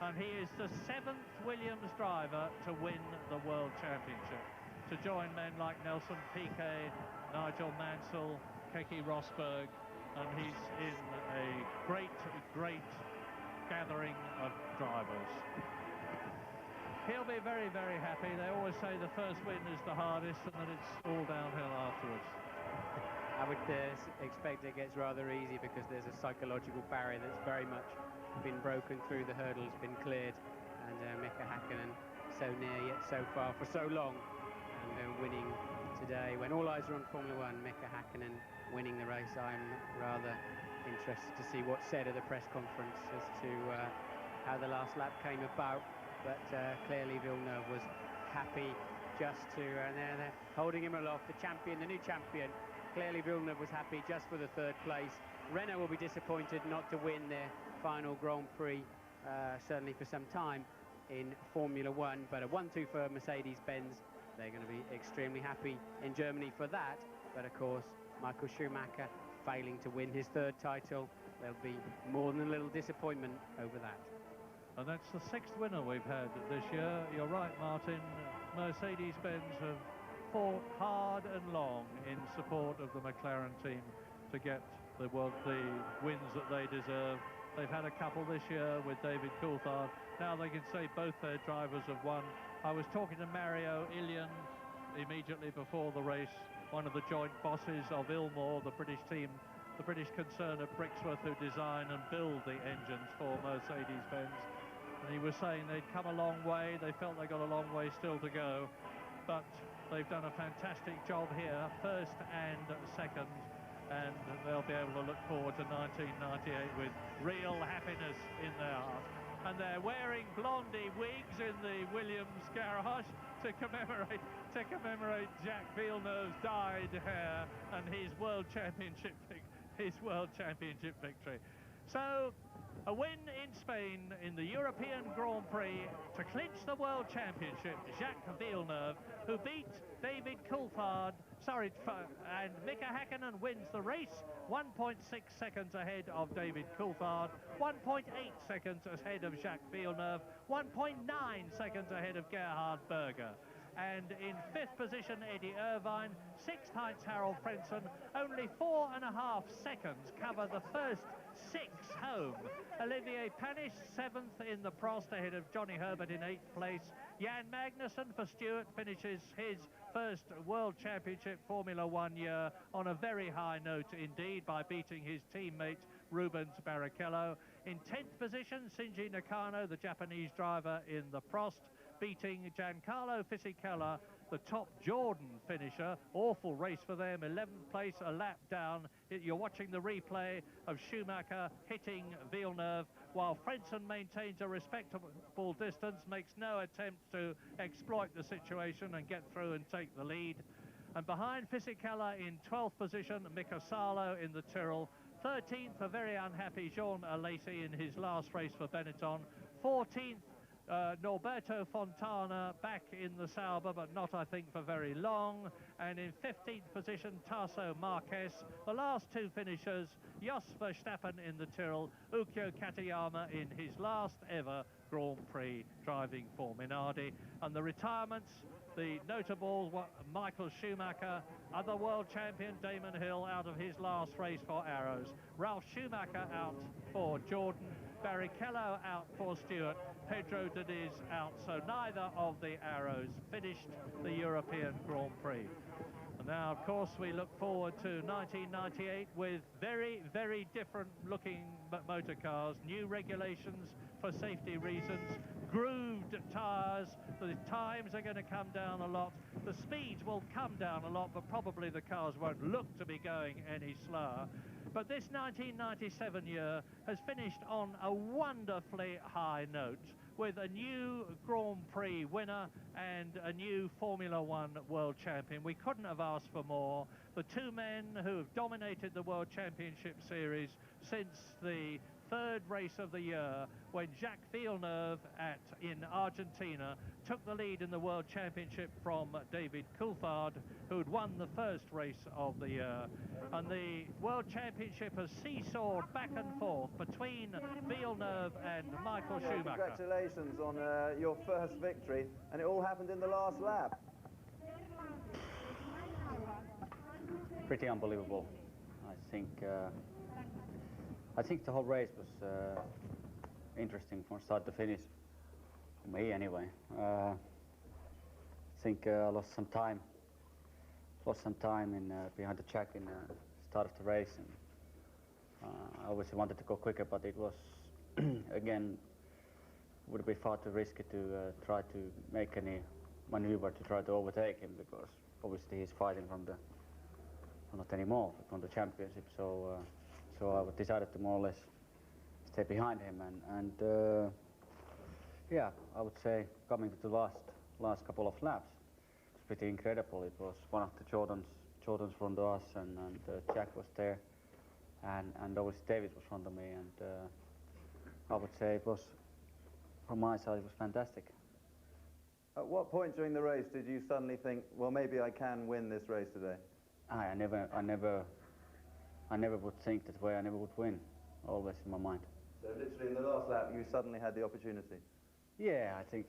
And he is the 7th Williams driver to win the World Championship, to join men like Nelson Piquet, Nigel Mansell, Keke Rosberg, and he's in a great, great gathering of drivers. He'll be very, very happy. They always say the first win is the hardest and then it's all downhill afterwards. I would expect it gets rather easy because there's a psychological barrier that's very much been broken through, the hurdle's been cleared, and Mika Hakkinen so near yet so far for so long, and winning today when all eyes are on Formula One. Mika Hakkinen winning the race. I'm rather interested to see what's said at the press conference as to how the last lap came about, but clearly Villeneuve was happy just to, and they're holding him aloft, the champion, the new champion. Clearly Villeneuve was happy just for the 3rd place. Renault will be disappointed not to win their final Grand Prix, certainly for some time in Formula One, but a 1-2 for Mercedes-Benz. They're going to be extremely happy in Germany for that, but of course Michael Schumacher failing to win his 3rd title, there'll be more than a little disappointment over that. And that's the 6th winner we've had this year. You're right, Martin. Mercedes-Benz have fought hard and long in support of the McLaren team to get the wins that they deserve. They've had a couple this year with David Coulthard. Now they can say both their drivers have won. I was talking to Mario Ilian immediately before the race, one of the joint bosses of Ilmor, the British team, the British concern at Brixworth, who design and build the engines for Mercedes-Benz. And he was saying they'd come a long way. They felt they got a long way still to go, but they've done a fantastic job here, 1st and 2nd, and they'll be able to look forward to 1998 with real happiness in their heart. And they're wearing blondie wigs in the Williams garage to commemorate Jacques Villeneuve's dyed hair and his World Championship victory. So a win in Spain in the European Grand Prix to clinch the World Championship. Jacques Villeneuve, who beat David Coulthard, and Mika Hakkinen wins the race, 1.6 seconds ahead of David Coulthard, 1.8 seconds ahead of Jacques Villeneuve, 1.9 seconds ahead of Gerhard Berger. And in 5th position, Eddie Irvine, 6th Heinz-Harald Frentzen, only 4.5 seconds cover the first 6 home. Olivier Panis, 7th in the Prost, ahead of Johnny Herbert in 8th place. Jan Magnussen for Stewart finishes his first World Championship Formula One year on a very high note indeed by beating his teammate Rubens Barrichello. In 10th position, Shinji Nakano, the Japanese driver in the Prost, beating Giancarlo Fisichella, the top Jordan finisher. Awful race for them, 11th place, a lap down. You're watching the replay of Schumacher hitting Villeneuve, while Frentzen maintains a respectable distance, makes no attempt to exploit the situation and get through and take the lead. And behind Fisichella in 12th position, Mika Salo in the Tyrrell. 13th, a very unhappy Jean Alesi in his last race for Benetton. 14th, Norberto Fontana back in the Sauber, but not, I think, for very long. And in 15th position, Tasso Marquez. The last 2 finishers, Jos Verstappen in the Tyrrell, Ukyo Katayama in his last ever Grand Prix driving for Minardi. And the retirements, the notable Michael Schumacher, other world champion Damon Hill out of his last race for Arrows, Ralf Schumacher out for Jordan, Barrichello out for Stewart, Pedro Diniz out, so neither of the Arrows finished the European Grand Prix. And now, of course, we look forward to 1998 with very, very different looking motor cars, new regulations for safety reasons, grooved tyres, the times are going to come down a lot, the speeds will come down a lot, but probably the cars won't look to be going any slower. But this 1997 year has finished on a wonderfully high note, with a new Grand Prix winner and a new Formula One world champion. We couldn't have asked for more. The 2 men who have dominated the World Championship Series since the third race of the year when Jacques Villeneuve in Argentina took the lead in the World Championship from David Coulthard, who'd won the first race of the year. And the World Championship has seesawed back and forth between Villeneuve and Michael Schumacher. Congratulations on your first victory, and it all happened in the last lap. Pretty unbelievable. I think the whole race was interesting from start to finish, for me anyway. I think I lost some time in behind the track in the start of the race, and I obviously wanted to go quicker, but it was again would be far too risky to try to make any maneuver to try to overtake him, because obviously he's fighting from the not anymore from the championship. So I decided to more or less stay behind him, and yeah, I would say coming to the last couple of laps, it's pretty incredible. It was one of the Jordans front of us, and Jack was there, and obviously David was front of me, and I would say it was, from my side, it was fantastic. At what point during the race did you suddenly think, well, maybe I can win this race today? I never would think that way. I never would win. Always in my mind. So literally in the last lap, you suddenly had the opportunity. Yeah, I think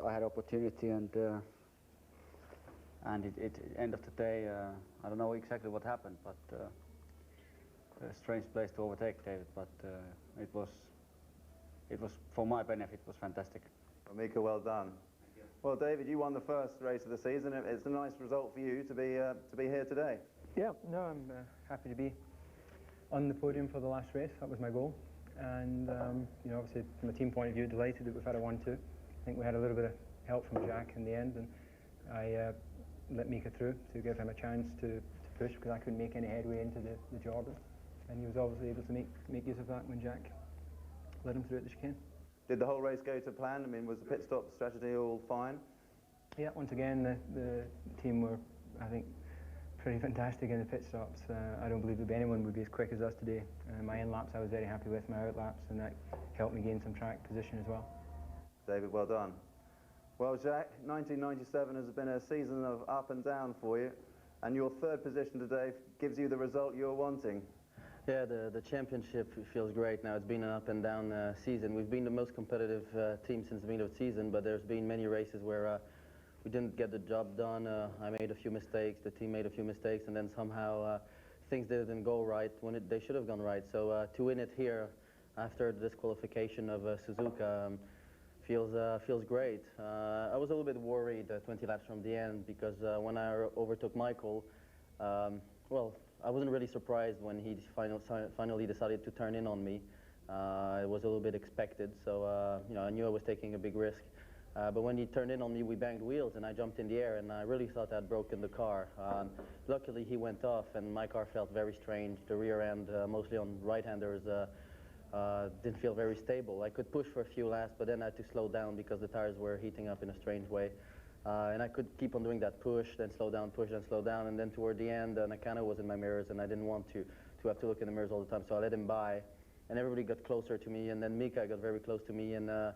I had opportunity, and end of the day, I don't know exactly what happened, but a strange place to overtake David. But it was for my benefit. It was fantastic. Well, Mika, well done. Well, David, you won the first race of the season. It's a nice result for you to be here today. Yeah, no, I'm happy to be on the podium for the last race. That was my goal, and you know, obviously from a team point of view, delighted that we've had a 1-2. I think we had a little bit of help from Jack in the end, and I let Mika through to give him a chance to push, because I couldn't make any headway into the Jordan, and he was obviously able to make use of that when Jack led him through at the chicane. Did the whole race go to plan? I mean, was the pit stop strategy all fine? Yeah, once again, the team were, I think, pretty fantastic in the pit stops. I don't believe that anyone would be as quick as us today. My in laps I was very happy with, my out laps, and that helped me gain some track position as well. David, well done. Well, Jack, 1997 has been a season of up and down for you, and your third position today gives you the result you're wanting. Yeah, the championship feels great now. It's been an up and down season. We've been the most competitive team since the beginning of the season, but there's been many races where we didn't get the job done. I made a few mistakes, the team made a few mistakes, and then somehow things didn't go right when they should have gone right. So to win it here after the disqualification of Suzuka feels great. I was a little bit worried 20 laps from the end, because when I overtook Michael, well, I wasn't really surprised when he finally decided to turn in on me. It was a little bit expected, so you know, I knew I was taking a big risk. But when he turned in on me, we banged wheels, and I jumped in the air, and I really thought I'd broken the car. Luckily, he went off, and my car felt very strange. The rear end, mostly on right-handers, didn't feel very stable. I could push for a few laps, but then I had to slow down because the tires were heating up in a strange way. And I could keep on doing that push, then slow down, push, then slow down, and then toward the end, Hakkinen was in my mirrors, and I didn't want to have to look in the mirrors all the time, so I let him by. And everybody got closer to me, and then Mika got very close to me, and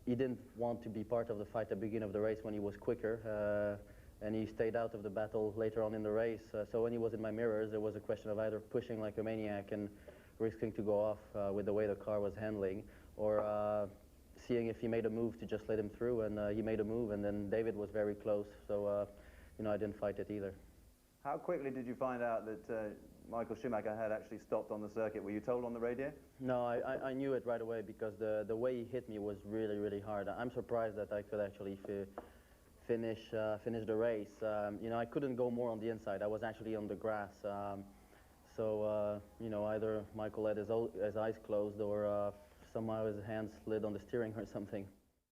he didn't want to be part of the fight at the beginning of the race when he was quicker, and he stayed out of the battle later on in the race. So when he was in my mirrors, there was a question of either pushing like a maniac and risking to go off with the way the car was handling, or seeing if he made a move to just let him through, and he made a move, and then David was very close, so you know, I didn't fight it either. How quickly did you find out that Michael Schumacher had actually stopped on the circuit? Were you told on the radio? No, I knew it right away, because the way he hit me was really, really hard. I'm surprised that I could actually finish the race. You know, I couldn't go more on the inside. I was actually on the grass. So you know, either Michael had his eyes closed, or somehow his hands slid on the steering or something.